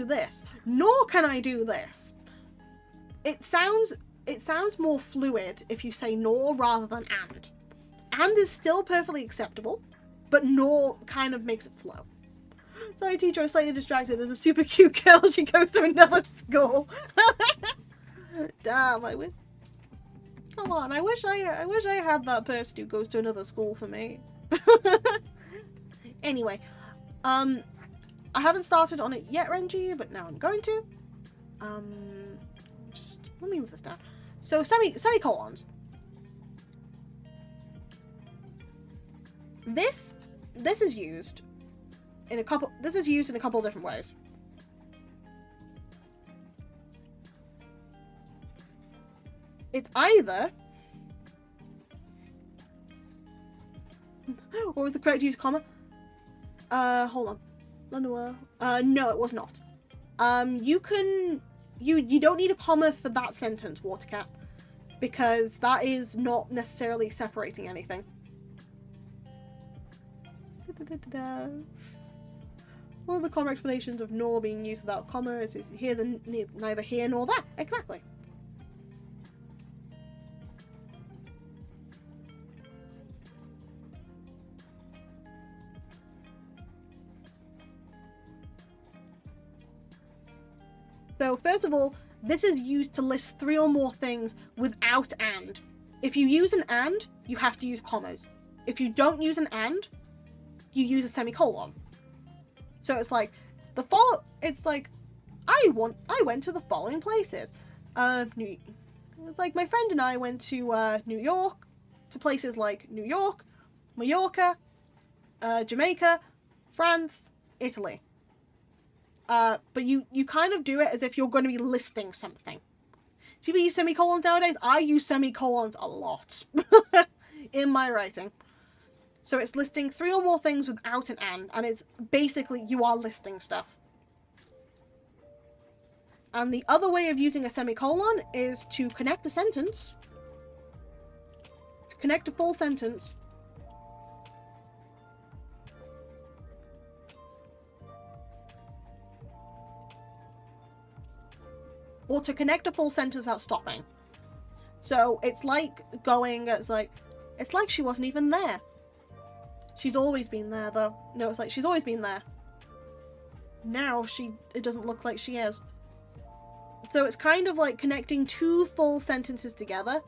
this, nor can I do this. It sounds more fluid if you say nor rather than and. And is still perfectly acceptable, but nor kind of makes it flow. Sorry, teacher, I'm slightly distracted. There's a super cute girl. She goes to another school. Damn, I wish. Come on, I wish I had that person who goes to another school for me. Anyway, I haven't started on it yet, Renji, but now I'm going to. Just let me move this down. So semicolons. This is used in a couple. This is used in a couple of different ways. It's either. What was the correct use of comma? Hold on. No, it was not. You don't need a comma for that sentence, Watercat, because that is not necessarily separating anything. One of the common explanations of nor being used without comma is here neither here nor there. Exactly. So first of all, this is used to list 3 or more things without and. If you use an and, you have to use commas. If you don't use an and, you use a semicolon. So it's like it's like I went to the following places. It's like my friend and I went to New York, to places like New York, Mallorca, Jamaica, France, Italy. But you kind of do it as if you're going to be listing something. People use semicolons nowadays. I use semicolons a lot in my writing. So it's listing 3 or more things without an and it's basically you are listing stuff. And the other way of using a semicolon is to connect a sentence. To connect a full sentence. Or to connect a full sentence without stopping. So it's like she wasn't even there. She's always been there, though. No, it's like she's always been there. Now it doesn't look like she is. So it's kind of like connecting 2 full sentences together,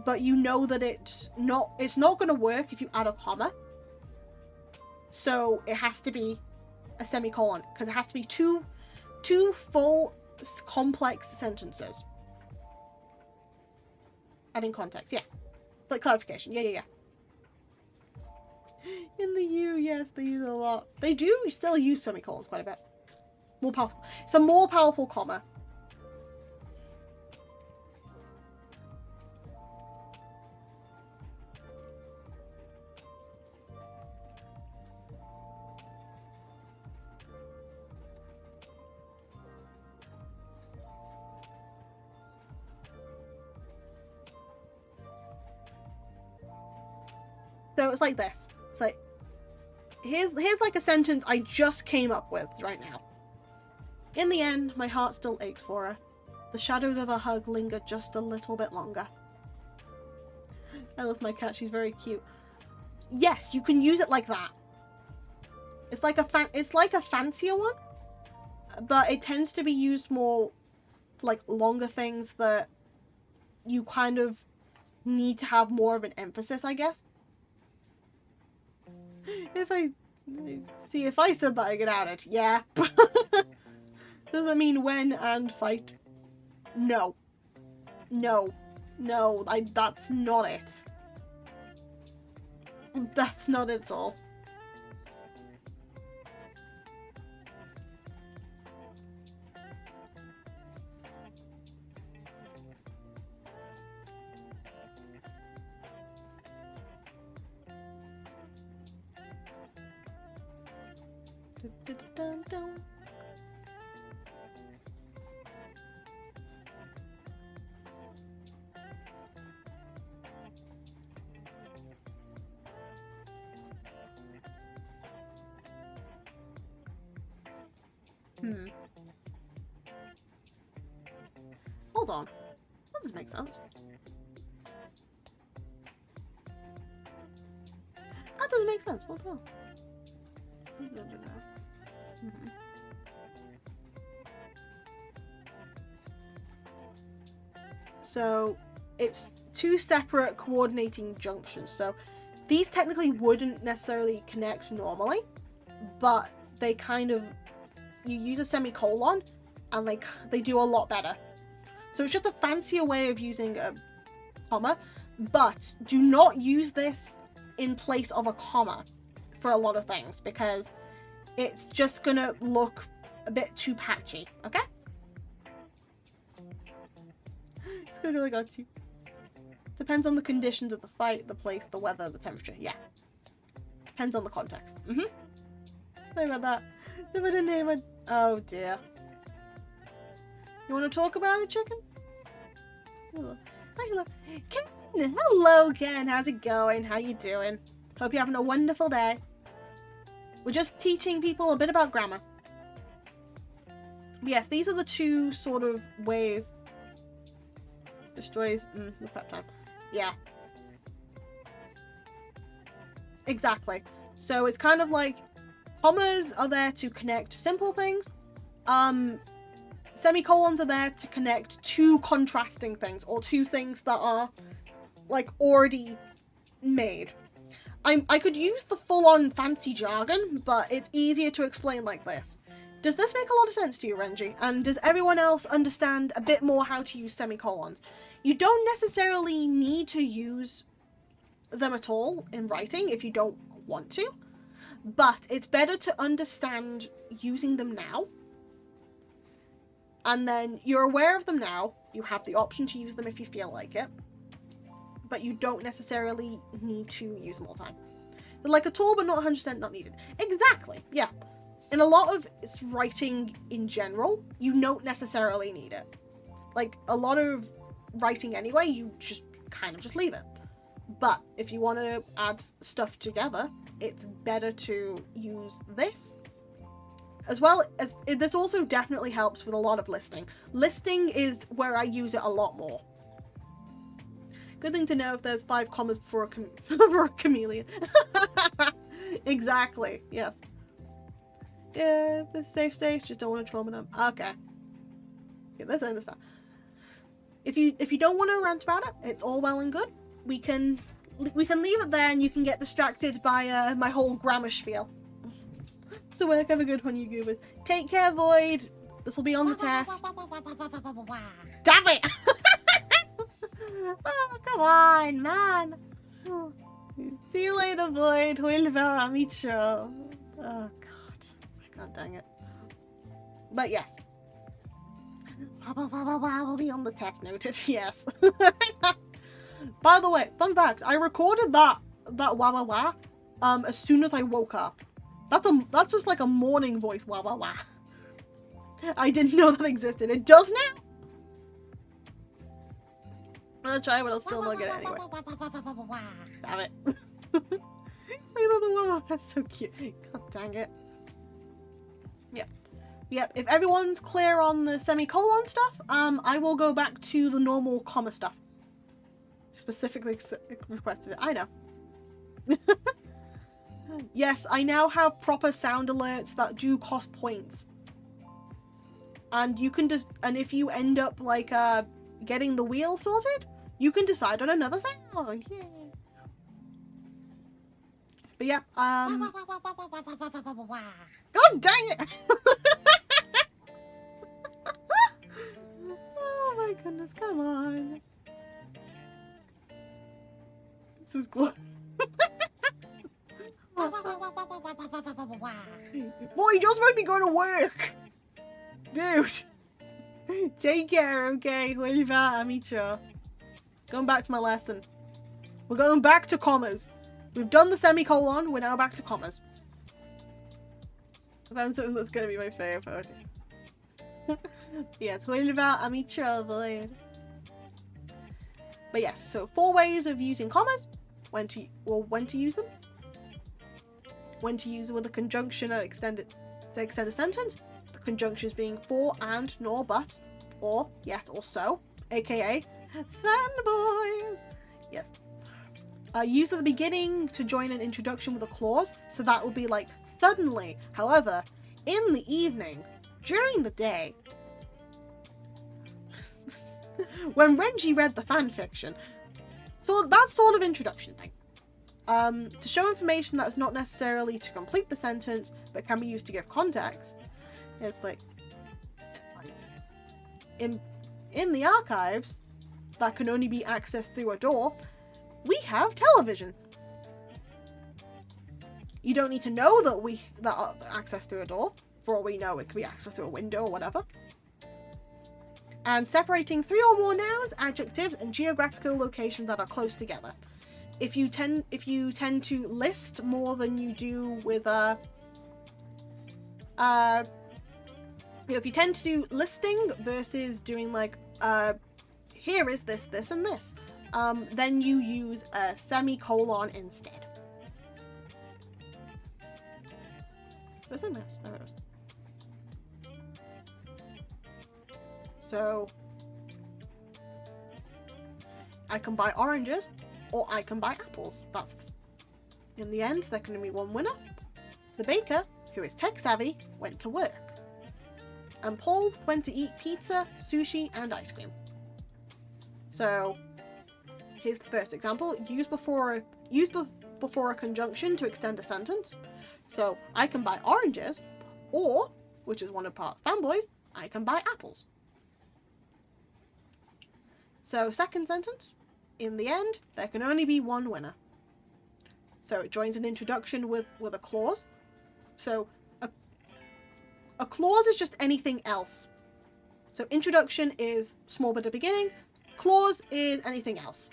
but you know that it's not going to work if you add a comma. So it has to be a semicolon, because it has to be two full complex sentences. Adding context, yeah. Like clarification, yeah. In the U, yes, they use a lot. They do still use semicolons quite a bit. More powerful. It's a more powerful comma. So it's like this. It's like, here's like a sentence I just came up with right now. In the end, my heart still aches for her. The shadows of her hug linger just a little bit longer. I love my cat. She's very cute. Yes, you can use it like that. It's like a fancier one, but it tends to be used more for like longer things that you kind of need to have more of an emphasis, I guess. If I said that I get outed, yeah. Does that mean when and fight? No. That's not it. That's not it at all. Hold on. That doesn't make sense. That doesn't make sense. What the hell? So it's two separate coordinating junctions. So these technically wouldn't necessarily connect normally, but they kind of, you use a semicolon and they do a lot better. So it's just a fancier way of using a comma, but do not use this in place of a comma for a lot of things because it's just gonna look a bit too patchy, okay? It's gonna I got you. Depends on the conditions of the fight, the place, the weather, the temperature. Yeah. Depends on the context. Sorry about that. If I didn't name it. Oh dear. You want to talk about it, chicken? Hello. Hi, hello. Ken! Hello, Ken. How's it going? How you doing? Hope you're having a wonderful day. We're just teaching people a bit about grammar. But yes, these are the two sort of ways. Destroys the prep time. Yeah. Exactly. So it's kind of like commas are there to connect simple things. Semicolons are there to connect two contrasting things or two things that are like already made. I could use the full-on fancy jargon, but it's easier to explain like this. Does this make a lot of sense to you, Renji? And does everyone else understand a bit more how to use semicolons? You don't necessarily need to use them at all in writing if you don't want to, but it's better to understand using them now. And then you're aware of them now. You have the option to use them if you feel like it, but you don't necessarily need to use them all the time. They're like a tool, but not 100% not needed. Exactly, yeah. In a lot of writing in general, you don't necessarily need it. Like, a lot of writing anyway, you just kind of just leave it. But if you want to add stuff together, it's better to use this. As well as, this also definitely helps with a lot of listing. Listing is where I use it a lot more. Good thing to know if there's 5 commas before a chameleon. Exactly, yes. Yeah, the safe states, just don't want to trauma them. Okay. Yeah, this I understand. If you don't want to rant about it, it's all well and good. We can leave it there and you can get distracted by my whole grammar spiel. So work, have a good one, you goobers. Take care, Void. This will be on the test. Damn it! Oh, come on, man. Oh. See you later, Void. I'll meet you. Oh, God dang it. But yes. Will be on the test, noted. Yes. By the way, fun fact, I recorded that wah wah wah as soon as I woke up. That's just like a morning voice wah wah wah. I didn't know that existed. It does now. I'm gonna try, but I'll still not get it anyway. Damn it. I love the wah wah. That's so cute. God dang it. Yep, if everyone's clear on the semicolon stuff, I will go back to the normal comma stuff. Specifically requested it. I know. Yes, I now have proper sound alerts that do cost points. And you can just, and if you end up like getting the wheel sorted, you can decide on another sound. Yay. But yeah, God dang it! Oh my goodness, come on. This is glorious. Boy, you just made me go to work! Dude! Take care, okay? Going back to my lesson. We're going back to commas. We've done the semicolon, we're now back to commas. I found something that's gonna be my favorite. Yeah, Void. But yeah, so 4 ways of using commas. When to use them. When to use them with a conjunction to extend a sentence. The conjunctions being for, and, nor, but, or, yet, or so. AKA fanboys. Yes. Use at the beginning to join an introduction with a clause. So that would be like, suddenly, however, in the evening, during the day. When Renji read the fanfiction, So that sort of introduction thing. To show information that is not necessarily to complete the sentence, but can be used to give context. It's like in the archives that can only be accessed through a door, we have television. You don't need to know that access through a door. For all we know, it could be accessed through a window or whatever. And separating 3 or more nouns, adjectives, and geographical locations that are close together. If you tend to list more than you do with if you tend to do listing versus doing like here is this, this, and this, then you use a semicolon instead. Where's my mouse? There it is. So I can buy oranges or I can buy apples. In the end, there can only be one winner. The baker, who is tech savvy, went to work. And Paul went to eat pizza, sushi, and ice cream. So here's the first example. Use before a conjunction to extend a sentence. So I can buy oranges, or, which is one of part fanboys, I can buy apples. So second sentence, in the end, there can only be one winner. So it joins an introduction with a clause. So a clause is just anything else. So introduction is small bit of beginning, clause is anything else.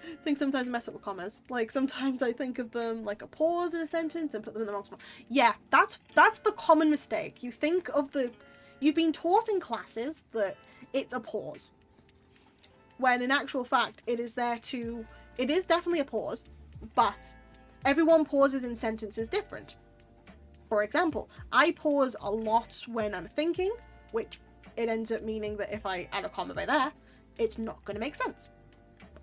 I think sometimes I mess up with commas. Like sometimes I think of them like a pause in a sentence and put them in the wrong spot. Yeah, that's the common mistake. You've been taught in classes that it's a pause. When in actual fact it is definitely a pause, but everyone pauses in sentences different. For example, I pause a lot when I'm thinking, which it ends up meaning that if I add a comma by there, it's not going to make sense.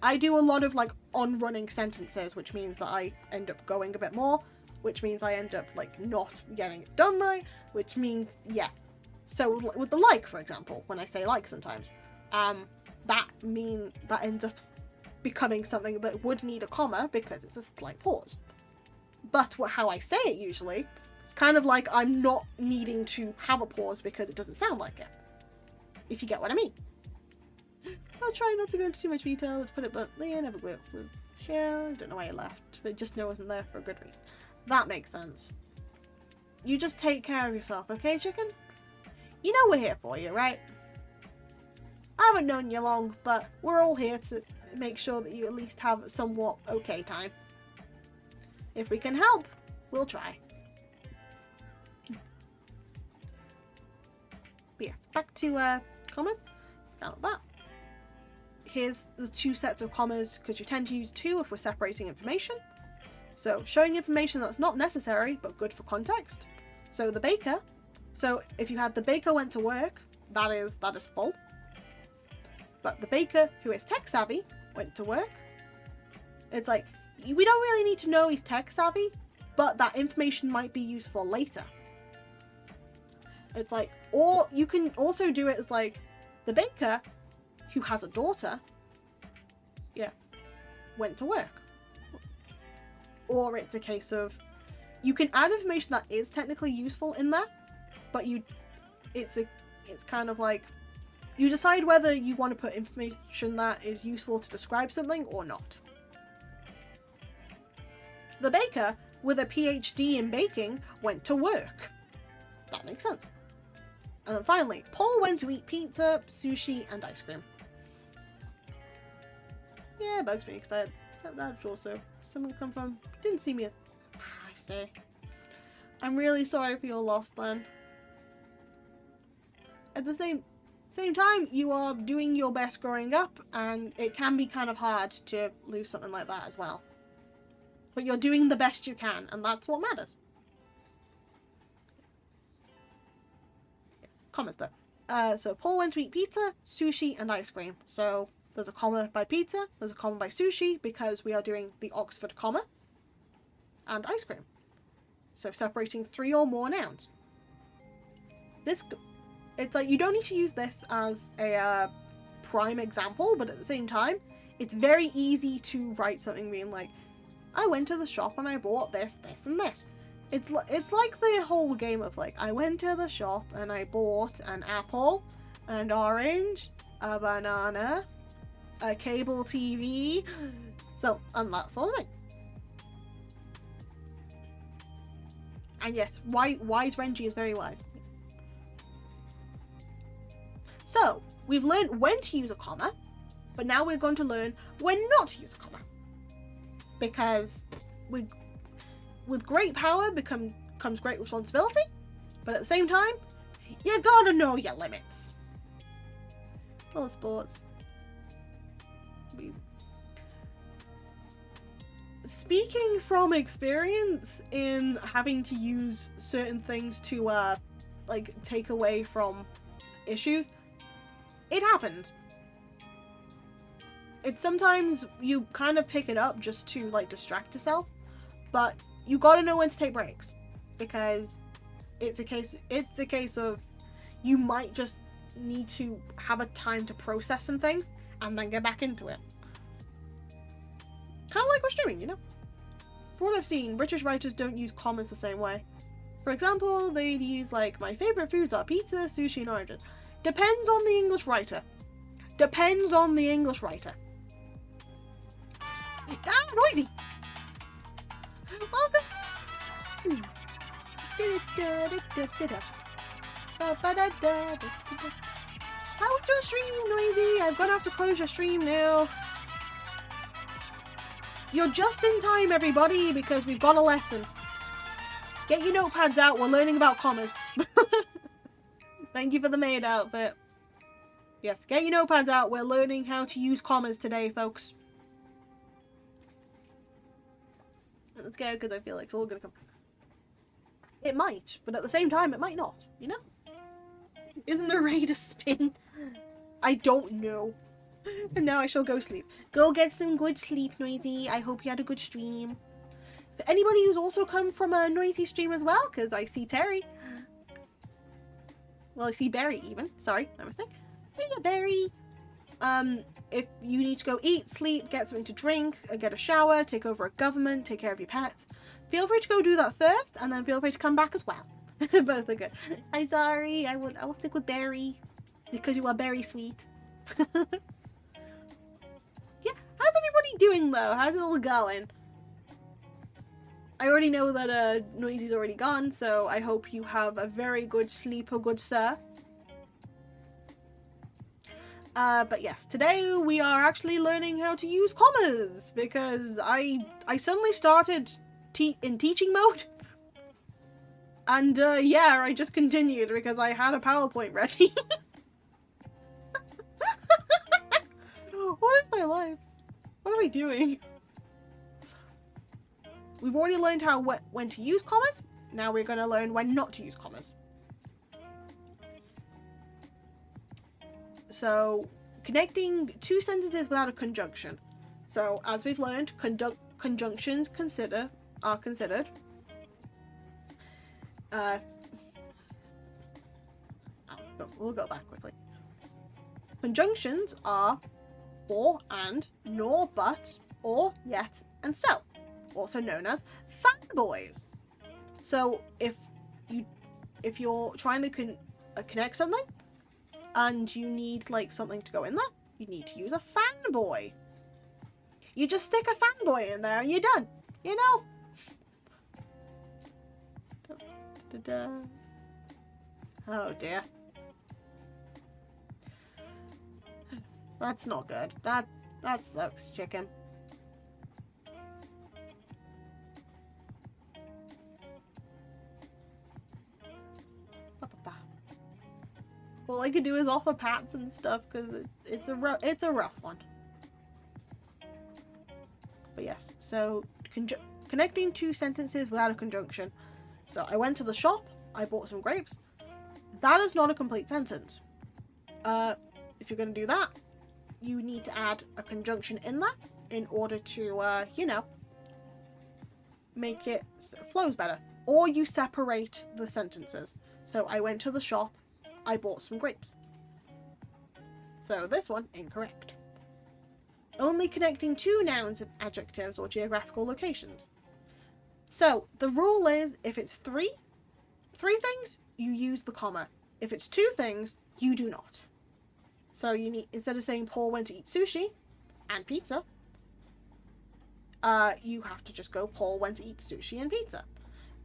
I do a lot of like on-running sentences, which means that I end up going a bit more, which means I end up like not getting it done right, which means, yeah. So with the like, for example, when I say like sometimes, that ends up becoming something that would need a comma because it's a slight pause. But how I say it usually, it's kind of like I'm not needing to have a pause because it doesn't sound like it. If you get what I mean. I'll try not to go into too much detail. Let's put it bluntly. I never will. Here, I don't know why it left. But just know it wasn't there for a good reason. That makes sense. You just take care of yourself, okay, chicken? You know we're here for you, right? I haven't known you long, but we're all here to make sure that you at least have a somewhat okay time. If we can help, we'll try. But yes, back to commas. Let's count that. Here's the 2 sets of commas, because you tend to use 2 if we're separating information. So showing information that's not necessary, but good for context. So the baker. So if you had the baker went to work, that is full. But the baker, who is tech savvy, went to work. It's like, we don't really need to know he's tech savvy, but that information might be useful later. It's like, or you can also do it as like, the baker, who has a daughter, yeah, went to work. Or it's a case of, you can add information that is technically useful in there, but it's kind of like, you decide whether you want to put information that is useful to describe something or not. The baker, with a PhD in baking, went to work. That makes sense. And then finally, Paul went to eat pizza, sushi, and ice cream. Yeah, it bugs me, because that's also something come from, didn't see me as, I say. I'm really sorry for your loss then. At the same time, you are doing your best growing up, and it can be kind of hard to lose something like that as well. But you're doing the best you can, and that's what matters. Commas though. So Paul went to eat pizza, sushi, and ice cream. So there's a comma by pizza, there's a comma by sushi, because we are doing the Oxford comma, and ice cream. So separating 3 or more nouns. It's like, you don't need to use this as a prime example, but at the same time, it's very easy to write something being like, I went to the shop and I bought this, this, and this. It's like the whole game of like, I went to the shop and I bought an apple, an orange, a banana, a cable TV, so, and that sort of thing. And yes, wise Renji is very wise. So, we've learned when to use a comma, but now we're going to learn when not to use a comma. Because with great power comes great responsibility, but at the same time, you gotta know your limits. Little sports. Speaking from experience in having to use certain things to like take away from issues, it happened. It's sometimes you kind of pick it up just to like distract yourself, but you gotta know when to take breaks, because it's a case of you might just need to have a time to process some things and then get back into it. Kind of like with streaming, you know? For what I've seen, British writers don't use commas the same way. For example, they'd use like, my favourite foods are pizza, sushi, and oranges. Depends on the English writer. Depends on the English writer. Ah, noisy! Welcome! How would your stream, Noisy? I'm gonna have to close your stream now. You're just in time, everybody, because we've got a lesson. Get your notepads out, we're learning about commas. Thank you for the maid outfit. Yes, get your notepads out, we're learning how to use commas today, folks. Let's go, because I feel like it's all gonna come. It might, but at the same time, it might not, you know? Isn't a raid a spin? I don't know. And now I shall go sleep. Go get some good sleep, Noisy. I hope you had a good stream. For anybody who's also come from a Noisy stream as well, because I see Terry. Well, I see Barry even. Sorry, my mistake. Hey, Barry. If you need to go eat, sleep, get something to drink, get a shower, take over a government, take care of your pets, feel free to go do that first, and then feel free to come back as well. Both are good. I'm sorry, I will stick with Barry, because you are very sweet. Yeah, how's everybody doing though? How's it all going? I already know that Noisy's already gone, so I hope you have a very good sleep, oh good sir. But yes, today we are actually learning how to use commas, because I suddenly started in teaching mode. And yeah, I just continued because I had a PowerPoint ready. What is my life? What am I doing? We've already learned how when to use commas. Now we're going to learn when not to use commas. So, connecting two sentences without a conjunction. So, as we've learned, conjunctions are considered. We'll go back quickly. Conjunctions are or, and, nor, but, or, yet, and so. Also known as fanboys. So if you're trying to connect something and you need like something to go in there, you need to use a fanboy. You just stick a fanboy in there and you're done. You know? Oh dear. That's not good. That sucks, chicken. All I can do is offer pats and stuff because it's a rough one. But yes, so connecting two sentences without a conjunction. So I went to the shop, I bought some grapes. That is not a complete sentence. If you're going to do that, you need to add a conjunction in there in order to, you know, make it flows better. Or you separate the sentences. So I went to the shop, I bought some grapes. So this one, incorrect. Only connecting two nouns, adjectives, or geographical locations. So the rule is, if it's three things, you use the comma. If it's two things, you do not. So you need, instead of saying Paul went to eat sushi and pizza, you have to just go Paul went to eat sushi and pizza.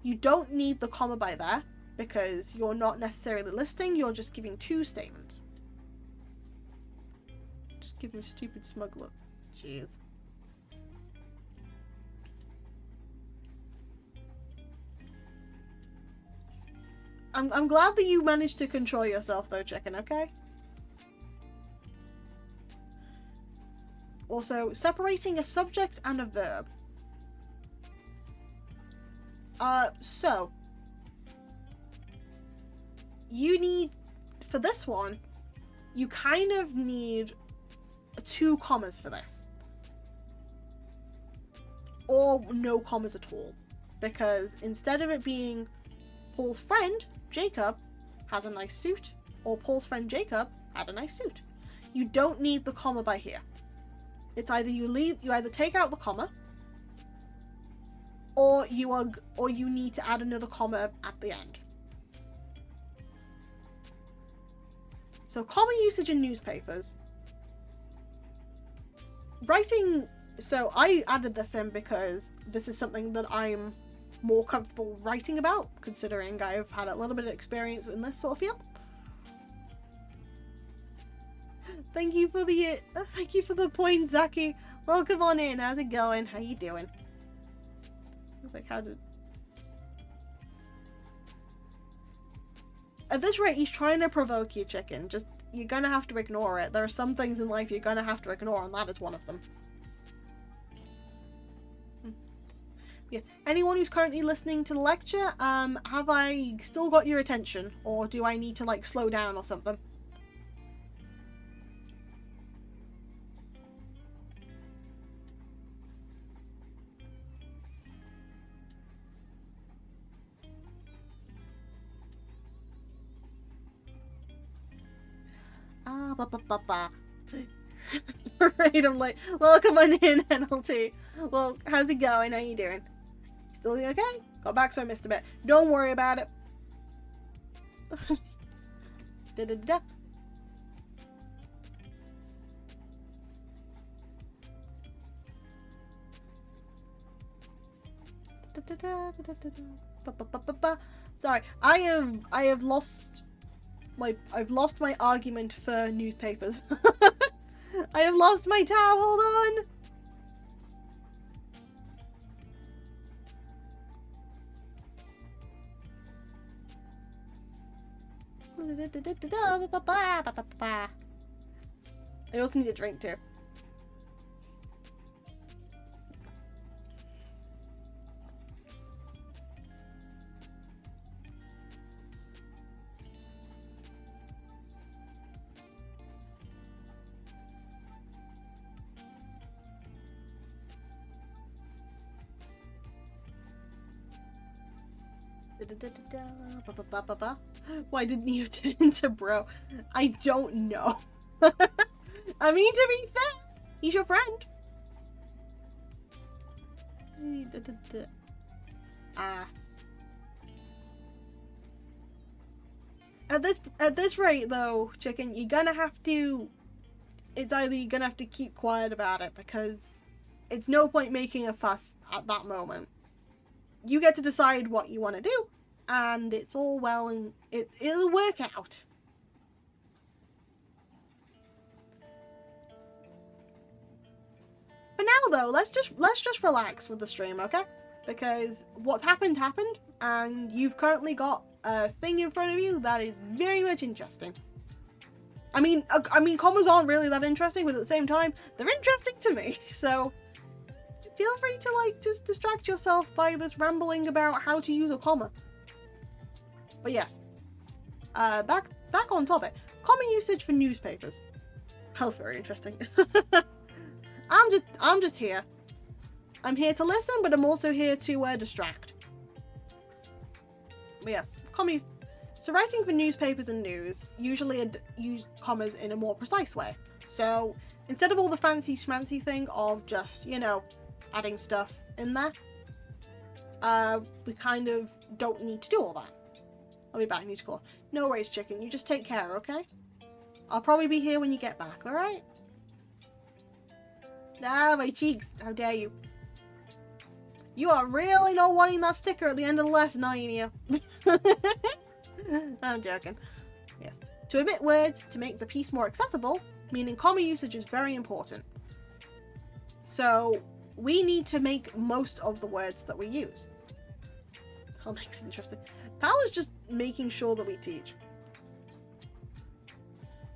You don't need the comma by there because you're not necessarily listing, you're just giving two statements. Just give me a stupid smug look. Jeez. I'm glad that you managed to control yourself though, chicken, okay? Also, separating a subject and a verb. So you need, for this one, you kind of need two commas for this. Or no commas at all. Because instead of it being Paul's friend, Jacob, has a nice suit, or Paul's friend Jacob had a nice suit. You don't need the comma by here. It's either you either take out the comma, or you need to add another comma at the end. So comma usage in newspapers. Writing, so I added this in because this is something that I'm more comfortable writing about, considering I've had a little bit of experience in this sort of field. Thank you for the point, Zaki. Welcome on in. How's it going? How you doing? Like, at this rate, he's trying to provoke you, chicken. Just, you're gonna have to ignore it. There are some things in life you're gonna have to ignore, and that is one of them. Yeah. Anyone who's currently listening to the lecture, have I still got your attention? Or do I need to, like, slow down or something? Right, I'm like, welcome on in, NLT. Well, how's it going? How you doing? Still doing okay? Got back so I missed a bit. Don't worry about it. Da da da. Sorry, I've lost my argument for newspapers. I have lost my tab, hold on. I also need a drink too. Why didn't you turn into bro? I don't know. I mean, to be fair, he's your friend. At this rate though, chicken, you're gonna have to, it's either you're gonna have to keep quiet about it, because it's no point making a fuss at that moment. You get to decide what you want to do, and it's all well, and it'll work out. For now though, let's just relax with the stream, okay? Because what happened, and you've currently got a thing in front of you that is very much interesting. I mean, commas aren't really that interesting, but at the same time, they're interesting to me, so feel free to, like, just distract yourself by this rambling about how to use a comma. But yes, back on topic. Comma usage for newspapers. That's very interesting. I'm just here. I'm here to listen, but I'm also here to distract. But yes, comma use. So writing for newspapers and news usually use commas in a more precise way. So instead of all the fancy schmancy thing of just, you know, adding stuff in there, we kind of don't need to do all that. I'll be back, I need to call. No worries, chicken, you just take care, okay? I'll probably be here when you get back, alright? Ah, my cheeks, how dare you. You are really not wanting that sticker at the end of the lesson, are you? I'm joking. Yes. To omit words to make the piece more accessible, meaning comma usage is very important. So we need to make most of the words that we use. That makes it interesting. Pal is just making sure that we teach.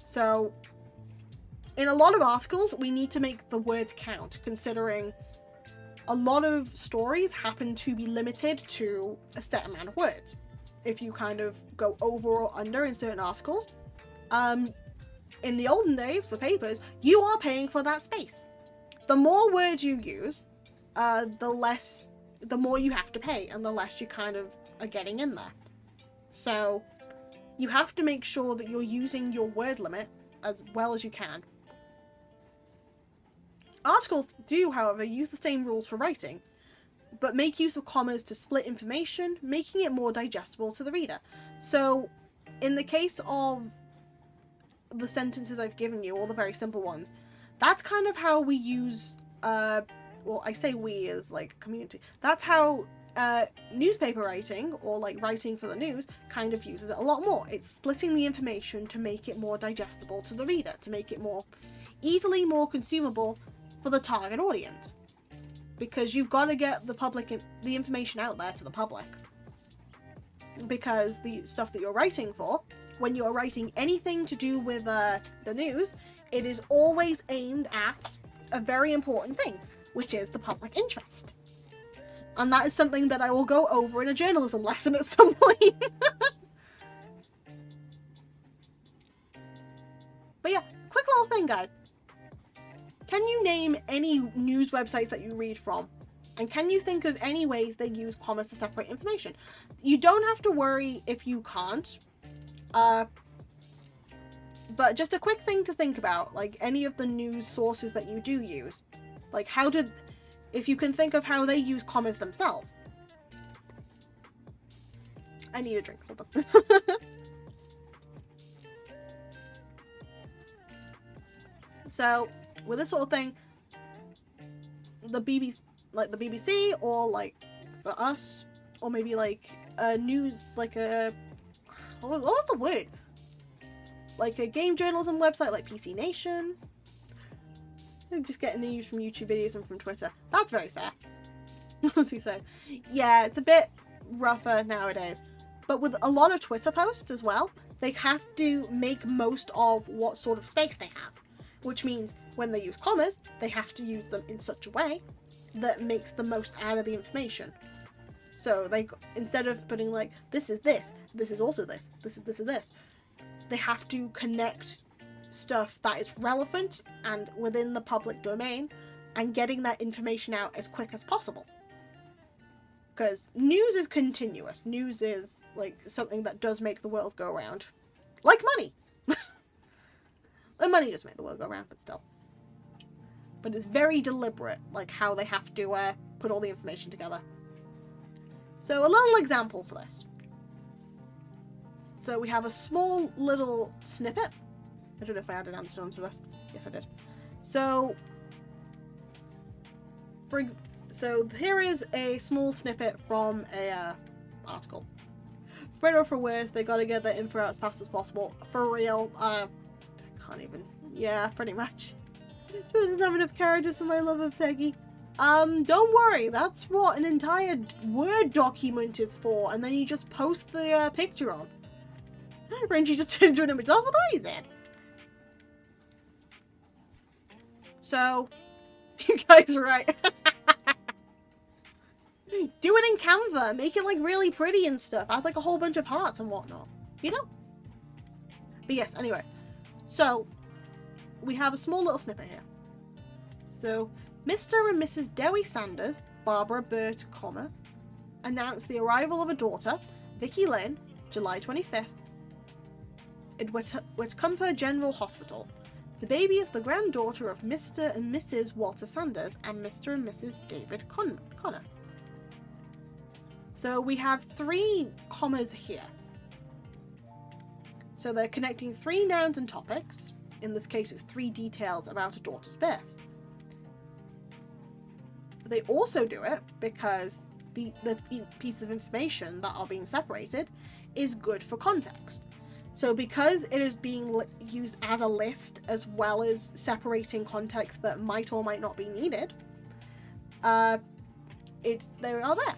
So in a lot of articles, we need to make the words count, considering a lot of stories happen to be limited to a set amount of words. If you kind of go over or under in certain articles, in the olden days for papers, you are paying for that space. The more words you use, the more you have to pay, and the less you kind of are getting in there. So you have to make sure that you're using your word limit as well as you can. Articles do, however, use the same rules for writing, but make use of commas to split information, making it more digestible to the reader. So in the case of the sentences I've given you, all the very simple ones, that's kind of how we use, well, I say we as like community, that's how newspaper writing, or like writing for the news, kind of uses it a lot more. It's splitting the information to make it more digestible to the reader, to make it more easily more consumable for the target audience. Because you've got to get the information out there to the public. Because the stuff that you're writing for, when you're writing anything to do with the news, it is always aimed at a very important thing, which is the public interest. And that is something that I will go over in a journalism lesson at some point. But yeah, quick little thing, guys. Can you name any news websites that you read from? And can you think of any ways they use commas to separate information? You don't have to worry if you can't. But just a quick thing to think about, like any of the news sources that you do use. Like if you can think of how they use commas themselves. I need a drink, hold on. So, with this sort of thing, the BBC, or like for us, or maybe like a news, like a, what was the word? Like a game journalism website like PC Nation. Just getting the news from YouTube videos and from Twitter. That's very fair. As you say. Yeah, it's a bit rougher nowadays. But with a lot of Twitter posts as well, they have to make most of what sort of space they have. Which means when they use commas, they have to use them in such a way that makes the most out of the information. So they, instead of putting like, this is this also this is this and this, they have to connect stuff that is relevant and within the public domain and getting that information out as quick as possible. Because news is continuous. News is like something that does make the world go round. Like money. And money does make the world go round, but still. But it's very deliberate, like how they have to put all the information together. So a little example for this. So we have a small little snippet. I don't know if I added answer onto this. Yes, I did. So here is a small snippet from a article. For better or for worse, they gotta get that info out as fast as possible. For real, I can't even. Yeah, pretty much. She doesn't have enough characters for my love of Peggy. Don't worry, that's what an entire Word document is for, and then you just post the picture on. Renji just turned into an image. That's what I said. So, you guys are right. Do it in Canva. Make it like really pretty and stuff. Add like a whole bunch of hearts and whatnot. You know? But yes, anyway. So, we have a small little snippet here. So, Mr. and Mrs. Dewi Sanders, Barbara Burt, announced the arrival of a daughter, Vicky Lynn, July 25th, in Wetumpka General Hospital. The baby is the granddaughter of Mr. and Mrs. Walter Sanders and Mr. and Mrs. David Connor. So we have 3 commas here. So they're connecting 3 nouns and topics. In this case, it's 3 details about a daughter's birth. They also do it because the pieces of information that are being separated is good for context. So because it is being used as a list as well as separating context that might or might not be needed, they are there.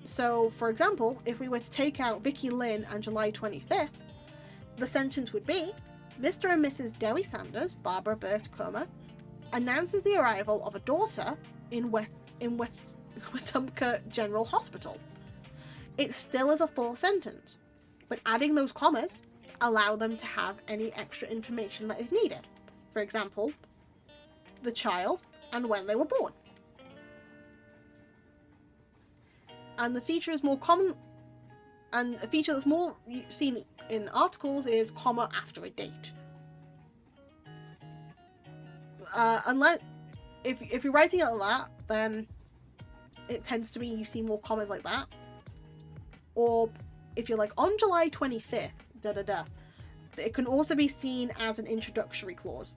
So, for example, if we were to take out Vicky Lynn and July 25th, the sentence would be, Mr. and Mrs. Dewi Sanders, Barbara Burt Comer, announces the arrival of a daughter in Wetumpka General Hospital. It still is a full sentence, but adding those commas allow them to have any extra information that is needed. For example, the child and when they were born. And the feature is more common, and a feature that's more seen in articles is comma after a date. Unless if you're writing it like that, then it tends to be you see more commas like that. Or if you're like on July 25th, it can also be seen as an introductory clause.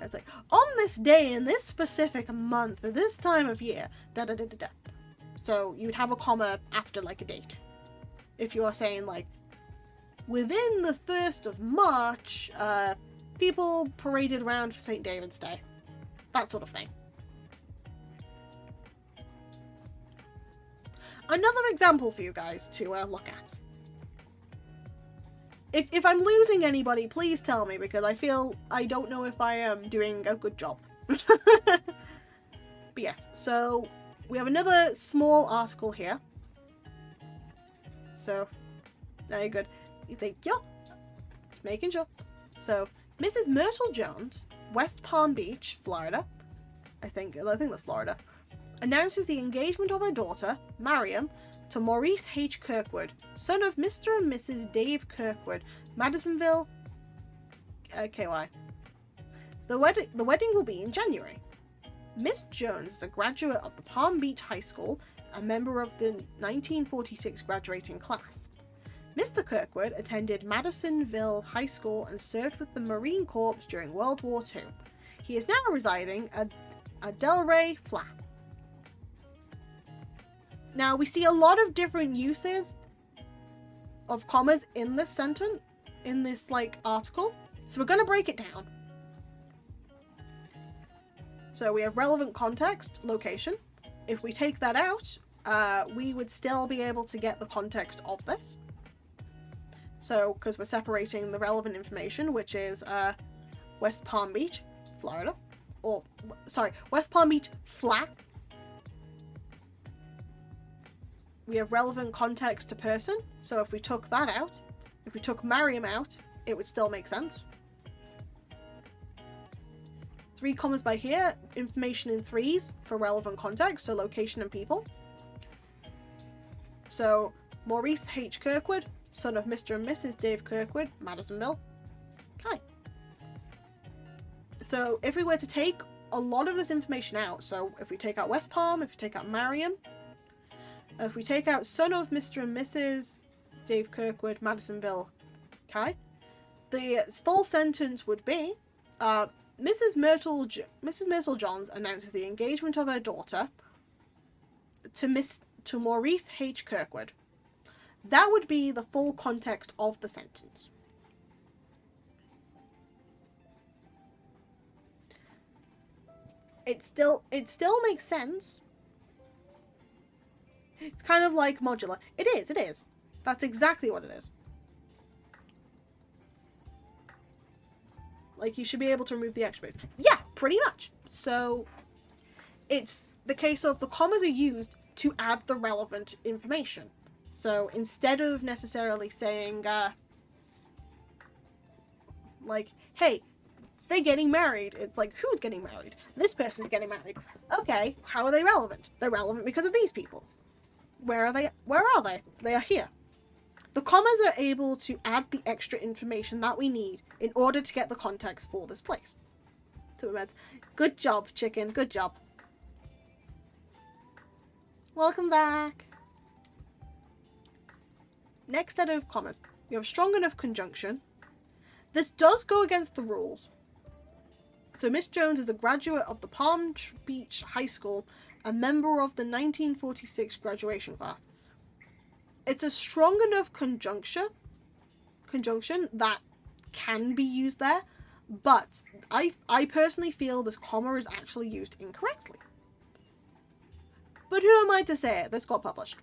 It's like on this day in this specific month at this time of year, So you'd have a comma after like a date. If you are saying like within the 1st of March, people paraded around for St. David's Day. That sort of thing. Another example for you guys to look at. If I'm losing anybody, please tell me, because I don't know if I am doing a good job. But yes, so we have another small article here. So, very good. Thank you. Just making sure. So, Mrs. Myrtle Jones, West Palm Beach, Florida. I think that's Florida. Announces the engagement of her daughter, Mariam, to Maurice H. Kirkwood, son of Mr. and Mrs. Dave Kirkwood, Madisonville, KY. The wedding will be in January. Miss Jones is a graduate of the Palm Beach High School, a member of the 1946 graduating class. Mr. Kirkwood attended Madisonville High School and served with the Marine Corps during World War II. He is now residing at Delray Flat. Now, we see a lot of different uses of commas in this sentence, in this, article. So we're going to break it down. So we have relevant context, location. If we take that out, we would still be able to get the context of this. So, because we're separating the relevant information, which is West Palm Beach, Florida. West Palm Beach Flat. We have relevant context to person, so if we took that out, if we took Mariam out, it would still make sense. 3 commas by here, information in 3s for relevant context, so location and people. So, Maurice H. Kirkwood, son of Mr. and Mrs. Dave Kirkwood, Madisonville. Okay. So, if we were to take a lot of this information out, so if we take out West Palm, if we take out Mariam, if we take out son of Mr. and Mrs. Dave Kirkwood, Madisonville, okay, the full sentence would be, Mrs. Myrtle Johns announces the engagement of her daughter to Maurice H. Kirkwood. That would be the full context of the sentence. It still makes sense. It's kind of like modular. It is. That's exactly what it is. Like, you should be able to remove the extra space. Yeah, pretty much. So, it's the case of the commas are used to add the relevant information. So, instead of necessarily saying, hey, they're getting married. It's like, who's getting married? This person's getting married. Okay, how are they relevant? They're relevant because of these people. Where are they? They are here. The commas are able to add the extra information that we need in order to get the context for this place. Good job, chicken. Good job. Welcome back. Next set of commas. We have strong enough conjunction. This does go against the rules. So Miss Jones is a graduate of the Palm Beach High School, a member of the 1946 graduation class. It's a strong enough conjunction that can be used there, but I personally feel this comma is actually used incorrectly. But who am I to say it? This got published.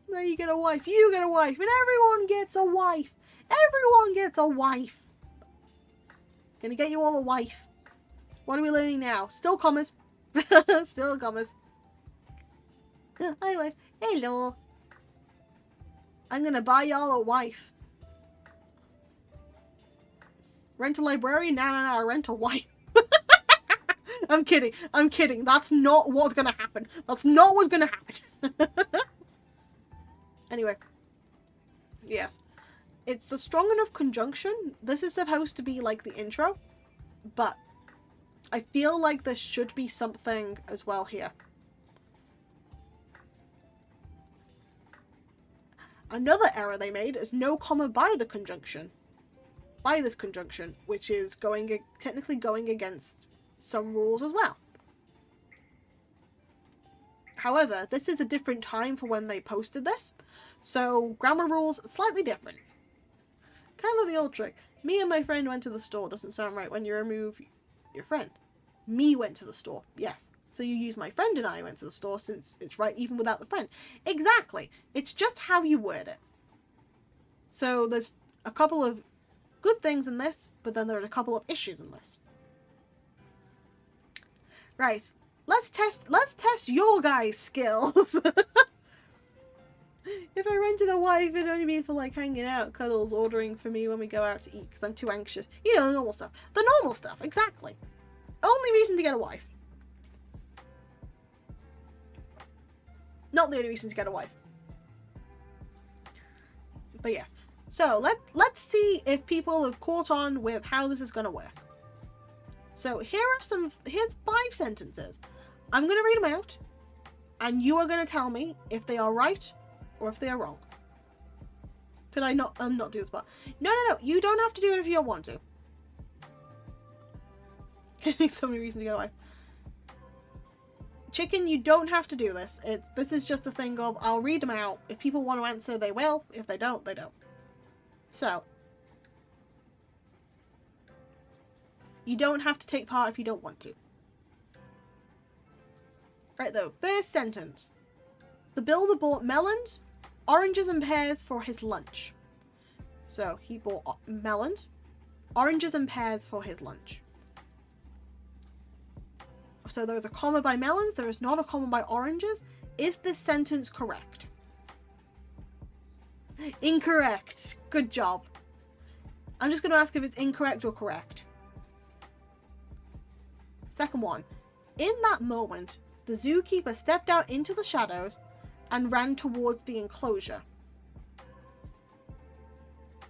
Now you get a wife, you get a wife, and everyone gets a wife. Everyone gets a wife. Gonna get you all a wife. What are we learning now? Still commas. Still commas. Hi, wife. Hello. I'm gonna buy y'all a wife. Rent a librarian? No. Rent a wife. I'm kidding. I'm kidding. That's not what's gonna happen. That's not what's gonna happen. Anyway. Yes. It's a strong enough conjunction. This is supposed to be like the intro. But I feel like there should be something as well here. Another error they made is no comma by the conjunction. By this conjunction, which is technically going against some rules as well. However, this is a different time for when they posted this, so grammar rules slightly different. Kind of like the old trick. Me and my friend went to the store doesn't sound right when you remove your friend. Me went to the store, yes. So you use my friend and I went to the store since it's right even without the friend. Exactly. It's just how you word it. So there's a couple of good things in this, but then there are a couple of issues in this. Right. Let's test your guys' skills. If I rented a wife, it'd only be for like hanging out, cuddles, ordering for me when we go out to eat because I'm too anxious. You know, the normal stuff. The normal stuff, exactly. Only reason to get a wife. Not the only reason to get a wife. But yes. So let's see if people have caught on with how this is going to work. So here's 5 sentences. I'm going to read them out. And you are going to tell me if they are right or if they are wrong. Could I not do this part? No. You don't have to do it if you don't want to. Getting so many reasons to get a wife. Chicken, you don't have to do this. This is just a thing of, I'll read them out. If people want to answer, they will. If they don't, they don't. So. You don't have to take part if you don't want to. Right though, first sentence. The builder bought melons, oranges and pears for his lunch. So, he bought melons, oranges and pears for his lunch. So there is a comma by melons, there is not a comma by oranges. Is this sentence correct? Incorrect. Good job. I'm just going to ask if it's incorrect or correct. Second one. In that moment, the zookeeper stepped out into the shadows and ran towards the enclosure.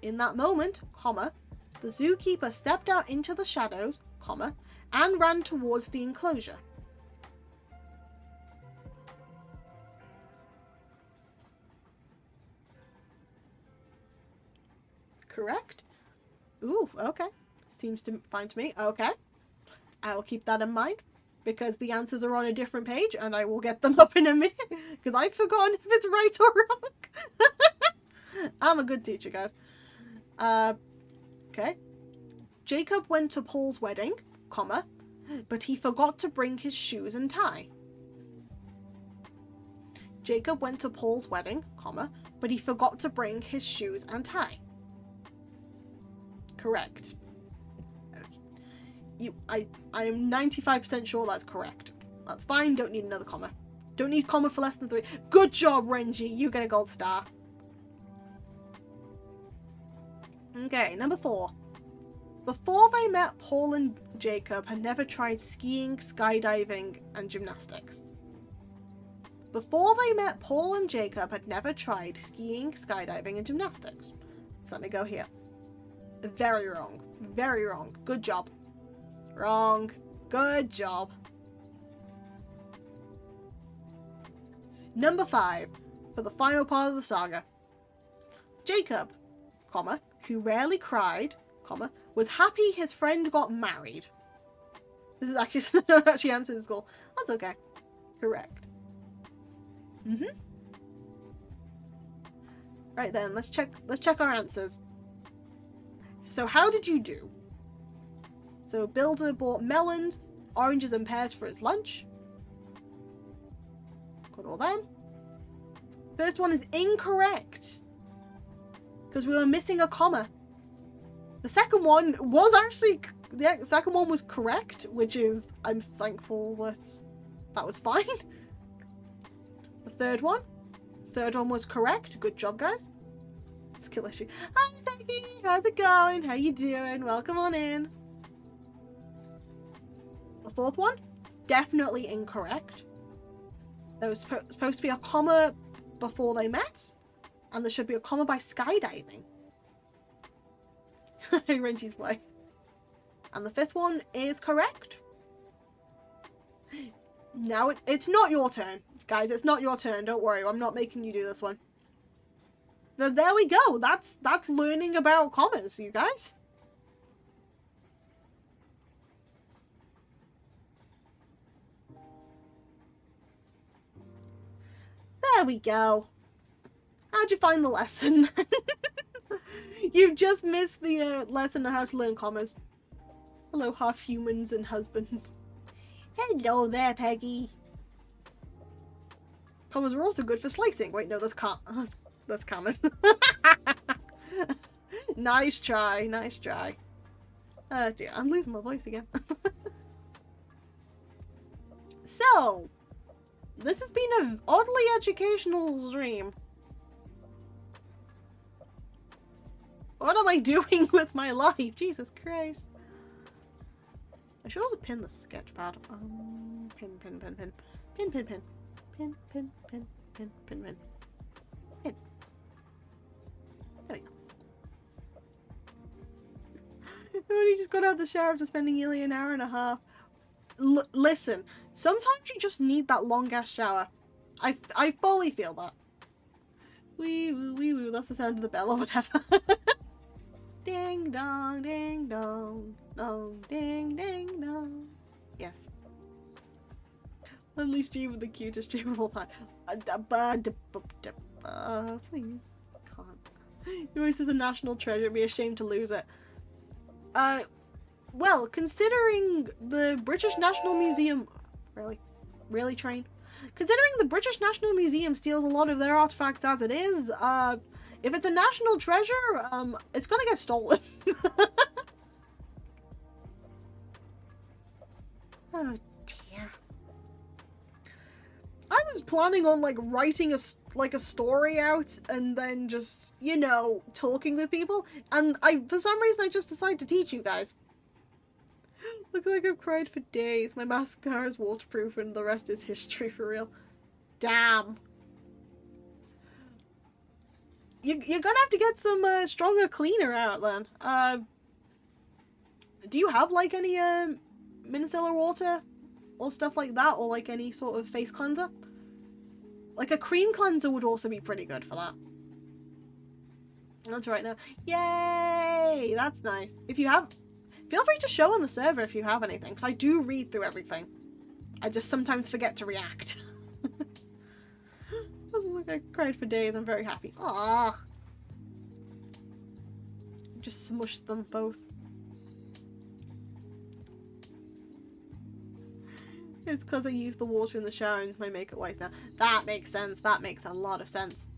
In that moment, comma, the zookeeper stepped out into the shadows, comma, and ran towards the enclosure. Correct? Ooh, okay. Seems fine to me. Okay. I will keep that in mind because the answers are on a different page and I will get them up in a minute because I've forgotten if it's right or wrong. I'm a good teacher, guys. Okay. Jacob went to Paul's wedding, comma, but he forgot to bring his shoes and tie. Jacob went to Paul's wedding, comma, but he forgot to bring his shoes and correct. I am 95% sure that's correct. That's fine, don't need another comma. Don't need comma for less than 3. Good job, Renji, you get a gold star. Okay, number 4. Before they met, Paul and Jacob had never tried skiing, skydiving, and gymnastics. Before they met, Paul and Jacob had never tried skiing, skydiving, and gymnastics. So let me go here. Very wrong. Very wrong. Good job. Wrong. Good job. Number 5, for the final part of the saga. Jacob, comma, who rarely cried, comma, was happy his friend got married. This is actually not actually answered in school. That's okay. Correct. Right then, let's check our answers. So how did you do? So Builder bought melons, oranges and pears for his lunch. Got all them. First one is incorrect. Because we were missing a comma. The second one was actually, the second one was correct, which is, I'm thankful that was fine. The third one was correct. Good job, guys. Skill issue. Hi, baby. How's it going? How you doing? Welcome on in. The fourth one, definitely incorrect. There was supposed to be a comma before they met, and there should be a comma by skydiving. Renji's wife. And the fifth one is correct. Now it's not your turn, guys. It's not your turn. Don't worry. I'm not making you do this one. But there we go. That's learning about commas, you guys. There we go. How'd you find the lesson? You've just missed the lesson on how to learn commas. Hello, half humans and husband. Hello there, Peggy. Commas are also good for slicing. Wait, no, that's common. Nice try, nice try. Oh dear, I'm losing my voice again. So, this has been an oddly educational stream. What am I doing with my life? Jesus Christ. I should also pin the sketch pad. Pin. There we go. I've only just got out of the shower after spending nearly an hour and a half. Listen, sometimes you just need that long ass shower. I fully feel that. Wee woo, that's the sound of the bell or whatever. Ding dong, ding dong, dong, ding ding dong. Yes. Lovely stream with the cutest stream of all time. Please. Can't. Your voice is a national treasure. It'd be a shame to lose it. Well, considering the British National Museum... Really, Train? Considering the British National Museum steals a lot of their artifacts as it is, if it's a national treasure, it's gonna get stolen. Oh dear. I was planning on like writing a story out and then just, you know, talking with people, and for some reason I just decided to teach you guys. Looks like I've cried for days. My mascara is waterproof and the rest is history for real. Damn. You're gonna have to get some stronger cleaner out then. Do you have like any micellar water or stuff like that, or like any sort of face cleanser? Like a cream cleanser would also be pretty good for that. That's right now. Yay! That's nice. If you have, feel free to show on the server if you have anything, because I do read through everything. I just sometimes forget to react. Doesn't look like I cried for days. I'm very happy. Ah, just smushed them both. It's because I use the water in the shower and my makeup wipes now. That makes sense. That makes a lot of sense.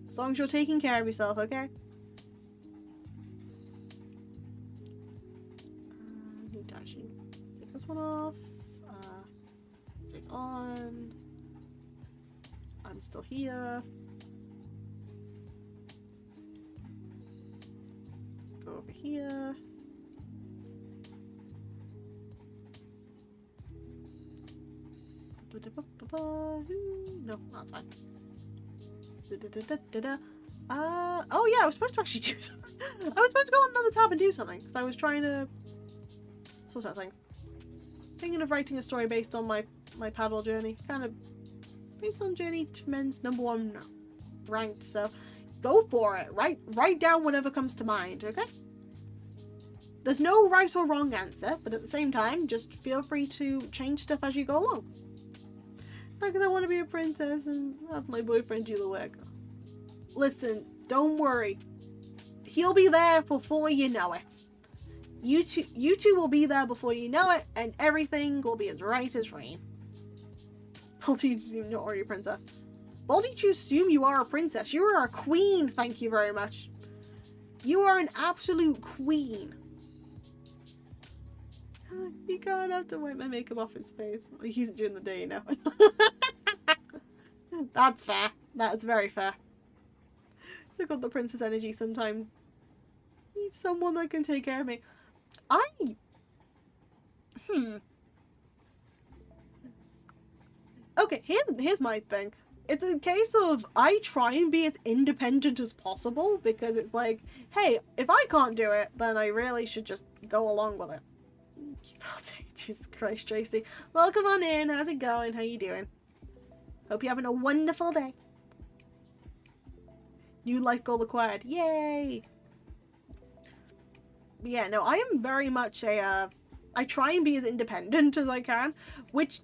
As long as you're taking care of yourself, okay? New dashing. Take this one off. Six on. I'm still here. Go over here. No, that's fine. Oh yeah, I was supposed to actually do something. I was supposed to go on another tab and do something, because I was trying to sort out things. Thinking of writing a story based on my paddle journey. Kind of based on Journey to Men's #1 ranked, so go for it. Write down whatever comes to mind, okay? There's no right or wrong answer, but at the same time, just feel free to change stuff as you go along. Because I want to be a princess and have my boyfriend do the work. Listen, don't worry. He'll be there before you know it. You two will be there before you know it, and everything will be as right as rain. Well, do you assume you're already a princess? Well, did you assume you are a princess? You are a queen, thank you very much. You are an absolute queen. You can't have to wipe my makeup off his face. I use it during the day now. That's fair. That's very fair. So got the princess energy sometimes. Need someone that can take care of me. Okay, here's my thing. It's a case of I try and be as independent as possible because it's like, hey, if I can't do it, then I really should just go along with it. Jesus Christ, Tracy. Welcome on in. How's it going? How you doing? Hope you're having a wonderful day. New life goal acquired. Yay! But yeah, no, I am very much a, I try and be as independent as I can, which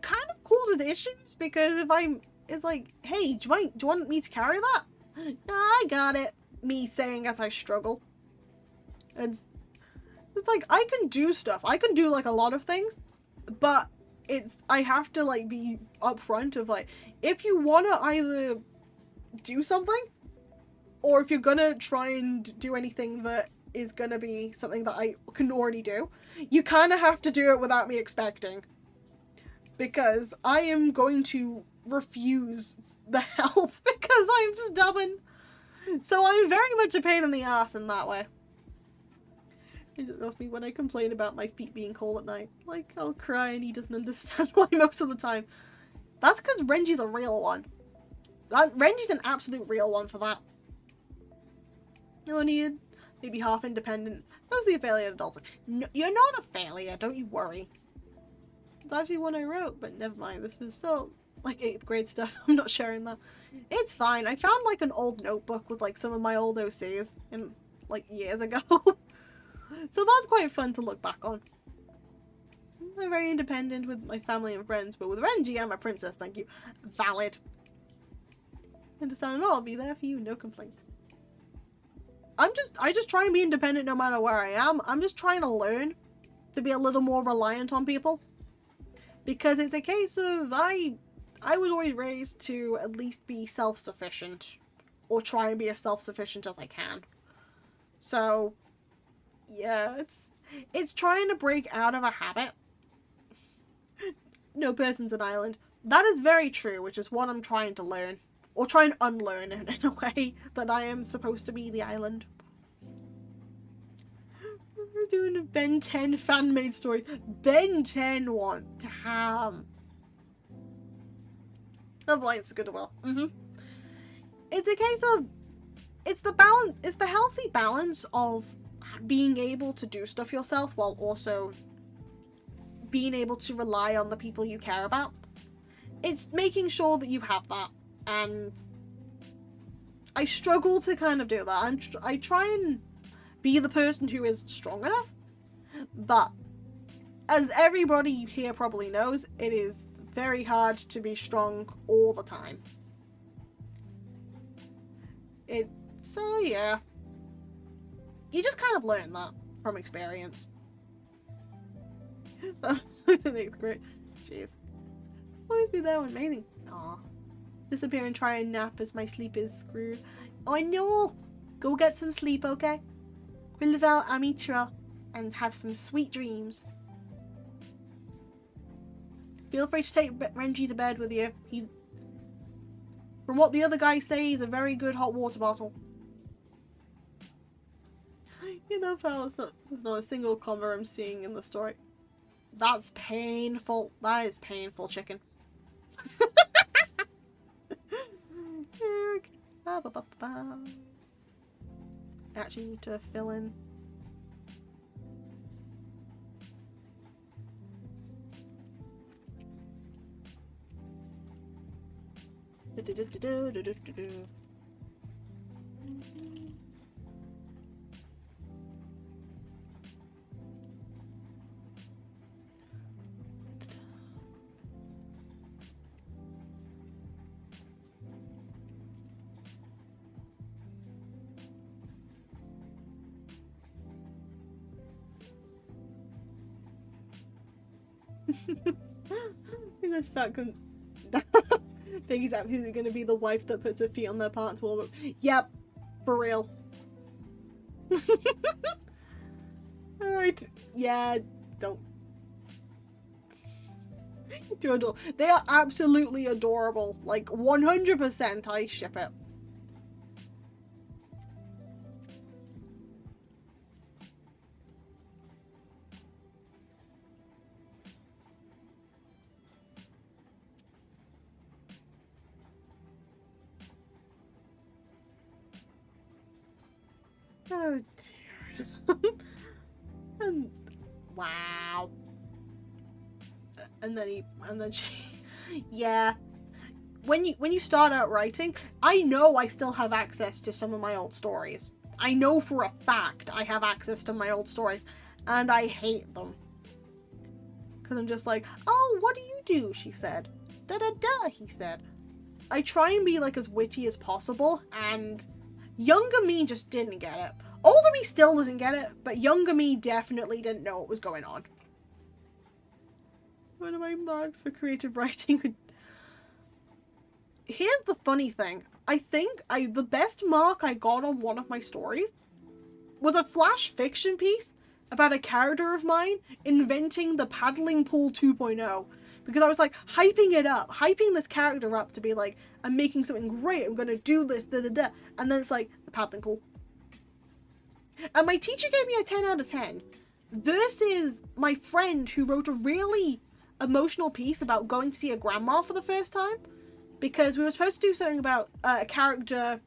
kind of causes issues because if it's like, hey, do you want me to carry that? No, I got it. Me saying as I struggle. It's like, I can do stuff. I can do, like, a lot of things. But I have to, like, be upfront of, like, if you want to either do something, or if you're gonna try and do anything that is gonna be something that I can already do, you kind of have to do it without me expecting. Because I am going to refuse the help because I'm stubborn. So I'm very much a pain in the ass in that way. It just asked me when I complain about my feet being cold at night. Like, I'll cry and he doesn't understand why most of the time. That's because Renji's a real one. Renji's an absolute real one for that. No need. Maybe half independent. Mostly a failure adult. No, you're not a failure, don't you worry. It's actually one I wrote, but never mind. This was still like 8th grade stuff. I'm not sharing that. It's fine. I found like an old notebook with like some of my old OCs in like years ago. So that's quite fun to look back on. I'm very independent with my family and friends, but with Renji, I'm a princess, thank you. Valid. Understand at all, I'll be there for you, no complaint. I just try and be independent no matter where I am. I'm just trying to learn to be a little more reliant on people. Because it's a case of, I was always raised to at least be self-sufficient. Or try and be as self-sufficient as I can. So, yeah, it's trying to break out of a habit. No person's an island. That is very true, which is what I'm trying to learn. Or try and unlearn in a way that I am supposed to be the island. We're doing a Ben 10 fan-made story. Ben 10 one. Damn. The Blind's good as well. It's a case of, it's the healthy balance of being able to do stuff yourself while also being able to rely on the people you care about. It's making sure that you have that, and I struggle to kind of do that. I try and be the person who is strong enough, but as everybody here probably knows, it is very hard to be strong all the time. So yeah. You just kind of learn that from experience. That was in 8th grade. Jeez. Always be there when amazing. Aw. Disappear and try and nap as my sleep is screwed. Oh, I know! Go get some sleep, okay? Quillivel Amitra and have some sweet dreams. Feel free to take Renji to bed with you. He's, from what the other guys say, he's a very good hot water bottle. You know, pal, there's not a single convo I'm seeing in the story. That's painful. That is painful, chicken. Actually need to fill in. I think that's Falcon. Piggy's absolutely going to be the wife that puts her feet on their partner's wall. Yep, for real. Alright, yeah, don't. Do adore. They are absolutely adorable. Like, 100% I ship it. Oh dear. And wow. And then she yeah. When you start out writing, I know I still have access to some of my old stories. I know for a fact I have access to my old stories, and I hate them. Cause I'm just like, oh, what do you do? She said. Da da da, he said. I try and be like as witty as possible, and younger me just didn't get it. Older me still doesn't get it, but younger me definitely didn't know what was going on. One of my marks for creative writing would... Here's the funny thing. I think the best mark I got on one of my stories was a flash fiction piece about a character of mine inventing the paddling pool 2.0. Because I was like hyping it up, hyping this character up to be like, I'm making something great, I'm gonna do this, da da da. And then it's like, the paddling pool. And my teacher gave me a 10 out of 10. Versus my friend who wrote a really emotional piece about going to see a grandma for the first time. Because we were supposed to do something about a character,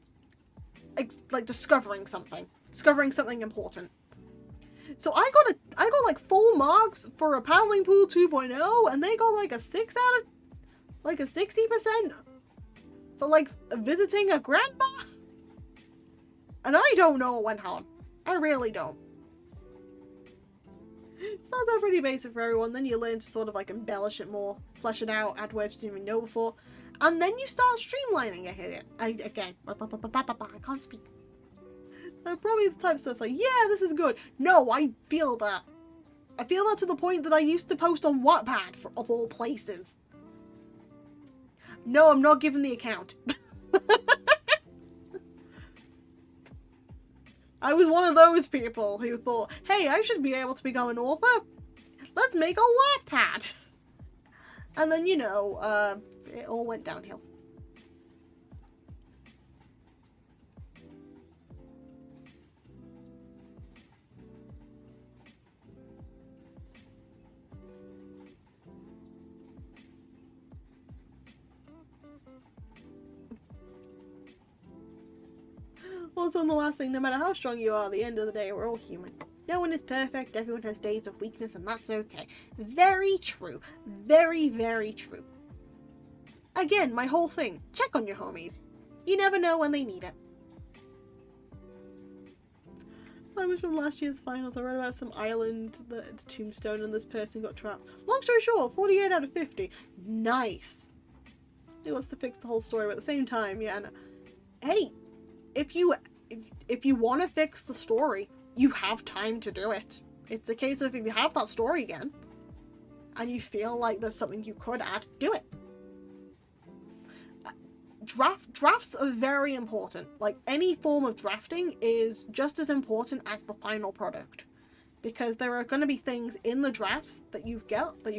like discovering something important. So I got like full marks for a paddling pool 2.0, and they got like a 6 out of, like a 60% for like visiting a grandma. And I don't know what went on. I really don't. Sounds like pretty basic for everyone. Then you learn to sort of like embellish it more, flesh it out, add words you didn't even know before. And then you start streamlining it again. I can't speak. So probably the type of stuff's like, yeah, this is good. No, I feel that. I feel that to the point that I used to post on Wattpad, of all places. No, I'm not giving the account. I was one of those people who thought, hey, I should be able to become an author. Let's make a Wattpad. And then, you know, it all went downhill. Also, the last thing, no matter how strong you are, at the end of the day, we're all human. No one is perfect, everyone has days of weakness, and that's okay. Very true. Very, very true. Again, my whole thing, check on your homies. You never know when they need it. I was from last year's finals. I read about some island, the tombstone, and this person got trapped. Long story short, 48 out of 50. Nice. He wants to fix the whole story, but at the same time, yeah. No. Hey, if you want to fix the story, you have time to do it. It's a case of if you have that story again, and you feel like there's something you could add, do it. Drafts are very important. Like, any form of drafting is just as important as the final product, because there are going to be things in the drafts that you've got that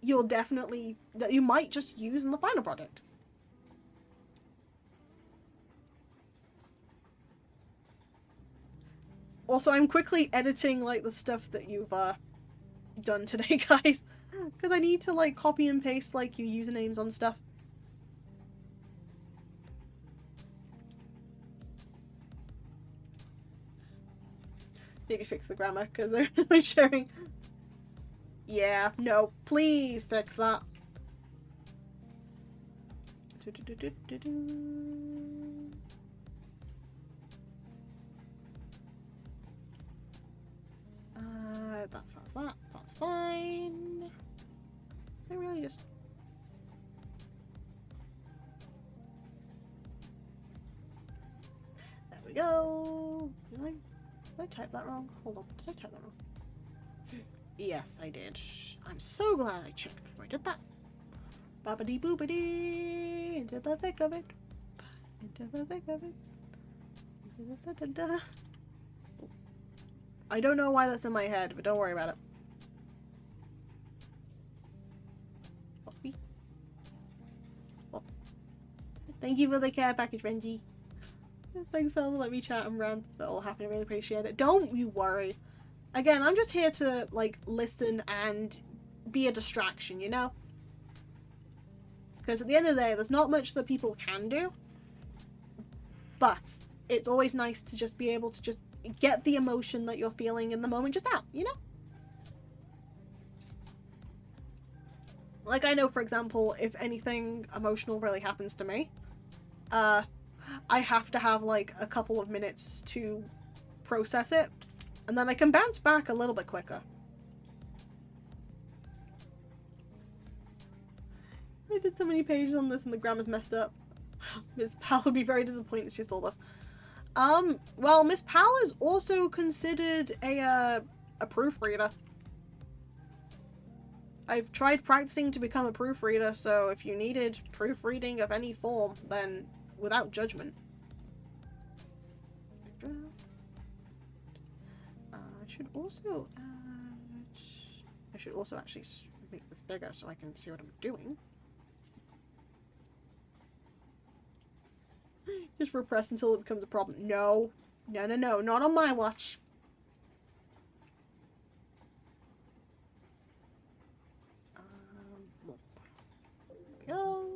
you might just use in the final product. Also, I'm quickly editing, like, the stuff that you've, done today, guys. Because I need to, like, copy and paste, like, your usernames on stuff. Maybe fix the grammar, because they're sharing. Yeah, no, please fix that. That's fine. I really just... There we go. Did I type that wrong? Hold on, did I type that wrong? Yes, I did. I'm so glad I checked before I did that. Bobbity boobity, into the thick of it. Into the thick of it. Da, da, da, da. I don't know why that's in my head, but don't worry about it. Oh. Thank you for the care package, Benji. Thanks for letting me chat and rant. That'll happen. I really appreciate it. Don't you worry. Again, I'm just here to, like, listen and be a distraction, you know? Because at the end of the day, there's not much that people can do. But it's always nice to just be able to just get the emotion that you're feeling in the moment just out, you know? Like, I know, for example, if anything emotional really happens to me, I have to have, like, a couple of minutes to process it, and then I can bounce back a little bit quicker. I did so many pages on this and the grammar's messed up. Miss Pal would be very disappointed she saw this. Well, Miss Pal is also considered a proofreader. I've tried practicing to become a proofreader, so if you needed proofreading of any form, then without judgment. I should also actually make this bigger so I can see what I'm doing. Just repress until it becomes a problem. No. No, no, no. Not on my watch. Go.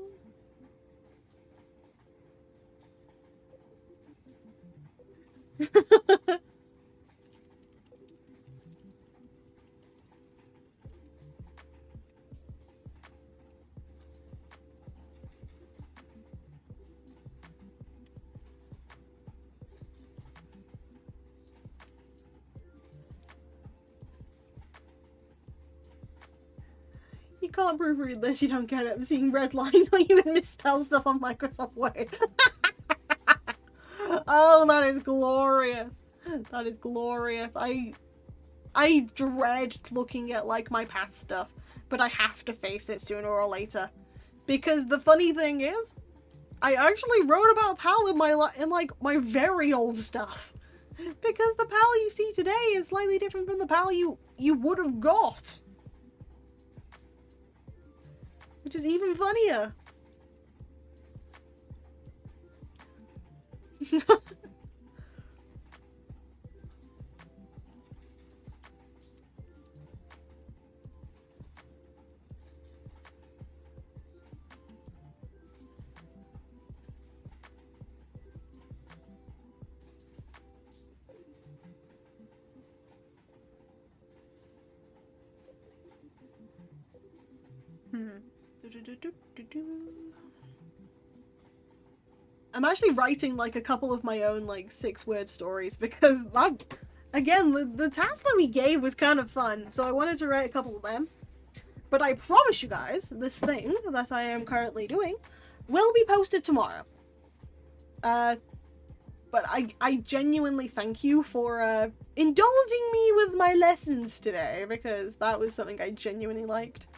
You can't proofread this, you don't get it. I'm seeing red lines when you misspell stuff on Microsoft Word. Oh, that is glorious. That is glorious. I dread looking at, like, my past stuff, but I have to face it sooner or later. Because the funny thing is, I actually wrote about Pal in my very old stuff. Because the Pal you see today is slightly different from the Pal you would have got. Which is even funnier. I'm actually writing, like, a couple of my own, like, 6-word stories because that, again, the task that we gave was kind of fun, so I wanted to write a couple of them. But I promise you guys, this thing that I am currently doing will be posted tomorrow. But I genuinely thank you for indulging me with my lessons today, because that was something I genuinely liked.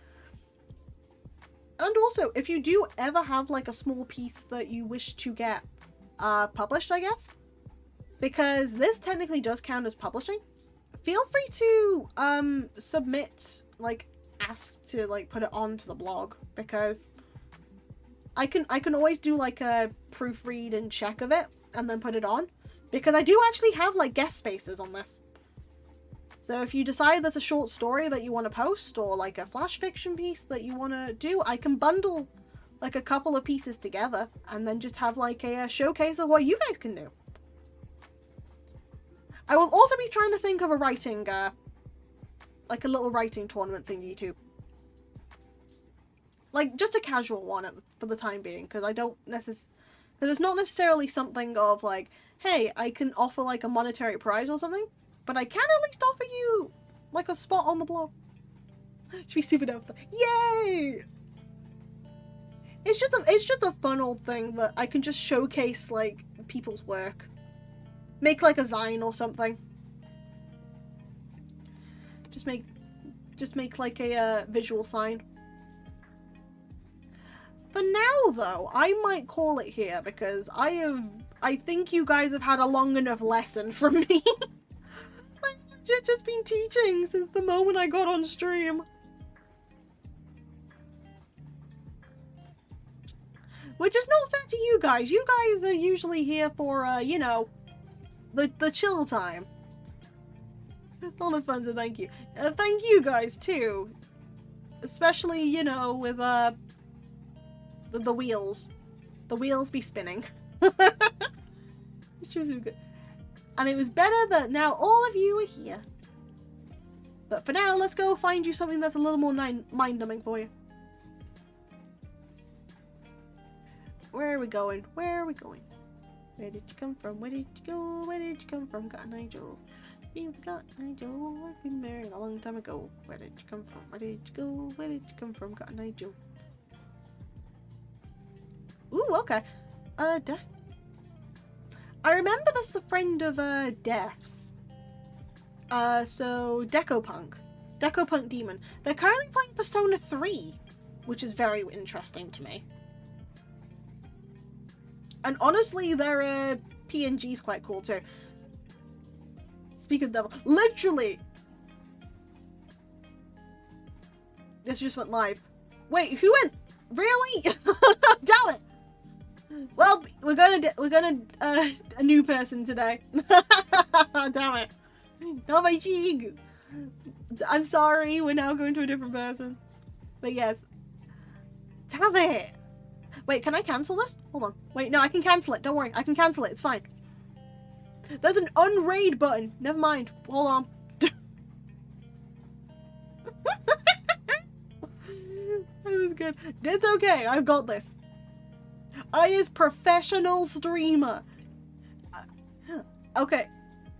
And also, if you do ever have, like, a small piece that you wish to get published, I guess, because this technically does count as publishing, feel free to submit, like, ask to, like, put it onto the blog, because I can always do, like, a proofread and check of it and then put it on, Because I do actually have like guest spaces on this. So if you decide there's a short story that you want to post, or like a flash fiction piece that you want to do, I can bundle like a couple of pieces together and then just have like a showcase of what you guys can do. I will also be trying to think of a writing, like a little writing tournament thingy too. Like just a casual one for the time being, because I don't necessarily, because it's not necessarily something of like, hey, I can offer like a monetary prize or something, but I can at least offer you like a spot on the blog. Should be super dope. Yay! It's just a fun old thing that I can just showcase like people's work. Make like a Zine or something. Just make like a visual sign. For now though, I might call it here because I think you guys have had a long enough lesson from me. I've just been teaching since the moment I got on stream. Which is not fair to you guys. You guys are usually here for, you know, the chill time. It's a lot of fun, so thank you. Thank you guys, too. Especially, you know, with, the wheels. The wheels be spinning. Which was good. And it was better that now all of you are here. But for now, let's go find you something that's a little more mind-numbing for you. Where are we going? Where are we going? Where did you come from? Where did you go? Where did you come from? Got Nigel. You forgot Nigel. I've been married a long time ago. Where did you come from? Where did you go? Where did you come from? Got Nigel. Ooh, okay. I remember this is a friend of Def's. So Decopunk Demon. They're currently playing Persona 3, which is very interesting to me. And honestly, their PNG's quite cool too. Speak of the devil, literally. This just went live. Wait, who went? Really? Damn it. Well, we're gonna a new person today. Damn it. Not my cheek. I'm sorry. We're now going to a different person. But yes. Damn it. Wait, can I cancel this? Hold on. Wait, no, I can cancel it. Don't worry. I can cancel it. It's fine. There's an unraid button. Never mind. Hold on. This is good. It's okay. I've got this. I is professional streamer. Okay.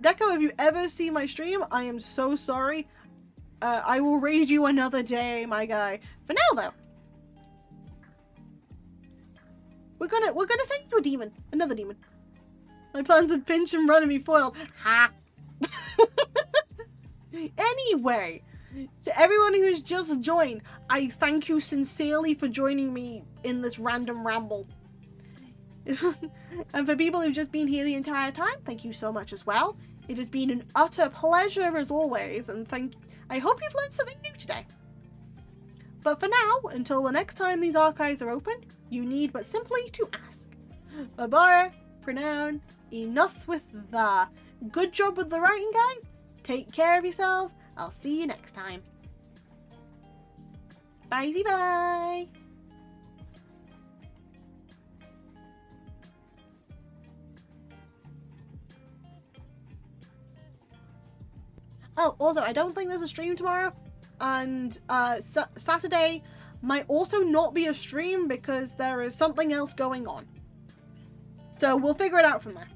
Deco, if you ever see my stream, I am so sorry. I will raid you another day, my guy. For now, though. We're gonna send you to a demon. Another demon. My plans of pinch and run and be foiled. Ha! Anyway, to everyone who has just joined, I thank you sincerely for joining me in this random ramble. And for people who've just been here the entire time, thank you so much as well. It has been an utter pleasure as always, and I hope you've learned something new today. But for now, until the next time these archives are open, you need but simply to ask. Bye-bye, pronoun, enough with the. Good job with the writing, guys. Take care of yourselves. I'll see you next time. Bye-bye. Oh, also, I don't think there's a stream tomorrow. And Saturday might also not be a stream because there is something else going on. So we'll figure it out from there.